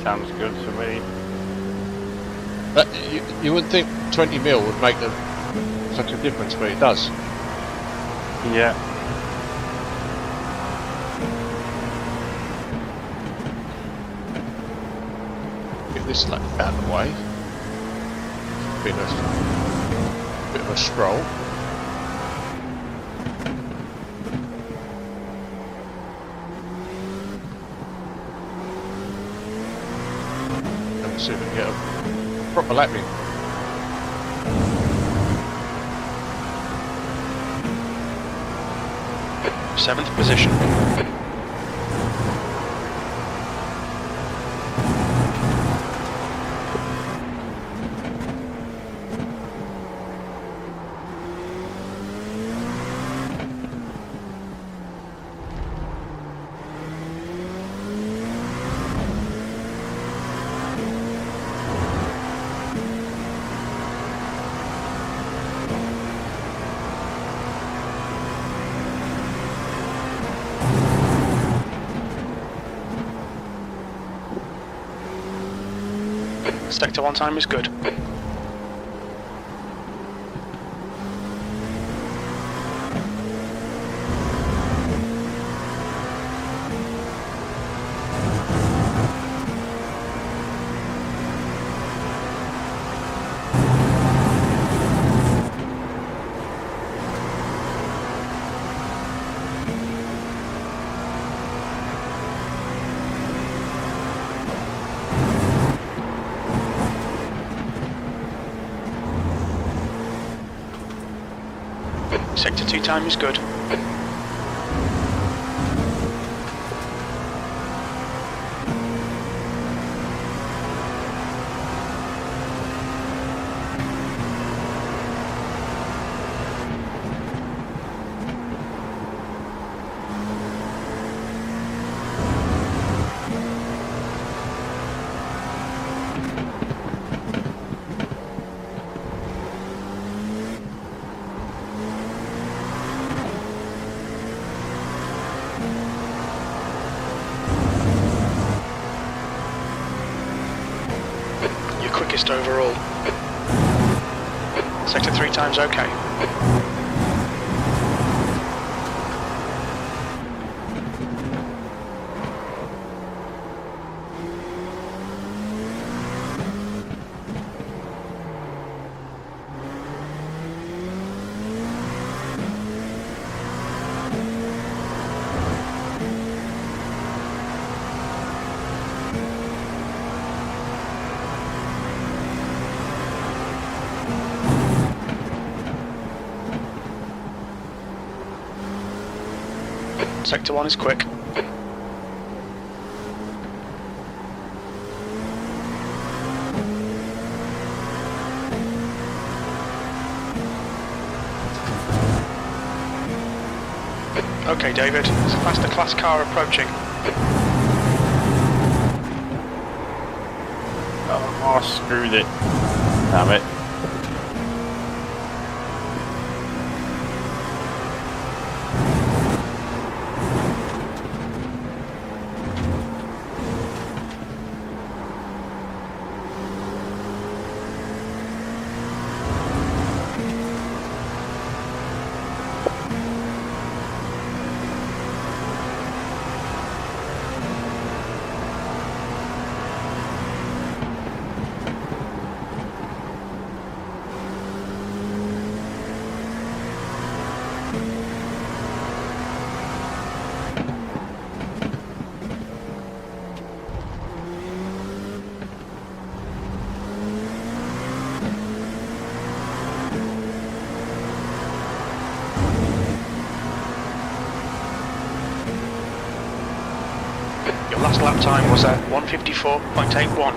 Sounds good to me. But you wouldn't think 20mm would make such a difference, but it does. Yeah. Get this out of the way. Bit of a stroll. See if we can get a proper lap in. Seventh position. Sector 1 time is good. Sector 2 time is good. Quickest overall. Sector 3 times okay. Sector 1 is quick. Okay, David, there's a faster class car approaching. Oh, screwed it. Damn it. Your last lap time was a 1:54.81.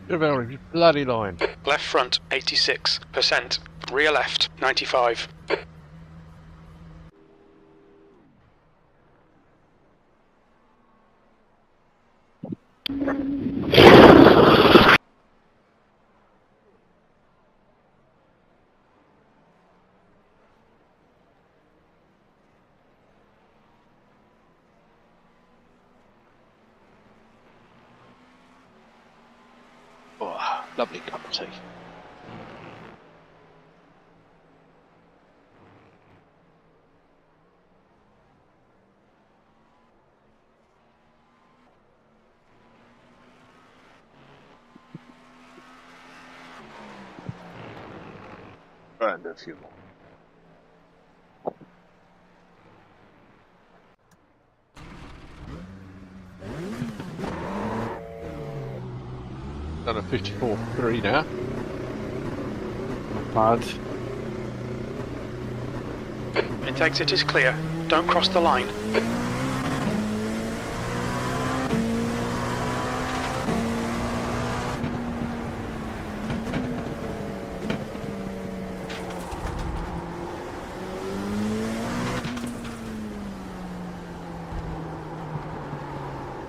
You're very bloody line. Left front 86%, rear left 95. Oh, lovely cup of tea. And a few more. Done a 54.3 now. Bad. It exit is clear. Don't cross the line.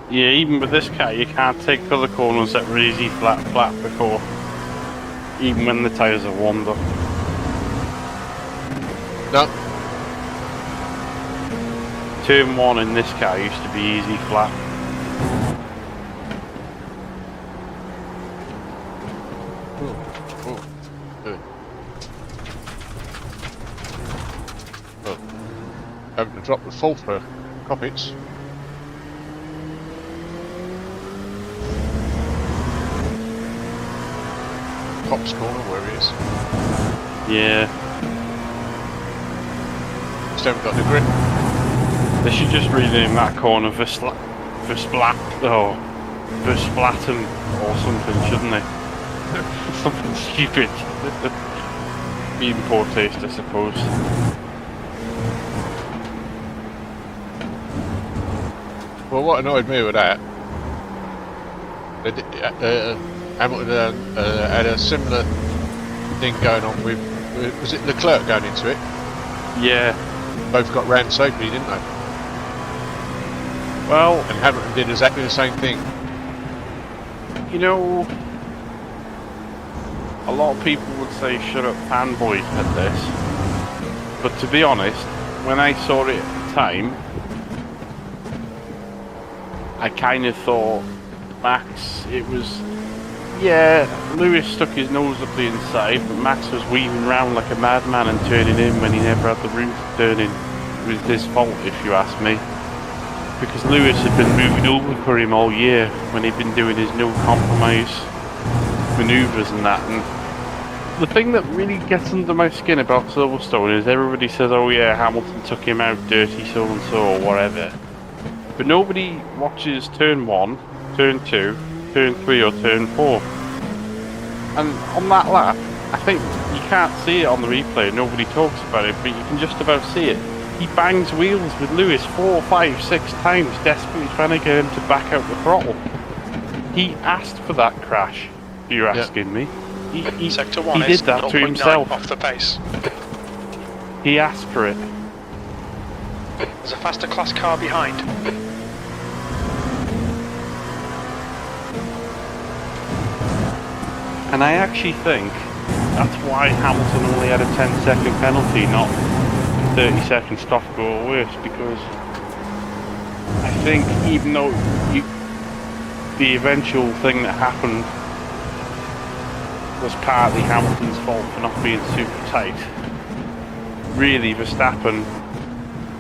Yeah, even with this car, you can't take other corners that were easy flat before. Even when the tyres are warmed up. No. Turn 1 in this car used to be easy flat. Oh, good. Oh, having to drop the full for Coppets. Cops corner, where he is. Yeah. Just haven't got the grip. They should just rename that corner for Verslatum or something, shouldn't they? Something stupid. Be in poor taste, I suppose. Well, what annoyed me with that, Hamilton had a similar thing going on with, was it Leclerc going into it? Yeah. Both got rammed safely, didn't they? Well, And Hamilton did exactly the same thing. you know, a lot of people would say shut up fanboys at this, but to be honest, when I saw it at the time, I kind of thought Max, it was, yeah, Lewis stuck his nose up the inside, but Max was weaving around like a madman and turning in when he never had the room to turn in. It was his fault, if you ask me. Because Lewis had been moving over for him all year when he'd been doing his no compromise manoeuvres and that. And the thing that really gets under my skin about Silverstone is everybody says, oh yeah, Hamilton took him out dirty so and so or whatever. But nobody watches turn 1, turn 2, turn 3 or turn 4. And on that lap, I think you can't see it on the replay, nobody talks about it, but you can just about see it. He bangs wheels with Lewis 4, 5, 6 times, desperately trying to get him to back out the throttle. He asked for that crash, if you're asking me. He Sector 1 did is that to 0.9 himself. off the pace. He asked for it. There's a faster class car behind. And I actually think that's why Hamilton only had a 10-second penalty, not 30-second stop go or worse, because I think even though the eventual thing that happened was partly Hamilton's fault for not being super tight, really Verstappen,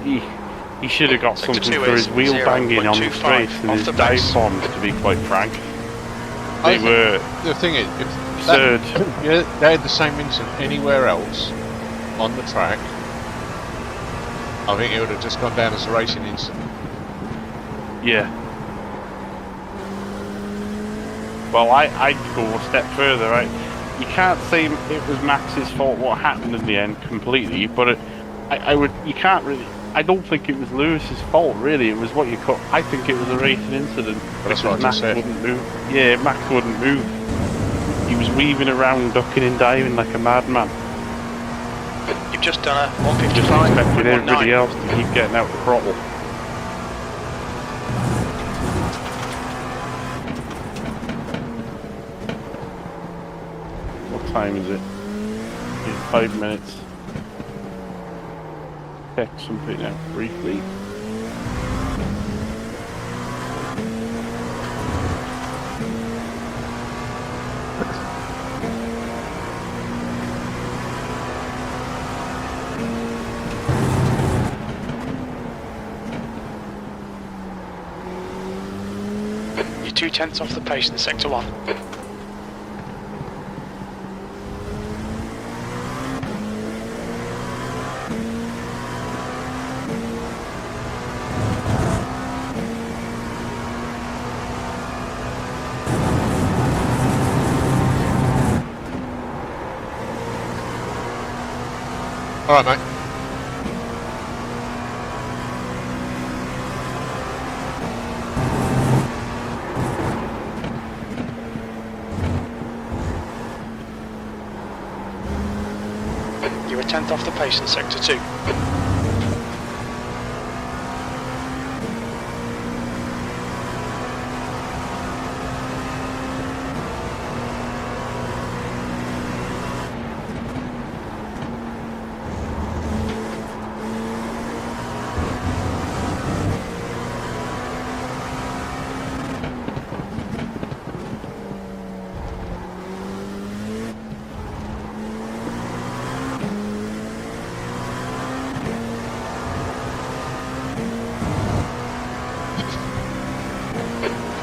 he should have got Sector something 2 for his is wheel banging on the 0.25 straight and off his the dive pace. bombs, to be quite frank. I They were think the thing is, if absurd. yeah, they had the same incident anywhere else on the track, I think it would have just gone down as a racing incident. Yeah. well, I'd go a step further. Right? You can't say it was Max's fault what happened in the end completely, but you can't really. I don't think it was Lewis's fault, really. It was what you call. I think it was a racing incident. That's what I Max just said. wouldn't move. Yeah, Max wouldn't move. He was weaving around, ducking and diving like a madman. You've just done a Just expecting everybody 155.19. else to keep getting out the throttle. What time is it? In 5 minutes. Check something out briefly. You're 2/10 off the pace in sector 1. Alright, mate. You're a 10th off the pace in sector 2.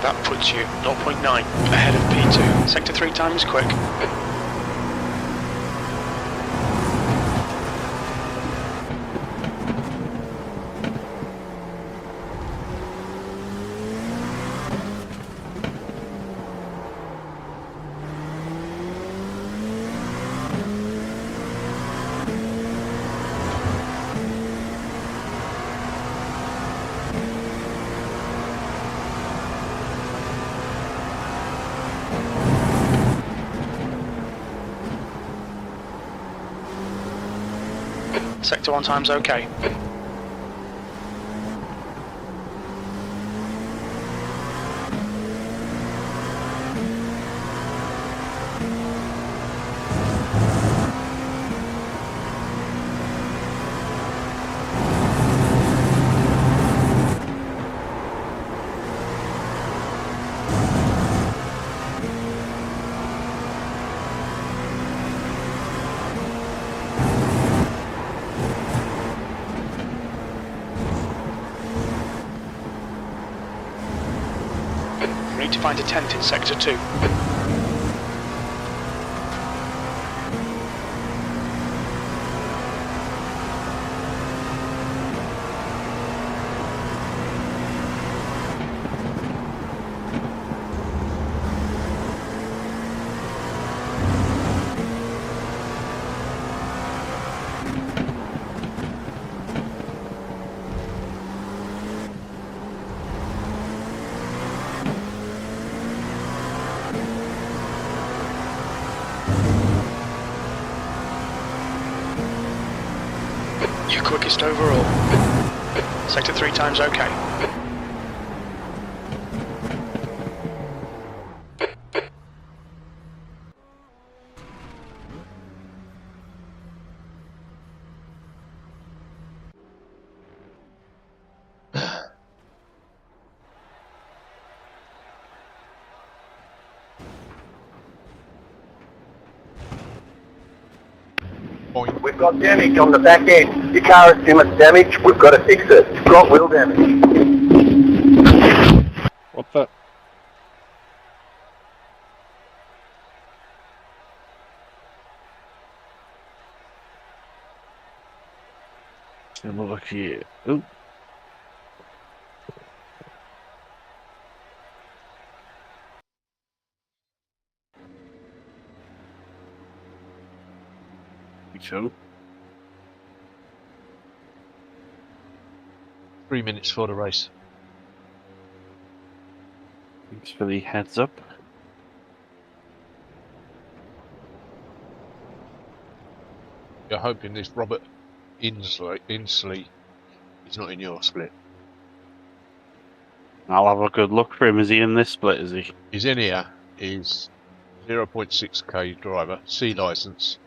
That puts you 0.9 ahead of P2. Sector 3 time is quick. Sector 1 time's okay. We need to find a tent in sector 2. You're quickest overall. Sector 3 time's okay. We've got damage on the back end. Your car has too much damage. We've got to fix it. It's got wheel damage. What the? Have a look here. Ooh. LMP2. 3 minutes for the race. Thanks for the heads up. You're hoping this Robert Inslee is not in your split. I'll have a good look for him. Is he in this split, is he? He's in here. He's 0.6k driver, C licence.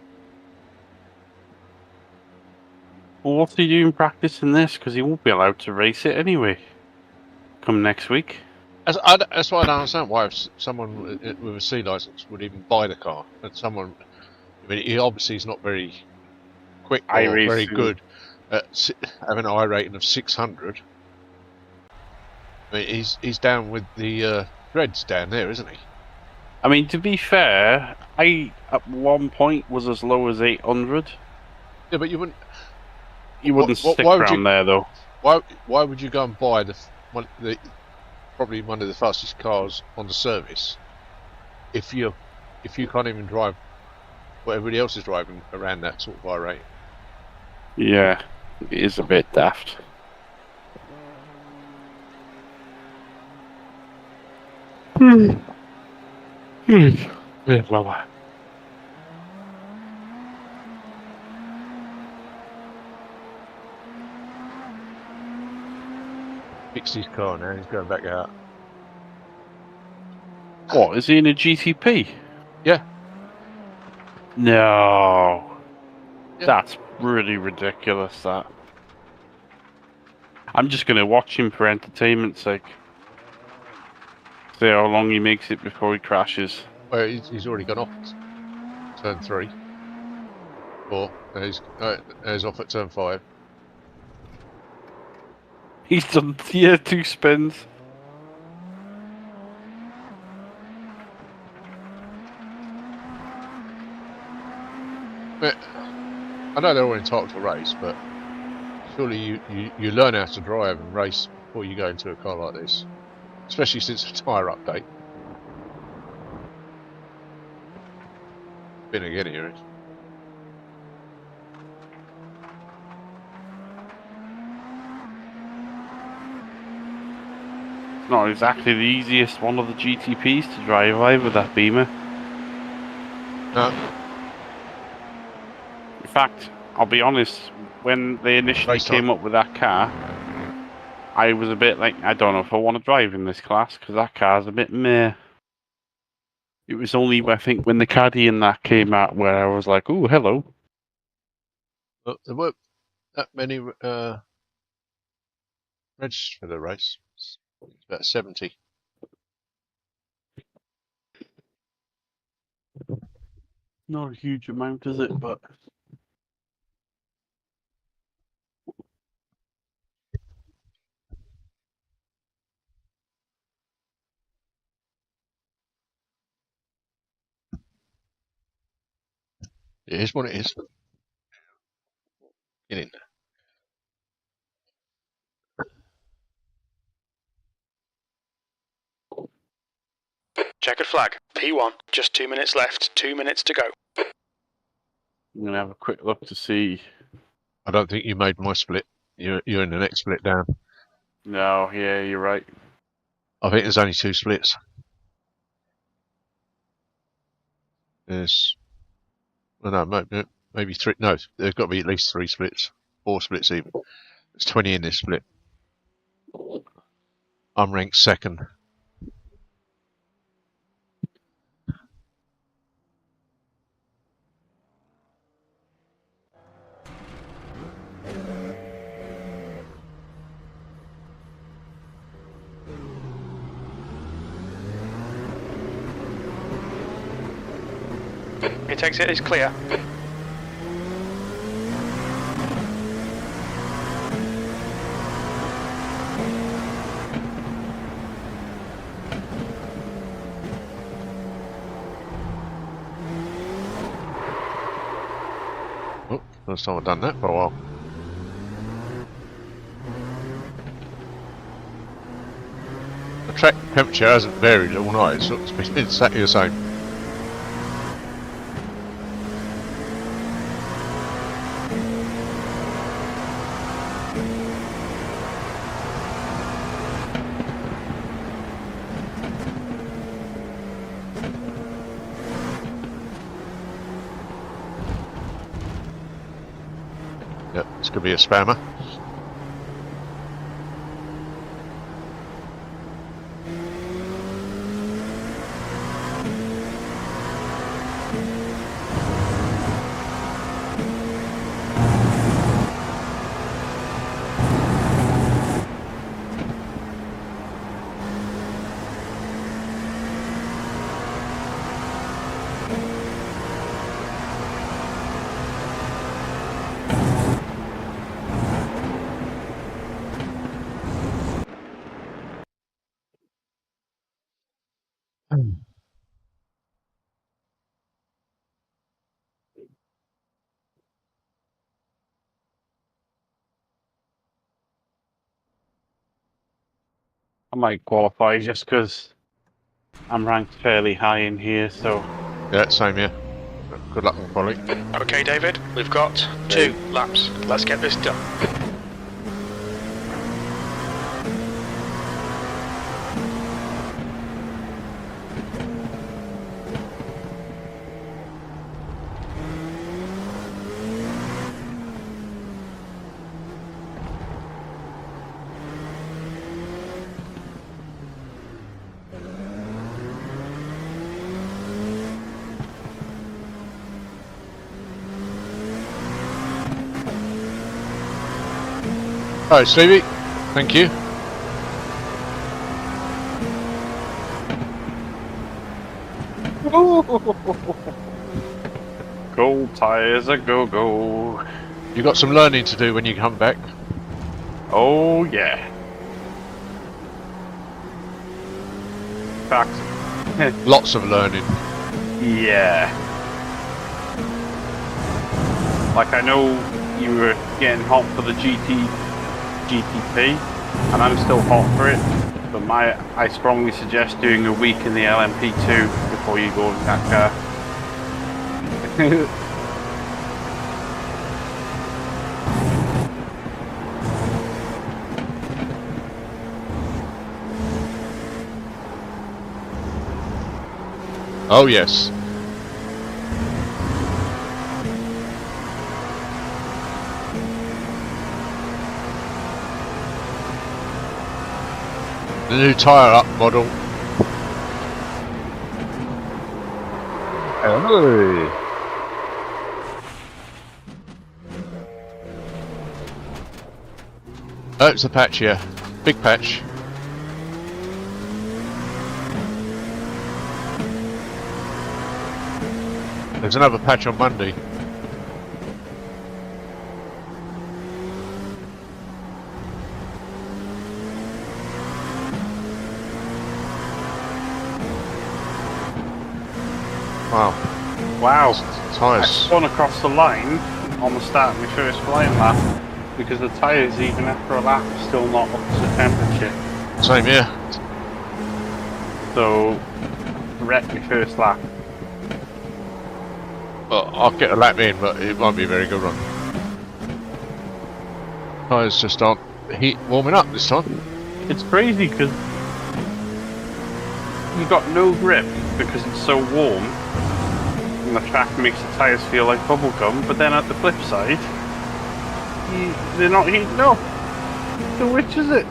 Well, what's he doing practicing this? Because he won't be allowed to race it anyway. Come next week. That's why I don't understand why someone with a C licence would even buy the car. And someone, I mean, he obviously is not very quick or iRacing. very good at having an I rating of 600. I mean, he's down with the dreads down there, isn't he? I mean, to be fair, I at one point was as low as 800. Yeah, but you wouldn't. You wouldn't stick why would around you, there though. Why would you go and buy probably one of the fastest cars on the service if you can't even drive what everybody else is driving around that sort of I rate? Yeah, it is a bit daft. Yeah, well, Fixed his car now. He's going back out. what, is he in a GTP? Yeah. No. Yeah. That's really ridiculous, that. I'm just going to watch him for entertainment's sake. See how long he makes it before he crashes. Well, he's already gone off turn 3. 4. He's off at turn 5. He's done 2 spins. But I know they're all entitled to race, but surely you learn how to drive and race before you go into a car like this, especially since the tyre update. Been again here. Not exactly the easiest one of the GTPs to drive either, that Beamer. No. In fact, I'll be honest, when they initially came up with that car, I was a bit like, I don't know if I want to drive in this class, because that car's a bit meh. It was only, I think, when the Caddy and that came out where I was like, ooh, hello. Well, there weren't that many registered for the race. It's about 70. Not a huge amount, is it? But It is what it is. Get in there. Checkered flag. P1. Just 2 minutes left. 2 minutes to go. I'm going to have a quick look to see. I don't think you made my split. You're in the next split down. No, yeah, you're right. I think there's only 2 splits. There's, well, no, maybe 3. No, there's got to be at least 3 splits, 4 splits even. There's 20 in this split. I'm ranked 2nd. Pit exit is clear. Oh, first time I've done that for a while. The track temperature hasn't varied all night. It's been exactly the same. Yeah, it's going to be a spammer. I might qualify just because I'm ranked fairly high in here, so... Yeah, same here. Good luck, Polly. Okay, David, we've got 2 laps. Let's get this done. Alright, Stevie. Thank you. Gold tires a go-go. You got some learning to do when you come back. Oh, yeah. In fact, Lots of learning. yeah. Like, I know you were getting hot for the GTP, and I'm still hot for it, but I strongly suggest doing a week in the LMP2 before you go into that car. Oh, yes. The new tyre up model. Hey. Oh, it's a patch here. Big patch. There's another patch on Monday. Wow. Wow. I Tyres. spun across the line on the start of my first flying lap because the tyres, even after a lap, are still not up to temperature. Same here. So, wrecked my first lap. Well, I'll get a lap in, but it won't be a very good run. Tyres just aren't warming up this time. It's crazy because you got no grip because it's so warm and the track makes the tyres feel like bubblegum, but then at the flip side, they're not heating up. So which is it?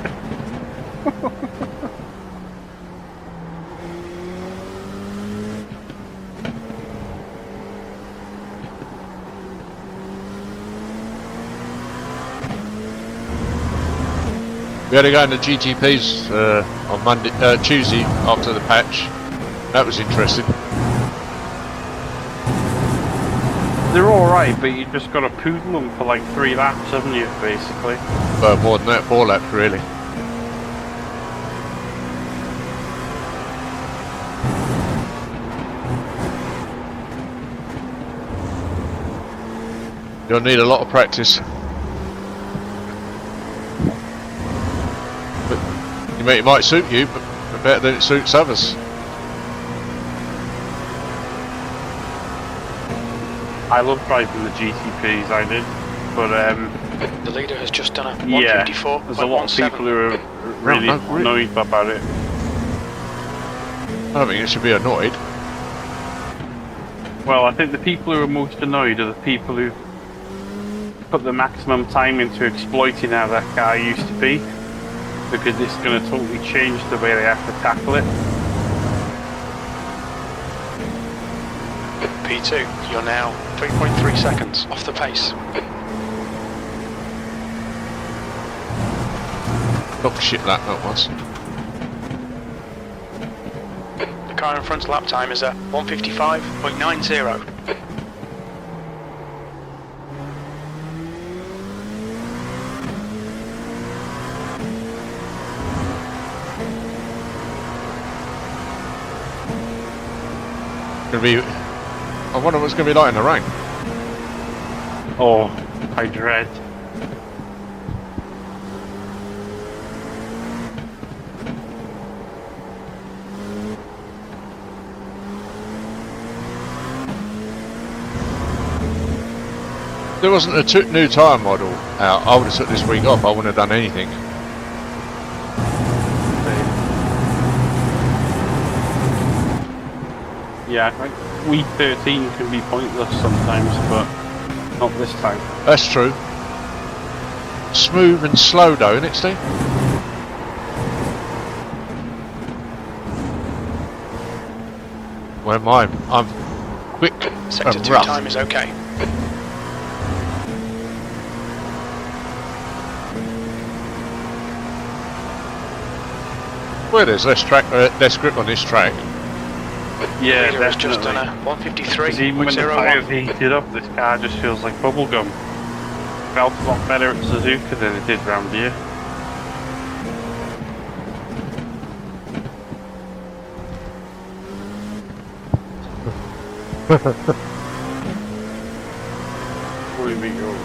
We had to go into GTPs on Tuesday after the patch. That was interesting. They're alright, but you just got to poodle them for like 3 laps, haven't you, basically? Well, more than that, 4 laps really. You'll need a lot of practice. But it might suit you, but better than it suits others. I love driving the GTPs, I did, but The leader has just done a yeah, 154. there's a lot of people who are really annoyed about it. I don't think it should be annoyed. Well, I think the people who are most annoyed are the people who put the maximum time into exploiting how that car used to be, because it's going to totally change the way they have to tackle it. P2, you're now 3.3 seconds off the pace. Oh shit, that was. The car in front's lap time is at 1:55.90. Gonna be. I wonder what's gonna be like in the rain. Oh, I dread. If there wasn't a new tyre model out, I would have took this week off. I wouldn't have done anything. Yeah, like week 13 can be pointless sometimes, but not this time. That's true. Smooth and slow though, isn't it, Steve? Well, I'm quick Sector and 2 rough. time is okay. Well, there's less less grip on this track. Yeah, Leader has just definitely. done a 'Cause even when the tyres 1:53.01. heated up, this car just feels like bubblegum. Felt a lot better at Suzuka than it did round here. Where we go?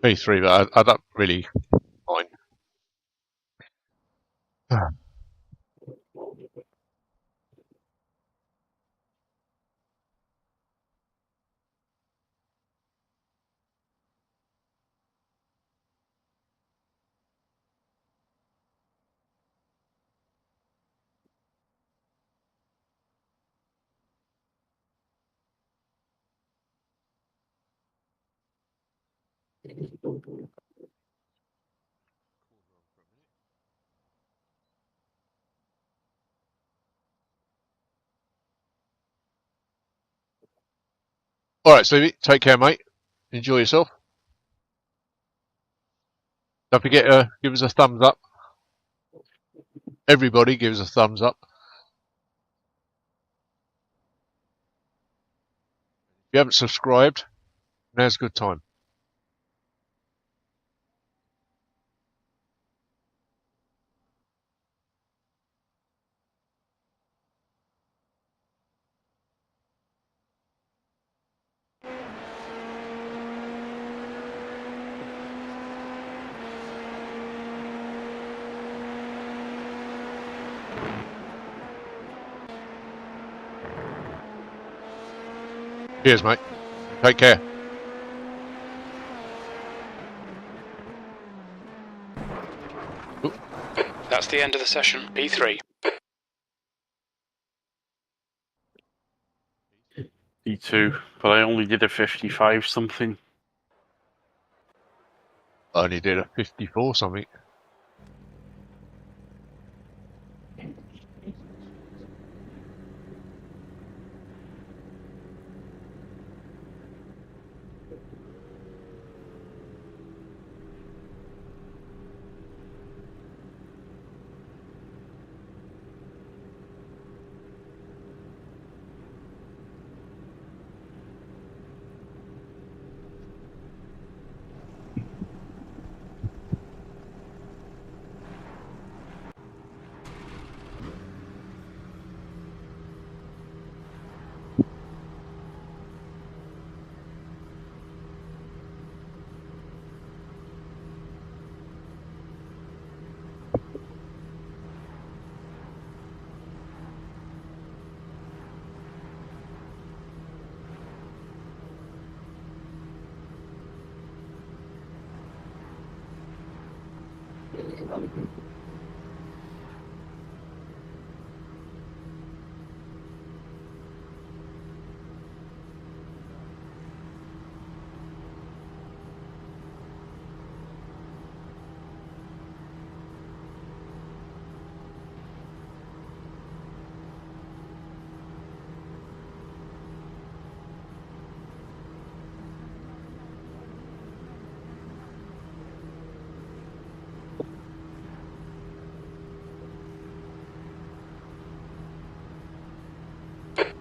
P3, but I don't really mind. Alright, Stevie, take care, mate. Enjoy yourself. Don't forget to give us a thumbs up. Everybody gives us a thumbs up. If you haven't subscribed, now's a good time. Cheers, mate. Take care. That's the end of the session, P3. P2, but I only did a 55 something. I only did a 54 something.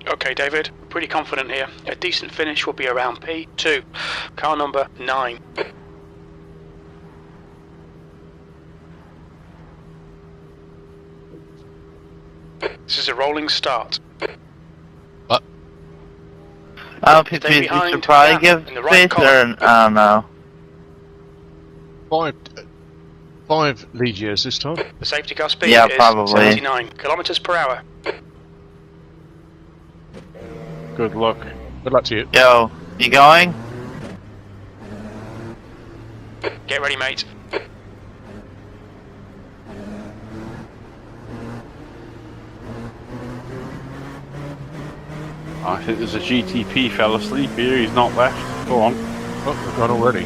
Okay, David, pretty confident here. A decent finish will be around P2, car number 9. This is a rolling start. What? LMP2 Stay we behind, should probably yeah, give in the right space, or I don't know. Five lead years this time. The safety car speed Yeah, is probably. 79 kilometers per hour. Good luck. Good luck to you. Yo, you going? Get ready, mate. I think there's a GTP fell asleep here. He's not left. Go on. Oh, we've gone already.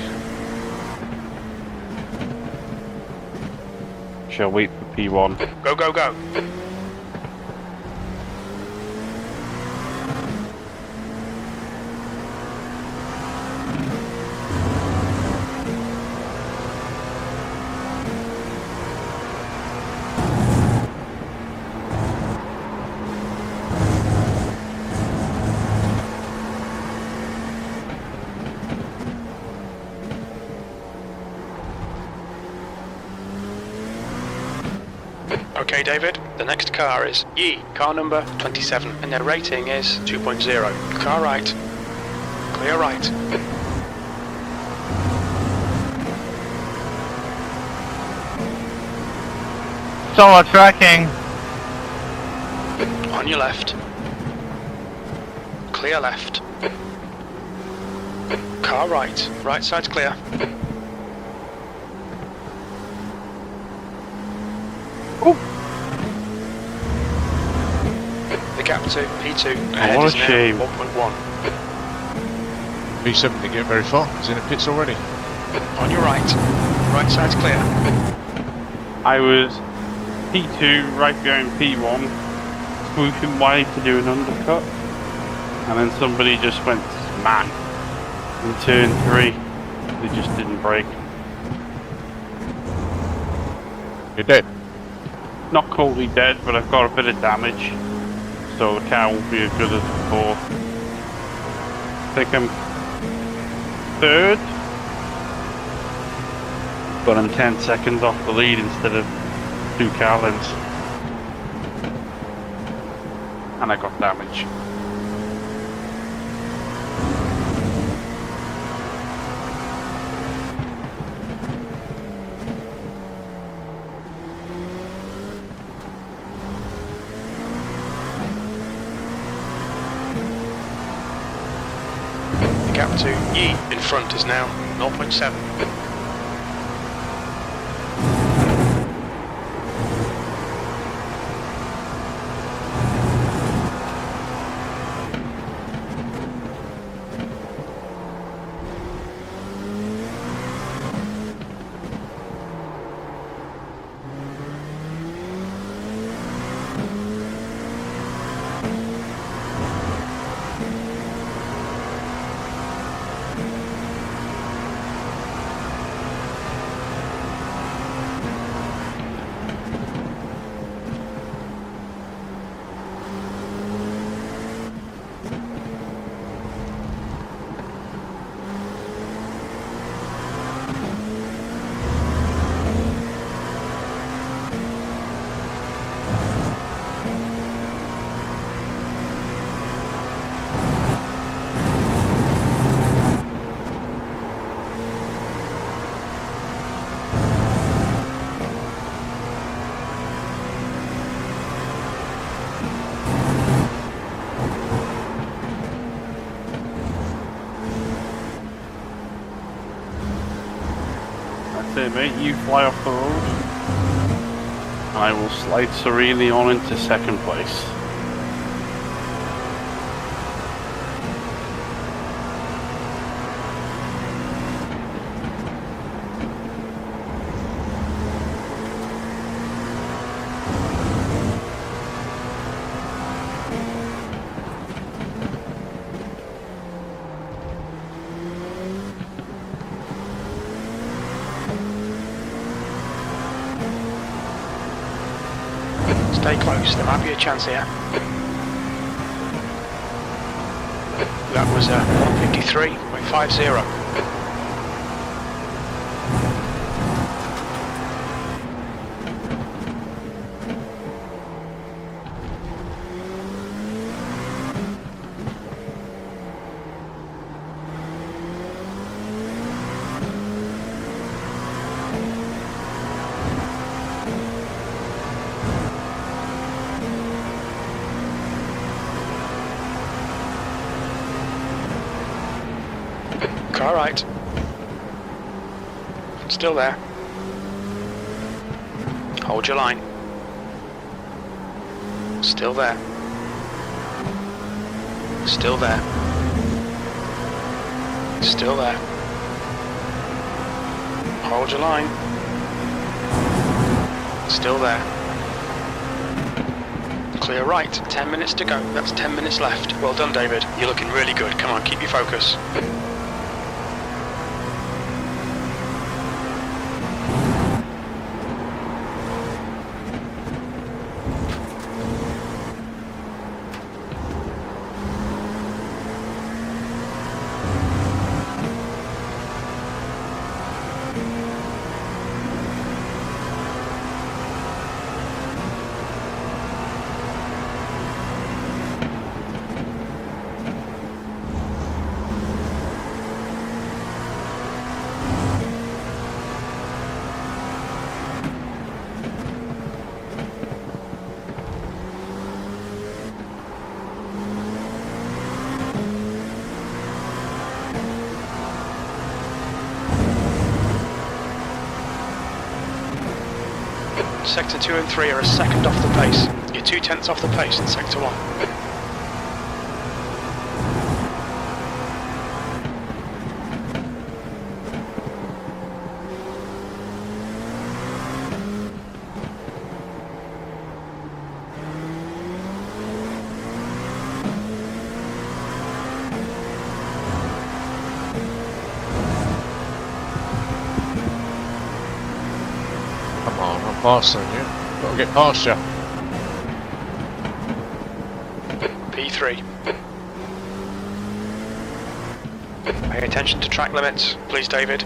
Shall wait for P1. Go, go, go. Okay, David, the next car is car number 27, and their rating is 2.0. Car right. Clear right. Solo tracking. On your left. Clear left. Car right. Right side's clear. The gap to P2 ahead what a is now shame. 1.1. B7 didn't get very far. He's in the pits already. On your right. Right side's clear. I was P2 right behind P1, swooping wide to do an undercut, and then somebody just went smack in turn 3. They just didn't brake. You're dead. Not totally dead, but I've got a bit of damage, so the car won't be as good as before. I think I'm 3rd, but I'm 10 seconds off the lead instead of 2 car lengths. And I got damage. The gap to in front is now 0.7. That's it, mate. You fly off the road. and I will slide serenely on into second place. Stay close, there might be a chance here. That was 153.50. Car right. Still there. Hold your line. Still there. Still there. Still there. Hold your line. Still there. Clear right. 10 minutes to go. That's 10 minutes left. Well done, David. You're looking really good. Come on, keep your focus. Sector 2 and 3 are a second off the pace. You're 2/10 off the pace in Sector 1. Come on, I'm faster than you. Gotta get past you. P3. Pay attention to track limits, please, David.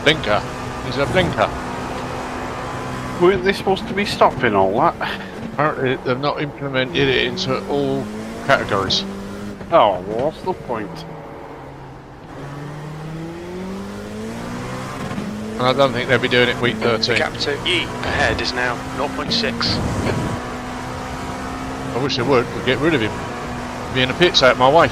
Blinker. There's a blinker. Weren't they supposed to be stopping all that? Apparently they've not implemented it into all categories. Oh, well, what's the point? And I don't think they'll be doing it week 13. Gap to E ahead is now 0.6. I wish they would, but get rid of him. Be in the pits out my way.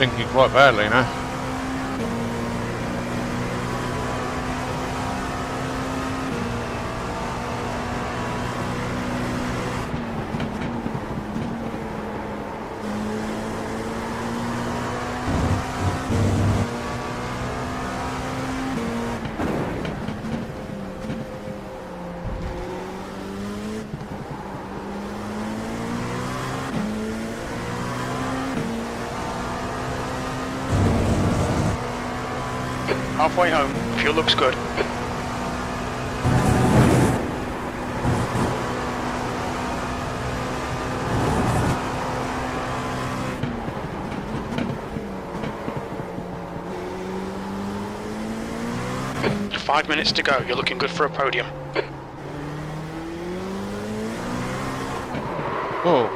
Thinking quite badly now. Halfway home, fuel looks good. Five minutes to go, you're looking good for a podium. Oh,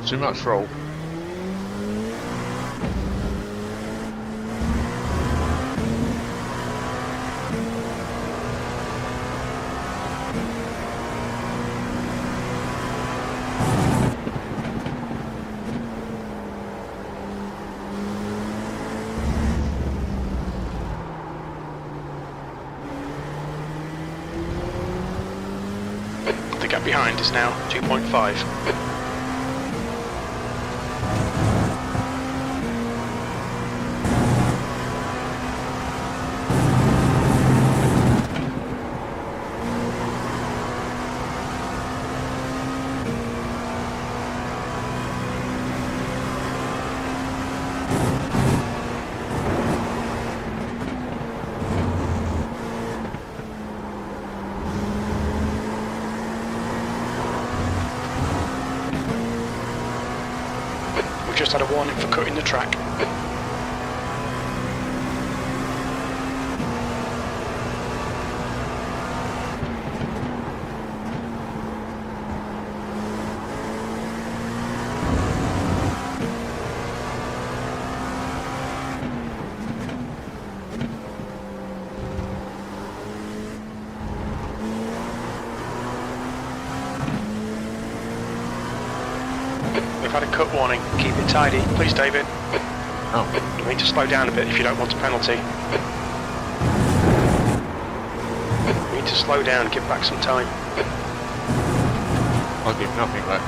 too much roll. The gap behind is now 2.5. Just had a warning for cutting the track. We've had a cut warning. Keep it tidy, please, David. Oh, You need to slow down a bit if you don't want a penalty. You need to slow down, give back some time. I'll give nothing back.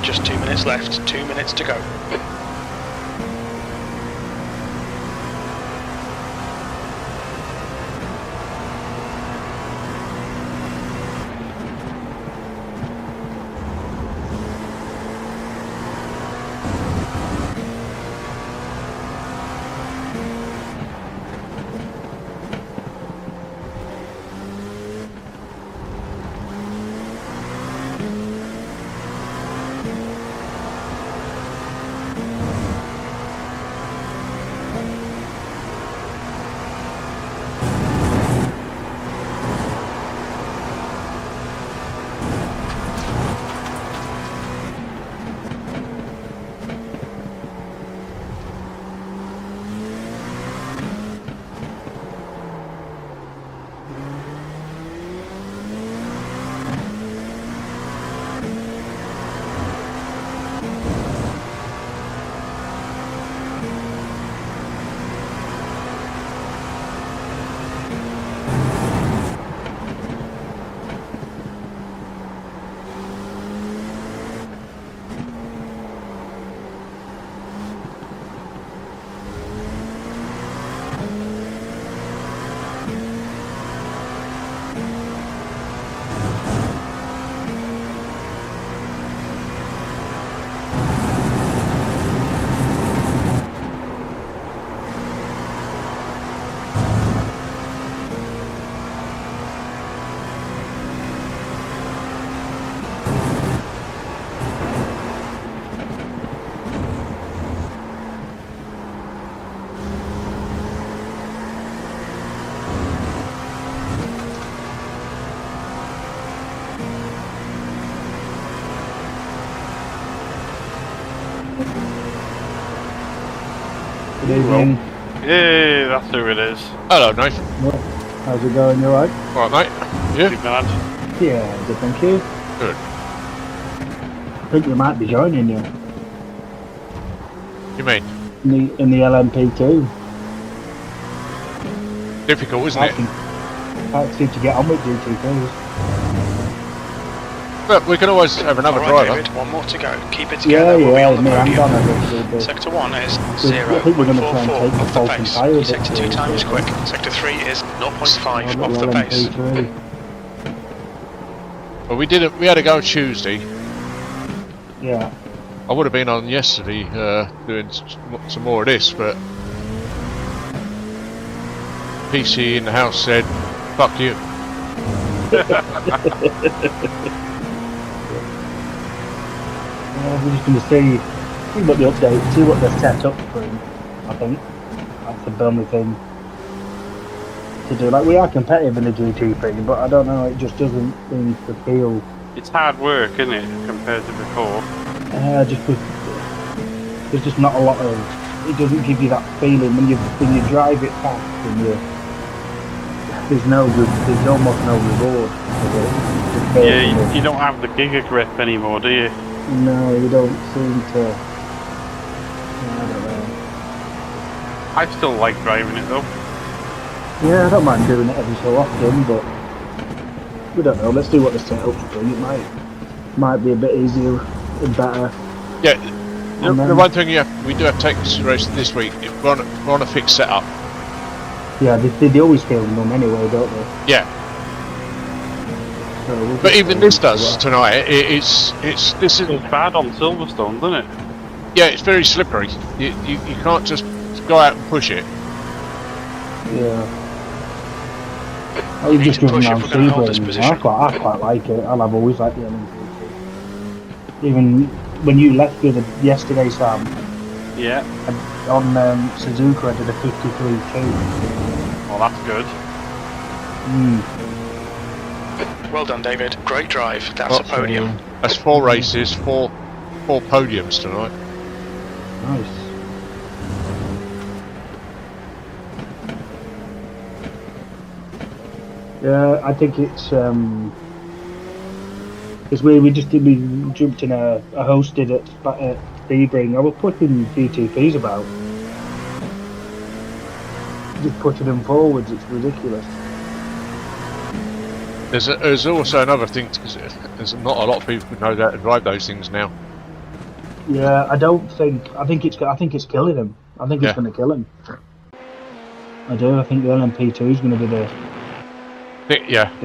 Just 2 minutes left, 2 minutes to go. evening. Yeah, that's who it is. Hello, Nathan. How's it going? You alright? All right, mate. You? Big man. Yeah, good, thank you. Good. I think we might be joining you You mean in the LMP2. difficult, isn't it? Can't seem to get on with GT2s. But we can always have another All right, driver. David, one more to go. Keep it together. Yeah, we'll be yeah, on the me, I'm podium. done a little bit. Sector 1 is I think we're going to try and 0.44 take the off the Falcon pace. tyre. Sector 2 time is quick. Sector 3 is 0.5 off the pace. LMP3. Well, we had to go Tuesday. Yeah. I would have been on yesterday doing some more of this, but PC in the house said, "Fuck you." We're just going to see what the update, see what they're set up for him, I think. That's the only thing to do. Like, we are competitive in the GT3, but I don't know, it just doesn't seem to feel... It's hard work, isn't it, compared to before? There's just not a lot of... It doesn't give you that feeling when you drive it fast and there's almost no reward for it. Yeah, you don't have the giga grip anymore, do you? No, you don't seem to... I don't know. I still like driving it though. Yeah, I don't mind doing it every so often, but we don't know. Let's do what the setup's doing. It might be a bit easier and better. Yeah. The one thing we do have to take into consideration this week, if we're on a fixed setup. Yeah, they always film them anyway, don't they? Yeah. So we'll But even this does well. tonight. This is It's bad on Silverstone, isn't it? yeah. It's very slippery. You can't just go out and push it. Yeah. You need just to push driven if around we're going to hold this Sebring. position. I quite like it. I've always liked the LMP2. Even when you left with it yesterday, Sam, Yeah. on Suzuka, I did a 53.2. Well, that's good. Well done, David. Great drive. That's a podium. That's 4 races, four podiums tonight. Nice. Yeah, I think it's because we jumped in a hosted at Sebring. I was putting GTPs about, just putting them forwards. It's ridiculous. There's also another thing, because there's not a lot of people who know how to drive those things now. Yeah, I think it's killing him. I think it's going to kill him. I do. I think the LMP2 is going to be the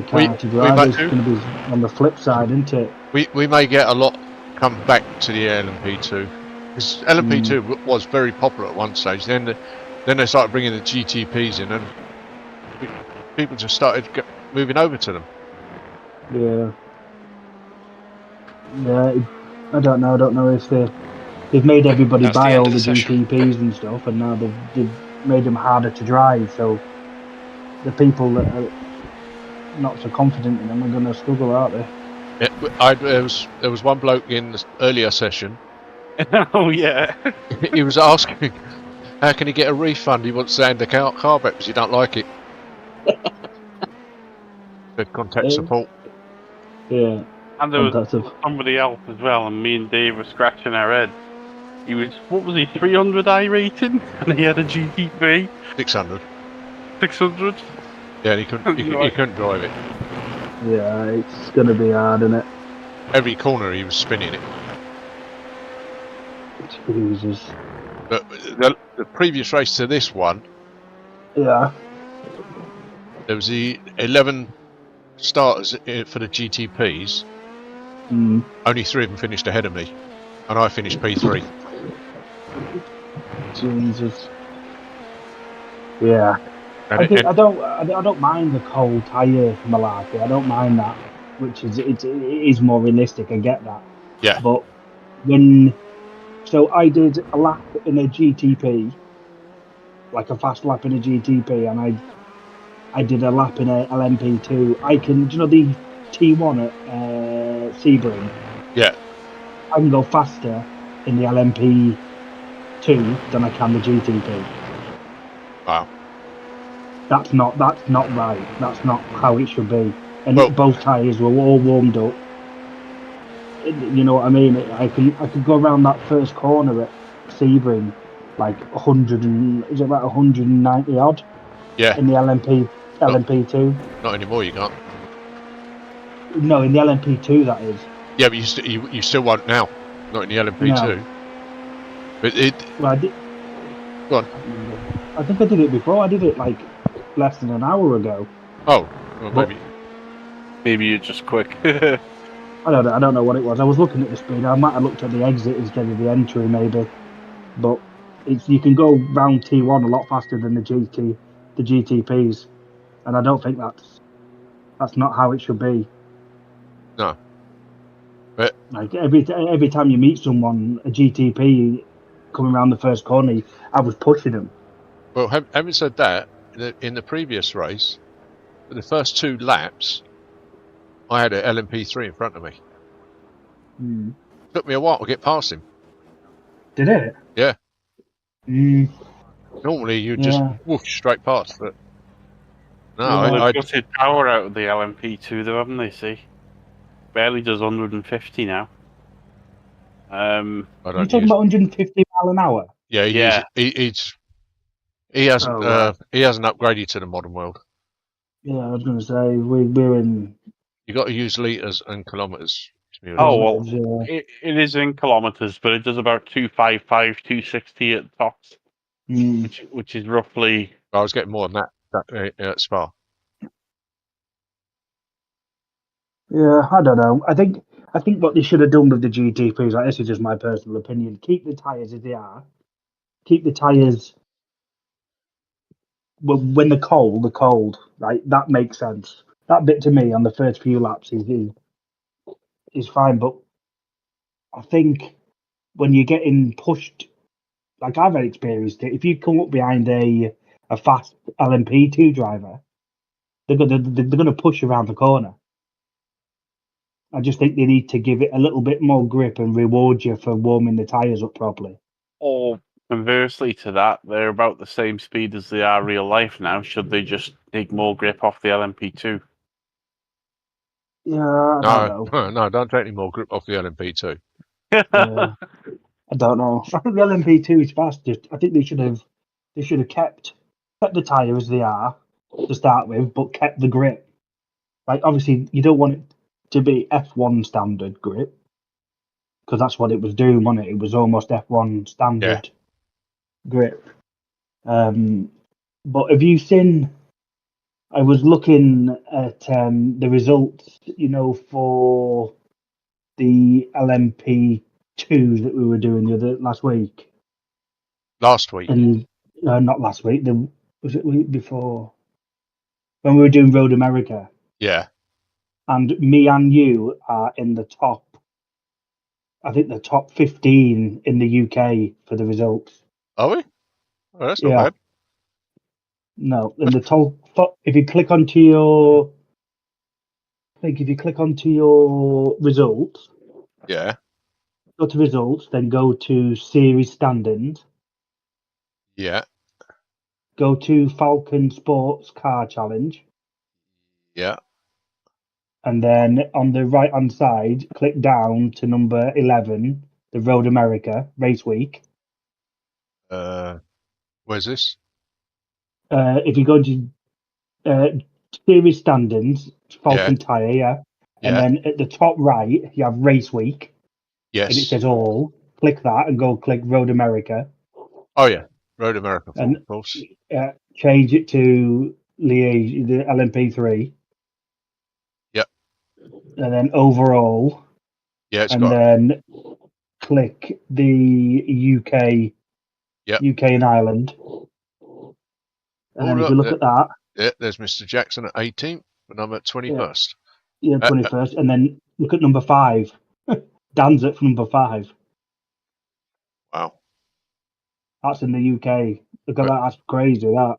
car to drive. It's going to be on the flip side, isn't it? We may get a lot come back to the LMP2, because LMP2 was very popular at one stage. Then they started bringing the GTPs in, and people just started moving over to them. Yeah. I don't know if they've made everybody That's the buy end all of the the session. GTPs and stuff, and now they've made them harder to drive. So the people that are not so confident in them are going to struggle, aren't they? Yeah, there was one bloke in the earlier session. Oh yeah. He was asking, how can he get a refund? He wants to hand the car back because he don't like it. Said contact support. Yeah. And there was somebody else as well, and me and Dave were scratching our heads. He was, what was he, 300 iRacing? And he had a GT3? 600. 600? Yeah, and he couldn't drive it. Yeah, it's going to be hard, isn't it? Every corner he was spinning it. Jesus. But the previous race to this one, Yeah. there was the 11 starters for the GTPs. Only 3 of them finished ahead of me, and I finished P3. Jesus. Yeah. I don't mind the cold tyre malarkey. I don't mind that, which is it is more realistic. I get that. Yeah. But so I did a lap in a GTP, like a fast lap in a GTP, and I did a lap in a LMP2. I can, do you know the T1 at Sebring? Yeah. I can go faster in the LMP2 than I can the GTP. Wow. That's not right. That's not how it should be. And Well- both tyres were all warmed up. You know what I mean? I could go around that first corner at Sebring like 100 and is it about 190 odd Yeah. in the LMP2. Not anymore. You can't. No, in the LMP2 that is. Yeah, but you still won't now. Not in the LMP2. No. But it. Well, I did. Go on. I can't remember. I think I did it before. I did it like less than an hour ago. Oh. Well, But- maybe. Maybe you're just quick. I don't know what it was. I was looking at the speed. I might have looked at the exit instead of the entry, maybe. But you can go round T1 a lot faster than the GTPs, and I don't think that's not how it should be. No. But Like every time you meet someone, a GTP coming around the first corner, I was pushing them. well, having said that, in the previous race, for the first 2 laps, I had an LMP3 in front of me. Took me a while to get past him. Did it? Yeah. Mm, Normally you just Yeah. whoosh straight past, but no, Well, I they've gutted power out of the LMP2 though, haven't they, see? Barely does 150 now. I You're don't talking use. about 150 mile an hour? Yeah, Yeah. he hasn't Oh, right. he hasn't upgraded to the modern world. Yeah, I was going to say we're in. You got to use liters and kilometers. Oh, well, Yeah. it is in kilometers, but it does about 255, 260 at tops, Mm. which is roughly... I was getting more than that at Spa. Yeah, I don't know. I think what they should have done with the GTPs, like this is just my personal opinion, keep the tyres as they are. Keep the tyres when they're cold, right? That makes sense. That bit to me on the first few laps is fine, but I think when you're getting pushed, like I've had experienced it, if you come up behind a fast LMP2 driver, they're gonna push around the corner. I just think they need to give it a little bit more grip and reward you for warming the tyres up properly. Or conversely to that, they're about the same speed as they are real life now. Should they just take more grip off the LMP2? Yeah, I don't know. No, don't take any more grip off the LMP2. Yeah, I don't know. I think the LMP2 is fast. I think they should have kept the tyre as they are to start with, but kept the grip. Like obviously, you don't want it to be F1 standard grip because that's what it was doing, wasn't it? It was almost F1 standard grip. But have you seen? I was looking at the results, for the LMP2s that we were doing last week. Last week. And not last week. Was it week before when we were doing Road America? Yeah. And me and you are in the top. I think the top 15 in the UK for the results. Are we? Oh, that's not Yeah. bad. No, in the top. If you click onto your, results, Yeah. go to results, then go to series standings, Yeah. go to Falcon Sports Car Challenge. Yeah. And then on the right hand side, click down to number 11, the Road America Race Week. Where's this? If you go to series standings, Falcon Tyre, yeah. And Yeah. then at the top right, you have Race Week. Yes. And it says all. Click that and go click Road America. Oh yeah, Road America, And of course. change it to Liège, the LMP3. Yep. And then overall. Yeah, it's and got. then click the UK. Yep. UK and Ireland. And then if you look at that. Yeah, there's Mr. Jackson at 18th, and I'm at 21st. Yeah, 21st. And then look at number 5. Dan's at number 5. Wow. That's in the UK. Look at that. That's crazy, that.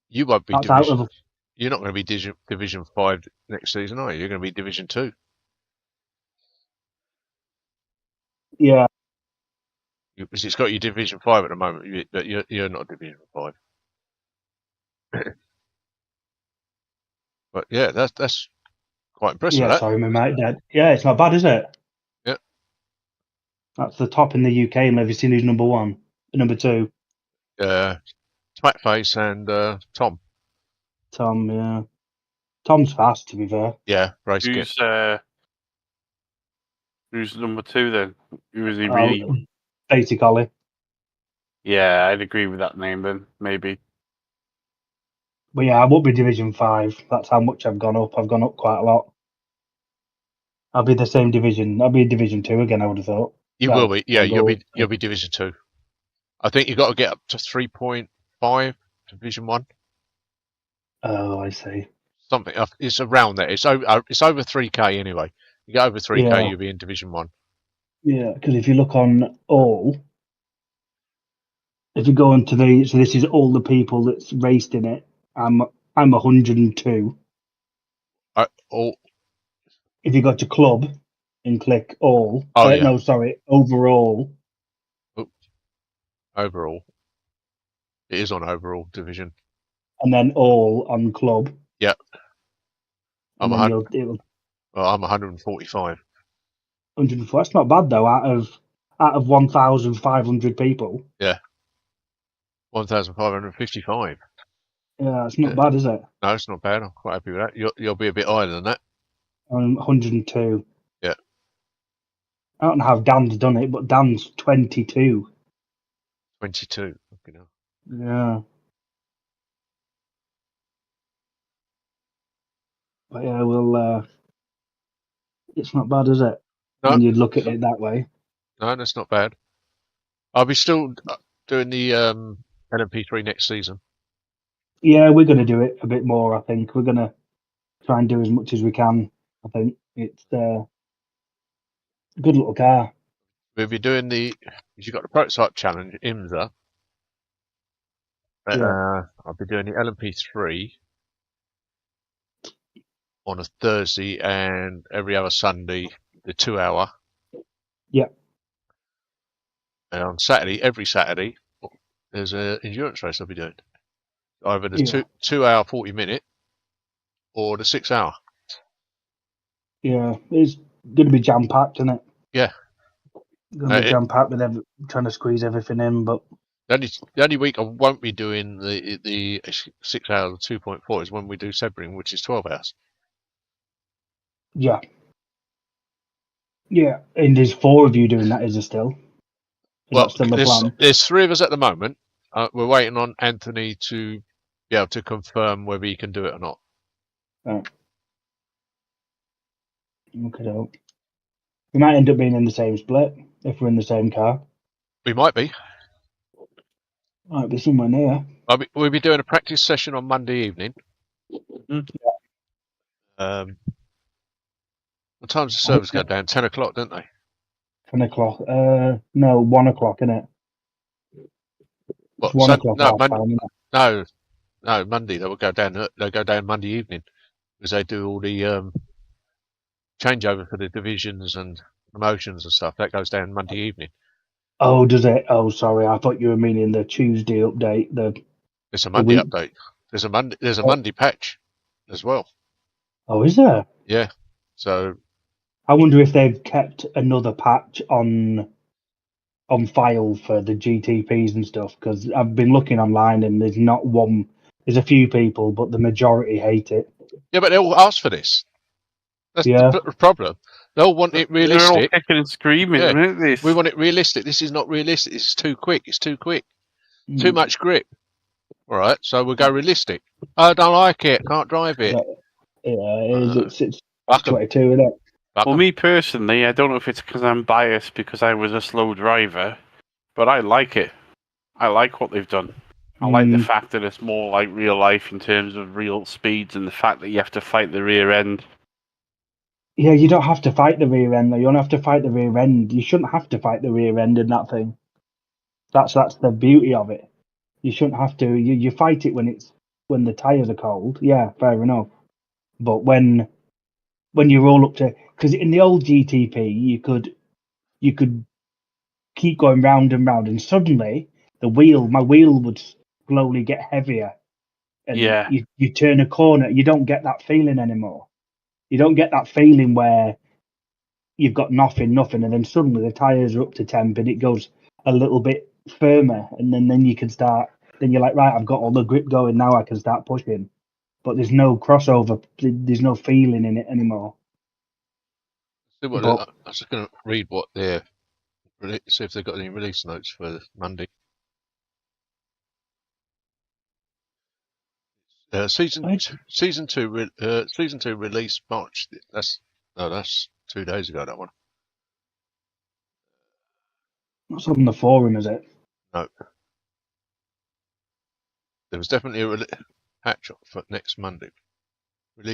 You won't be That's out division. of. You're not going to be Division 5 next season, are you? You're going to be Division 2. Yeah. Because it's got your Division 5 at the moment, but you're not Division 5. But yeah, that's quite impressive. Yeah, That. sorry, my mate dead. Yeah, it's not bad, is it? Yeah. That's the top in the UK, and have you seen who's number one? Number two? Smackface and Tom. Tom, yeah. Tom's fast, to be fair. Yeah, race kit. Who's number 2 then? Who is he Oh, really? Basic Ollie. Yeah, I'd agree with that name then. Maybe. But yeah, I won't be Division 5. That's how much I've gone up. I've gone up quite a lot. I'll be the same division. I'll be in Division 2 again, I would have thought. You Well, will be. Yeah, I'll you'll go- be Division 2. I think you've got to get up to 3.5 Division 1. Oh, I see. Something. It's around there. It's over 3K anyway. You get over 3K, Yeah. you'll be in Division 1. Yeah, because if you look on all, if you go into so this is all the people that's raced in it. I'm 102. All. If you go to club and click all, Oh, yeah. no, sorry, overall. Overall. It is on overall division. And then all on club. Yeah. And I'm then it'll I'm 145. 104. That's not bad though. Out of 1,500 people. Yeah. 1,555. Yeah, it's not bad, is it? No, it's not bad. I'm quite happy with that. You'll be a bit higher than that. I'm 102. Yeah. I don't know how Dan's done it, but Dan's 22. 22. Okay, no. Yeah. But yeah, well, it's not bad, is it? No. When you look at it that way. No, that's not bad. I'll be still doing the LMP3 next season. Yeah, we're going to do it a bit more, I think. We're going to try and do as much as we can. I think it's a good little car. We'll be doing you've got the prototype challenge, IMSA. Yeah. I'll be doing the LMP3 on a Thursday and every other Sunday, the 2 hour. Yeah. And on Saturday, every Saturday, there's an endurance race I'll be doing. Either the 2 hour, 40-minute or the 6 hour. Yeah, it's going to be jam packed, isn't it? Yeah. Going to be jam packed with trying to squeeze everything in, but the only week I won't be doing the 6 hours 2.4 is when we do Sebring, which is 12 hours. Yeah. Yeah, and there's 4 of you doing that, is there still? Well, still the plan? there's 3 of us at the moment. We're waiting on Anthony to be able to confirm whether he can do it or not. Oh. Okay. We might end up being in the same split if we're in the same car. We might be. Might be somewhere near. We'll be doing a practice session on Monday evening. Yeah. What time's the servers go down? 10 o'clock, don't they? 10 o'clock. No, 1 o'clock, innit? What, 1 o'clock. No, Monday. They will go down. They go down Monday evening because they do all the changeover for the divisions and promotions and stuff. That goes down Monday evening. Oh, does it? Oh, sorry. I thought you were meaning the Tuesday update. It's a Monday update. There's a Monday patch as well. Oh, is there? Yeah. So I wonder if they've kept another patch on file for the GTPs and stuff, because I've been looking online and there's not one. There's a few people, but the majority hate it. Yeah, but they all ask for this. That's the problem. They'll want it realistic. They're all kicking and screaming, aren't they? We want it realistic. This is not realistic. This is too quick. It's too quick. Too much grip. All right, so we'll go realistic. I don't like it. Can't drive it. It's 22, isn't it? Well, me personally, I don't know if it's because I'm biased because I was a slow driver, but I like it. I like what they've done. I like the fact that it's more like real life in terms of real speeds and the fact that you have to fight the rear end. Yeah, you don't have to fight the rear end, though. You don't have to fight the rear end. You shouldn't have to fight the rear end in that thing. That's the beauty of it. You shouldn't have to. You fight it when the tyres are cold. Yeah, fair enough. But when you roll up to, because in the old GTP you could keep going round and round, and suddenly my wheel would slowly get heavier and Yeah. you turn a corner, you don't get that feeling anymore. You don't get that feeling where you've got nothing, and then suddenly the tyres are up to temp and it goes a little bit firmer, and then you can start. Then you're like, right, I've got all the grip going now. I can start pushing, but there's no crossover. There's no feeling in it anymore. See what But- I was just going to read what they're see if they've got any release notes for Monday. Season two release March. That's 2 days ago. That one. That's on the forum, is it? No. There was definitely a patch for next Monday.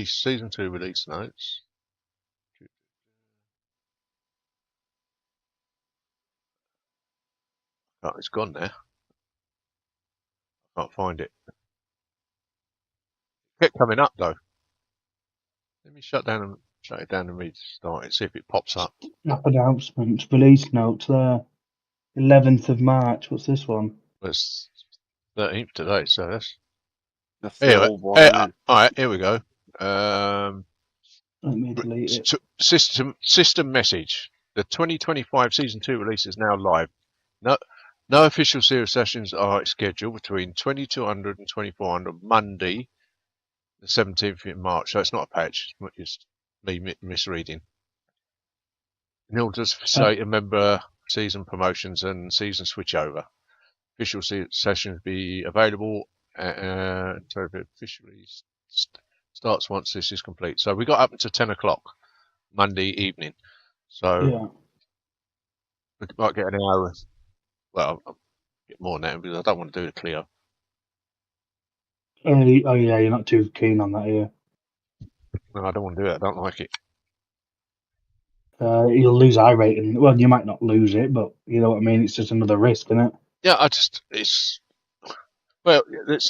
Season 2 release notes. Oh, it's gone now. Can't find it. Kept coming up though. Let me shut it down and restart it. See if it pops up. App announcements, release notes there. 11th of March. What's this one? Well, it's 13th today, so That's here. the old one. Isn't it? All right, here we go. Let me delete it. System message. The 2025 Season 2 release is now live. No official series sessions are scheduled between 2200 and 2400 Monday, the 17th of March. So it's not a patch. It's me misreading. Nil does say remember season promotions and season switchover. Official sessions be available until it officially starts once this is complete. So we got up until 10 o'clock Monday evening. So Yeah. we might get an hour. Well, I'll get more now because I don't want to do the Clio. Oh yeah, you're not too keen on that, are you? No, I don't want to do it. I don't like it. You'll lose iRating. Well, you might not lose it, but you know what I mean. It's just another risk, isn't it? Yeah, it's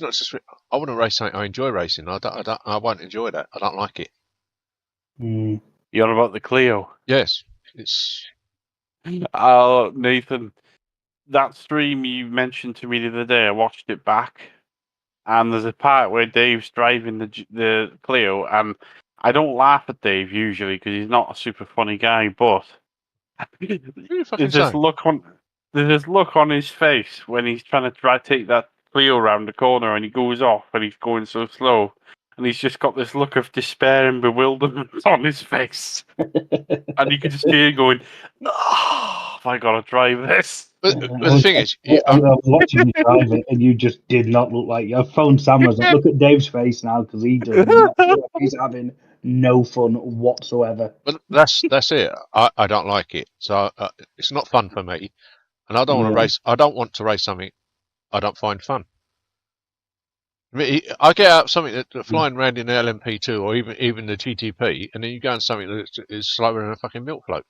not just. I want to race something I enjoy racing. I won't enjoy that. I don't like it. Mm. You're on about the Clio. Yes, it's. Oh, Nathan, that stream you mentioned to me the other day, I watched it back, and there's a part where Dave's driving the Clio, and I don't laugh at Dave usually because he's not a super funny guy, but there's this look on his face when he's trying to take that Clio around the corner, and he goes off, and he's going so slow, and he's just got this look of despair and bewilderment on his face, and you can just hear him going, "Oh, have I got to drive this?" But the thing is, I was watching you drive it, and you just did not look like. I phoned Sam. I was like, "Look at Dave's face now, because he does not look like he's having no fun whatsoever." but that's it. I don't like it, so it's not fun for me, and I don't want to race. I don't want to race something I don't find fun. I get out something that flying around in the LMP2 or even the GTP, and then you go on something that is slower than a fucking milk float.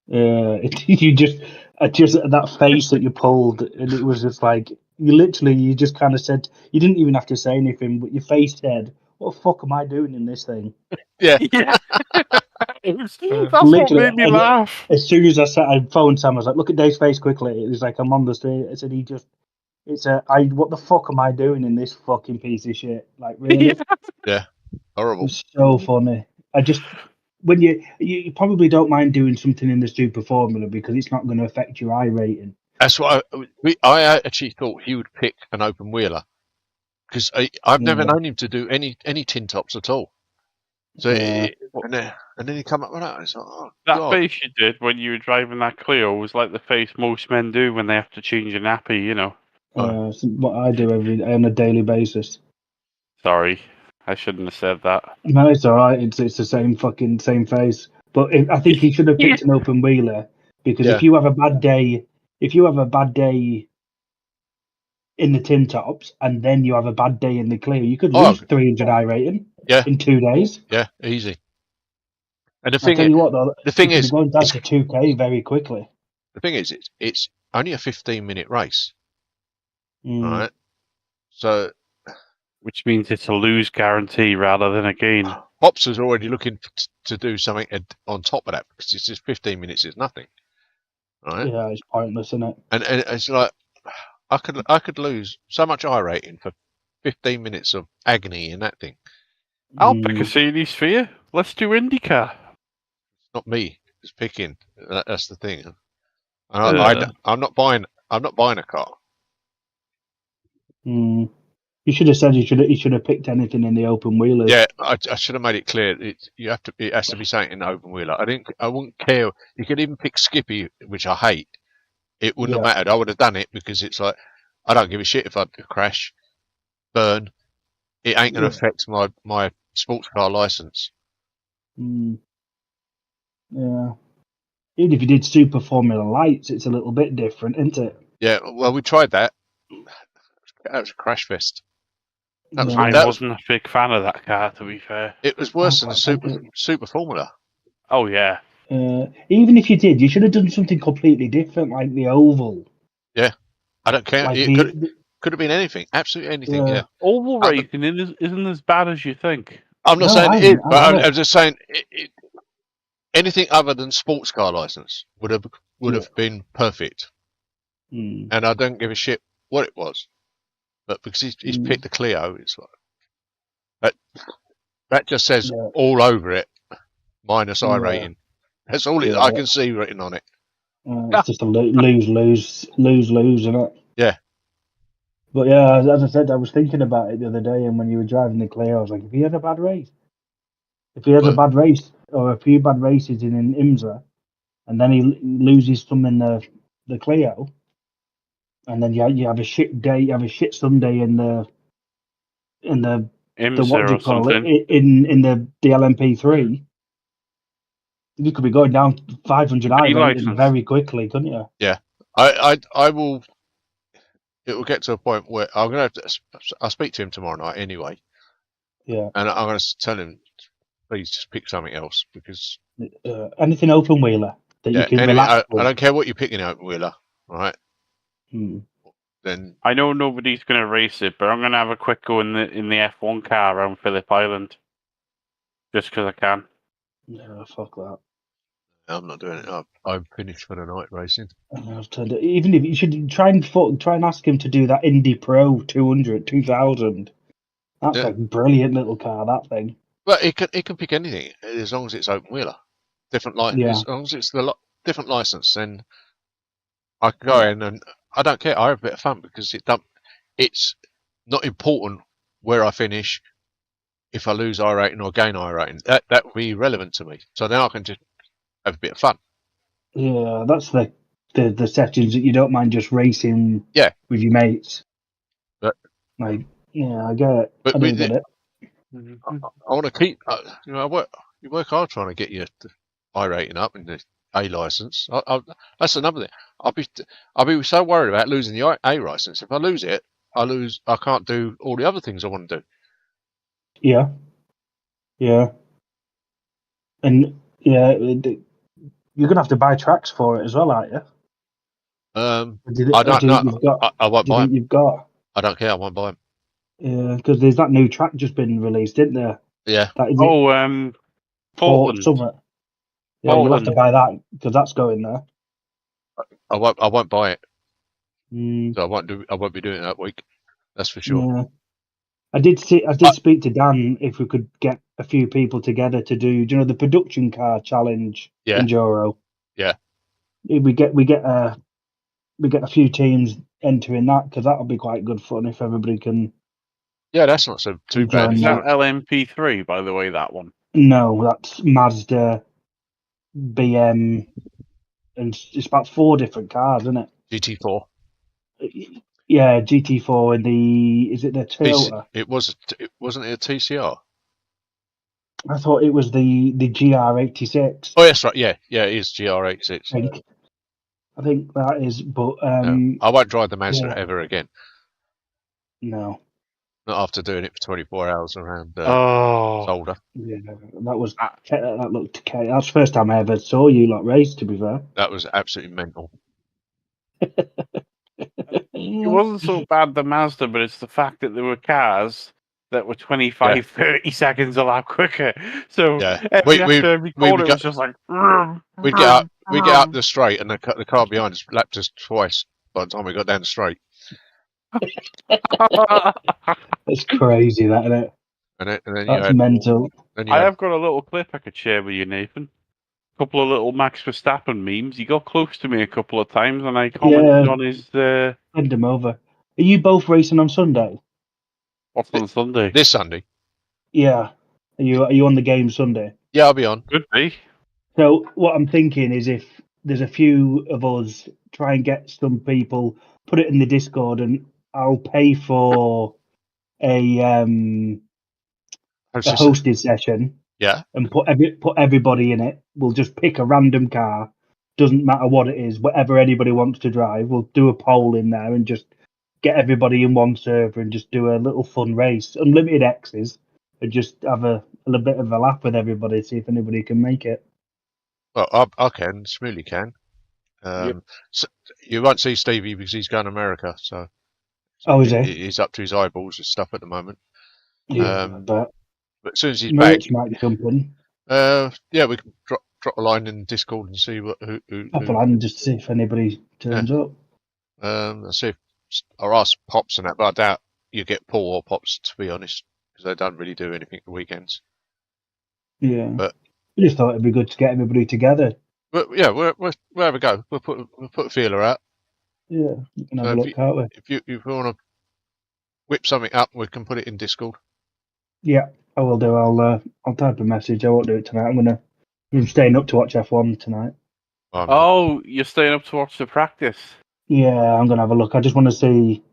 You just that face that you pulled, and it was just like you just kind of said, you didn't even have to say anything, but your face said, "What the fuck am I doing in this thing?" Yeah, Yeah. That's what made me laugh. As soon as I phoned Sam, I was like, "Look at Dave's face quickly." It was like, I'm on the street. I said, what the fuck am I doing in this fucking piece of shit? Like, really? yeah, horrible. It's so funny. When you probably don't mind doing something in the Super Formula because it's not going to affect your iRating. That's what I actually thought he would pick an open wheeler because I've never known him to do any tin tops at all. So and then he come up with that. It's like, oh, that God. face you did when you were driving that Clio was like the face most men do when they have to change a nappy, you know. It's what I do on a daily basis. Sorry, I shouldn't have said that. No, it's all right. It's the same face. But I think he should have picked an open wheeler because if you have a bad day, in the tin tops and then you have a bad day in the Clio, you could lose 300 iRating in 2 days. Yeah, easy. And the thing is, going down to 2K very quickly. The thing is, it's only a 15-minute race, right? So, which means it's a lose guarantee rather than a gain. Pops is already looking to do something on top of that because it's just 15 minutes is nothing, right? Yeah, it's pointless, isn't it? And it's like I could lose so much iRating for 15 minutes of agony in that thing. I'll pick a series for you. Let's do IndyCar. It's not me. It's picking. That's the thing. Uh. I'm not buying a car. You should have said you should have picked anything in the open wheelers. Yeah, I should have made it clear. It has to be something in the open wheeler. I wouldn't care. You could even pick Skippy, which I hate. It wouldn't have mattered. I would have done it because it's like I don't give a shit if I crash, burn. It ain't going to affect my sports car license. Yeah. Even if you did Super Formula Lights, it's a little bit different, isn't it? Yeah, well, we tried that. That was a crash fest. I wasn't a big fan of that car, to be fair. It was worse than Super Formula. Oh, yeah. Even if you did, you should have done something completely different, like the oval. Yeah, I don't care. Like It could have been anything, absolutely anything. Yeah, oval racing isn't as bad as you think. I'm not saying it is, but I'm just saying anything other than sports car license would have been perfect. And I don't give a shit what it was, but because he's picked the Clio, it's like that just says all over it minus iRacing. That's all I can see written on it. It's just a lose, isn't it? Yeah. But yeah, as I said, I was thinking about it the other day, and when you were driving the Clio, I was like, if he had a bad race, or a few bad races in IMSA, and then he loses some in the Clio, and then you have a shit day, you have a shit Sunday in the IMSA what do you or call something. it in the LMP3. You could be going down 500 iRacing very quickly, couldn't you? Yeah, I will. It will get to a point where I'm gonna have to. I'll speak to him tomorrow night anyway. Yeah. And I'm gonna tell him, please just pick something else because anything open wheeler that you can relax with. I don't care what you're picking open wheeler, right? Then I know nobody's gonna race it, but I'm gonna have a quick go in the F1 car around Phillip Island, just because I can. No, fuck that. I'm not doing it. I'm finished for the night racing. I've turned it. Even if you should try and ask him to do that Indy Pro 200, 2000. That's a brilliant little car, that thing. But it can pick anything as long as it's open wheeler, different license. As long as it's the different license, then I can go in and I don't care. I have a bit of fun because it's not important where I finish. If I lose iRating or gain iRating, that will be irrelevant to me. So now I can just have a bit of fun. Yeah, that's the settings that you don't mind just racing with your mates. But I get it. But I don't get it. I want to keep. You work hard trying to get your iRating up in the A license. That's another thing. I'll be so worried about losing the A license. If I lose it, I can't do all the other things I want to do. Yeah. And you're gonna have to buy tracks for it as well, aren't you? I don't know. I won't buy them. You've got. I don't care. I won't buy them. Yeah, because there's that new track just been released, isn't there? Yeah. Portland. Yeah, you'll have to buy that because that's going there. I won't buy it. So I won't be doing it that week. That's for sure. Yeah. I did speak to Dan if we could get a few people together to do the production car challenge enduro. Yeah. We get a few teams entering that because that'll be quite good fun if everybody can. Yeah, that's not too bad. Is that LMP3, by the way, that one? No, that's Mazda, BM, and it's about 4 different cars, isn't it? GT4. Yeah, GT4 and is it the Toyota? Wasn't it a TCR? I thought it was the GR86. Oh, that's right. Yeah, it is GR86. I think that is, but no, I won't drive the Mazda ever again. No. Not after doing it for 24 hours around Solder. Yeah, that looked. That's the first time I ever saw you race. To be fair, that was absolutely mental. It wasn't so bad the Mazda, but it's the fact that there were cars that were 25, 30 seconds a lap quicker. So every corner was just like. We'd get up the straight, and the car behind us lapped us twice by the time we got down the straight. It's crazy, that, isn't it? And then That's mental. I have got a little clip I could share with you, Nathan. A couple of little Max Verstappen memes. He got close to me a couple of times, and I commented on his Send him over. Are you both racing on Sunday? what's on Sunday. this Sunday. Yeah. Are you on the game Sunday? Yeah, I'll be on. Could be. So what I'm thinking is, if there's a few of us, try and get some people, put it in the Discord, and I'll pay for a hosted session. Yeah. And put everybody in it. We'll just pick a random car. Doesn't matter what it is, whatever anybody wants to drive. We'll do a poll in there and just get everybody in one server and just do a little fun race, unlimited X's, and just have a little bit of a laugh with everybody, see if anybody can make it. Well, I can. Smoothly can. So you won't see Stevie because he's going to America. So. Oh, is he? He's up to his eyeballs with stuff at the moment. Yeah, but as soon as he's back, might be something. Yeah, we can drop a line in Discord and see who Pop a line just to see if anybody turns up. I'll see if I'll ask Pops and that, but I doubt you get Paul or Pops, to be honest, because they don't really do anything the weekends. Yeah, but we just thought it'd be good to get everybody together. But yeah, wherever we go, we'll put a feeler out. Yeah, you can have a look, can't we? If you want to whip something up, we can put it in Discord. Yeah, I will do. I'll type a message. I won't do it tonight. I'm staying up to watch F1 tonight. Oh, you're staying up to watch the practice? Yeah, I'm gonna have a look. I just want to see.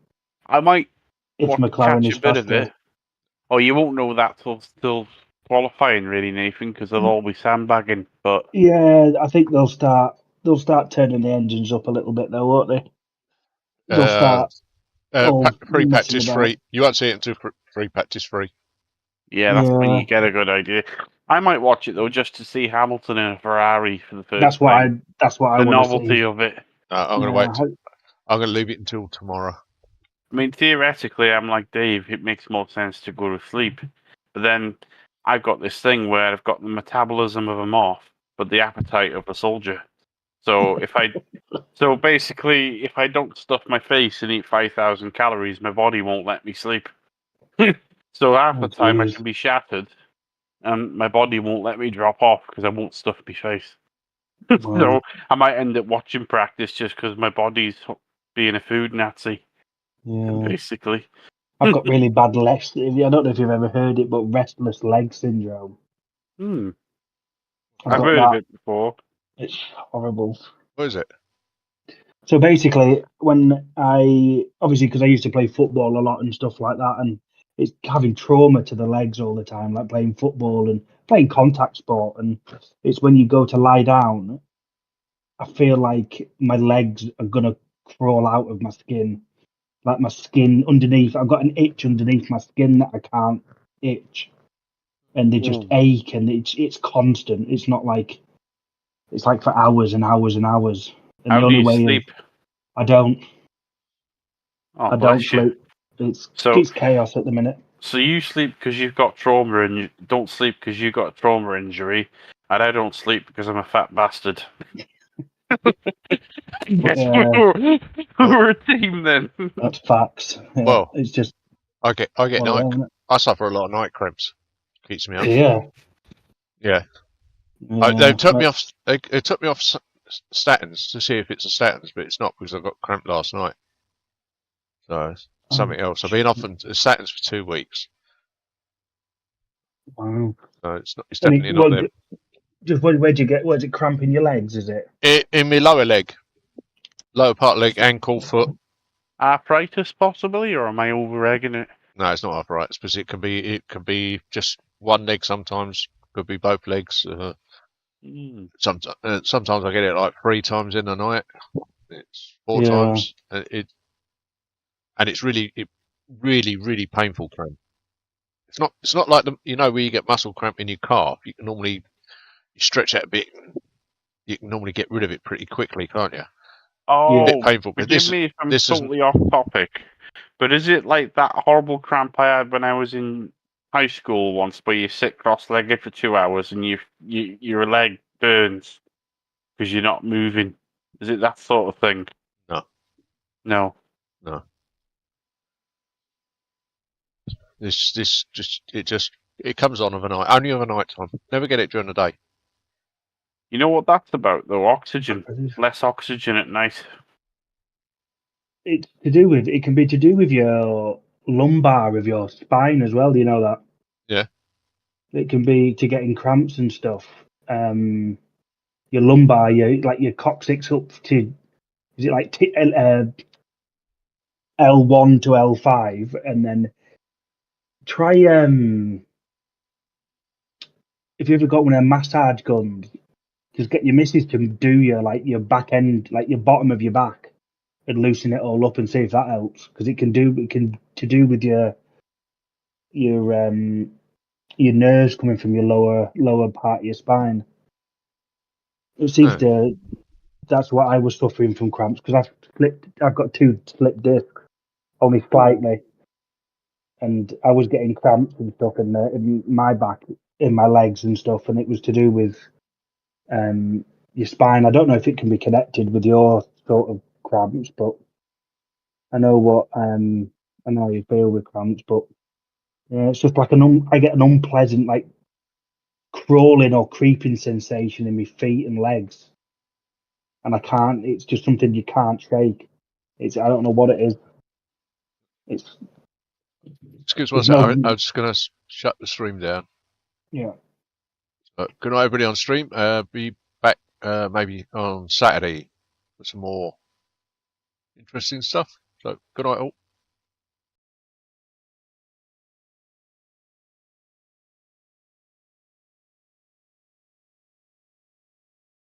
I might if McLaren is a bit faster. of it. Oh, you won't know that till qualifying, really, Nathan, because they'll all be sandbagging. But yeah, I think they'll start turning the engines up a little bit, though, won't they? They'll start. Free practice free. You won't see it until free practice free. Yeah, that's when you get a good idea. I might watch it though, just to see Hamilton in a Ferrari for the first time. That's what I the want novelty to see. of it. I'm going to wait. I'm going to leave it until tomorrow. I mean, theoretically, I'm like Dave. It makes more sense to go to sleep, but then I've got this thing where I've got the metabolism of a moth, but the appetite of a soldier. So basically, if I don't stuff my face and eat 5,000 calories, my body won't let me sleep. So half the time I can be shattered, and my body won't let me drop off because I won't stuff my face. So I might end up watching practice just because my body's being a food Nazi. Yeah. Basically. I've got really bad legs. I don't know if you've ever heard it, but restless leg syndrome. I've heard of it before. It's horrible. What is it? So basically, obviously because I used to play football a lot and stuff like that, and it's having trauma to the legs all the time, like playing football and playing contact sport, and it's when you go to lie down, I feel like my legs are gonna crawl out of my skin, like my skin underneath. I've got an itch underneath my skin that I can't itch, and they just ache, and it's constant. It's not like it's like for hours and hours and hours. And How do you sleep? I don't. Oh, I don't sleep. It's chaos at the minute. So you sleep because you've got trauma, and you don't sleep because you've got a trauma injury, and I don't sleep because I'm a fat bastard. We're a team then. That's facts. Yeah, well, it's just I suffer a lot of night cramps. Keeps me up. Yeah. They took me off. They took me off statins to see if it's a statins, but it's not because I got cramp last night. So it's something else. I've been off on statins for 2 weeks. Wow. So it's definitely not them. Just where'd you get? Was it cramp in your legs? Is it? In my lower leg, lower part of leg, ankle, foot. Arthritis possibly, or am I over-egging it? No, it's not arthritis, because it can be just one leg sometimes. Could be both legs. Sometimes I get it like 3 times in the night. It's 4 times, and it's really painful cramp. It's not like where you get muscle cramp in your calf. You can normally stretch out a bit. You can normally get rid of it pretty quickly, can't you? Oh, a bit painful. But forgive me if I'm totally off topic. But is it like that horrible cramp I had when I was in high school once, where you sit cross-legged for 2 hours and your leg burns because you're not moving? Is it that sort of thing? No. No. No. It comes on overnight, only overnight time. Never get it during the day. You know what that's about, though? Oxygen. Less oxygen at night. It's to do with. It can be to do with your lumbar of your spine as well. Do you know that? Yeah. It can be to getting cramps and stuff. Your lumbar, your coccyx up to. Is it like L1 to L5, and then try if you ever got one of them massage guns, just get your missus to do your back end, like your bottom of your back, and loosen it all up and see if that helps, because it can to do with your nerves coming from your lower part of your spine. It seems to. That's what I was suffering from cramps, because I've got 2 slipped discs, only slightly, and I was getting cramps and stuff in my back, in my legs and stuff, and it was to do with your spine. I don't know if it can be connected with your sort of cramps, but I know how you feel with cramps, but yeah, it's just like I get an unpleasant, like, crawling or creeping sensation in my feet and legs, and I can't. It's just something you can't shake. I don't know what it is. It's Excuse me, I'm just going to shut the stream down. Yeah. Good night, everybody on stream. Be back maybe on Saturday with some more interesting stuff. So, good night all.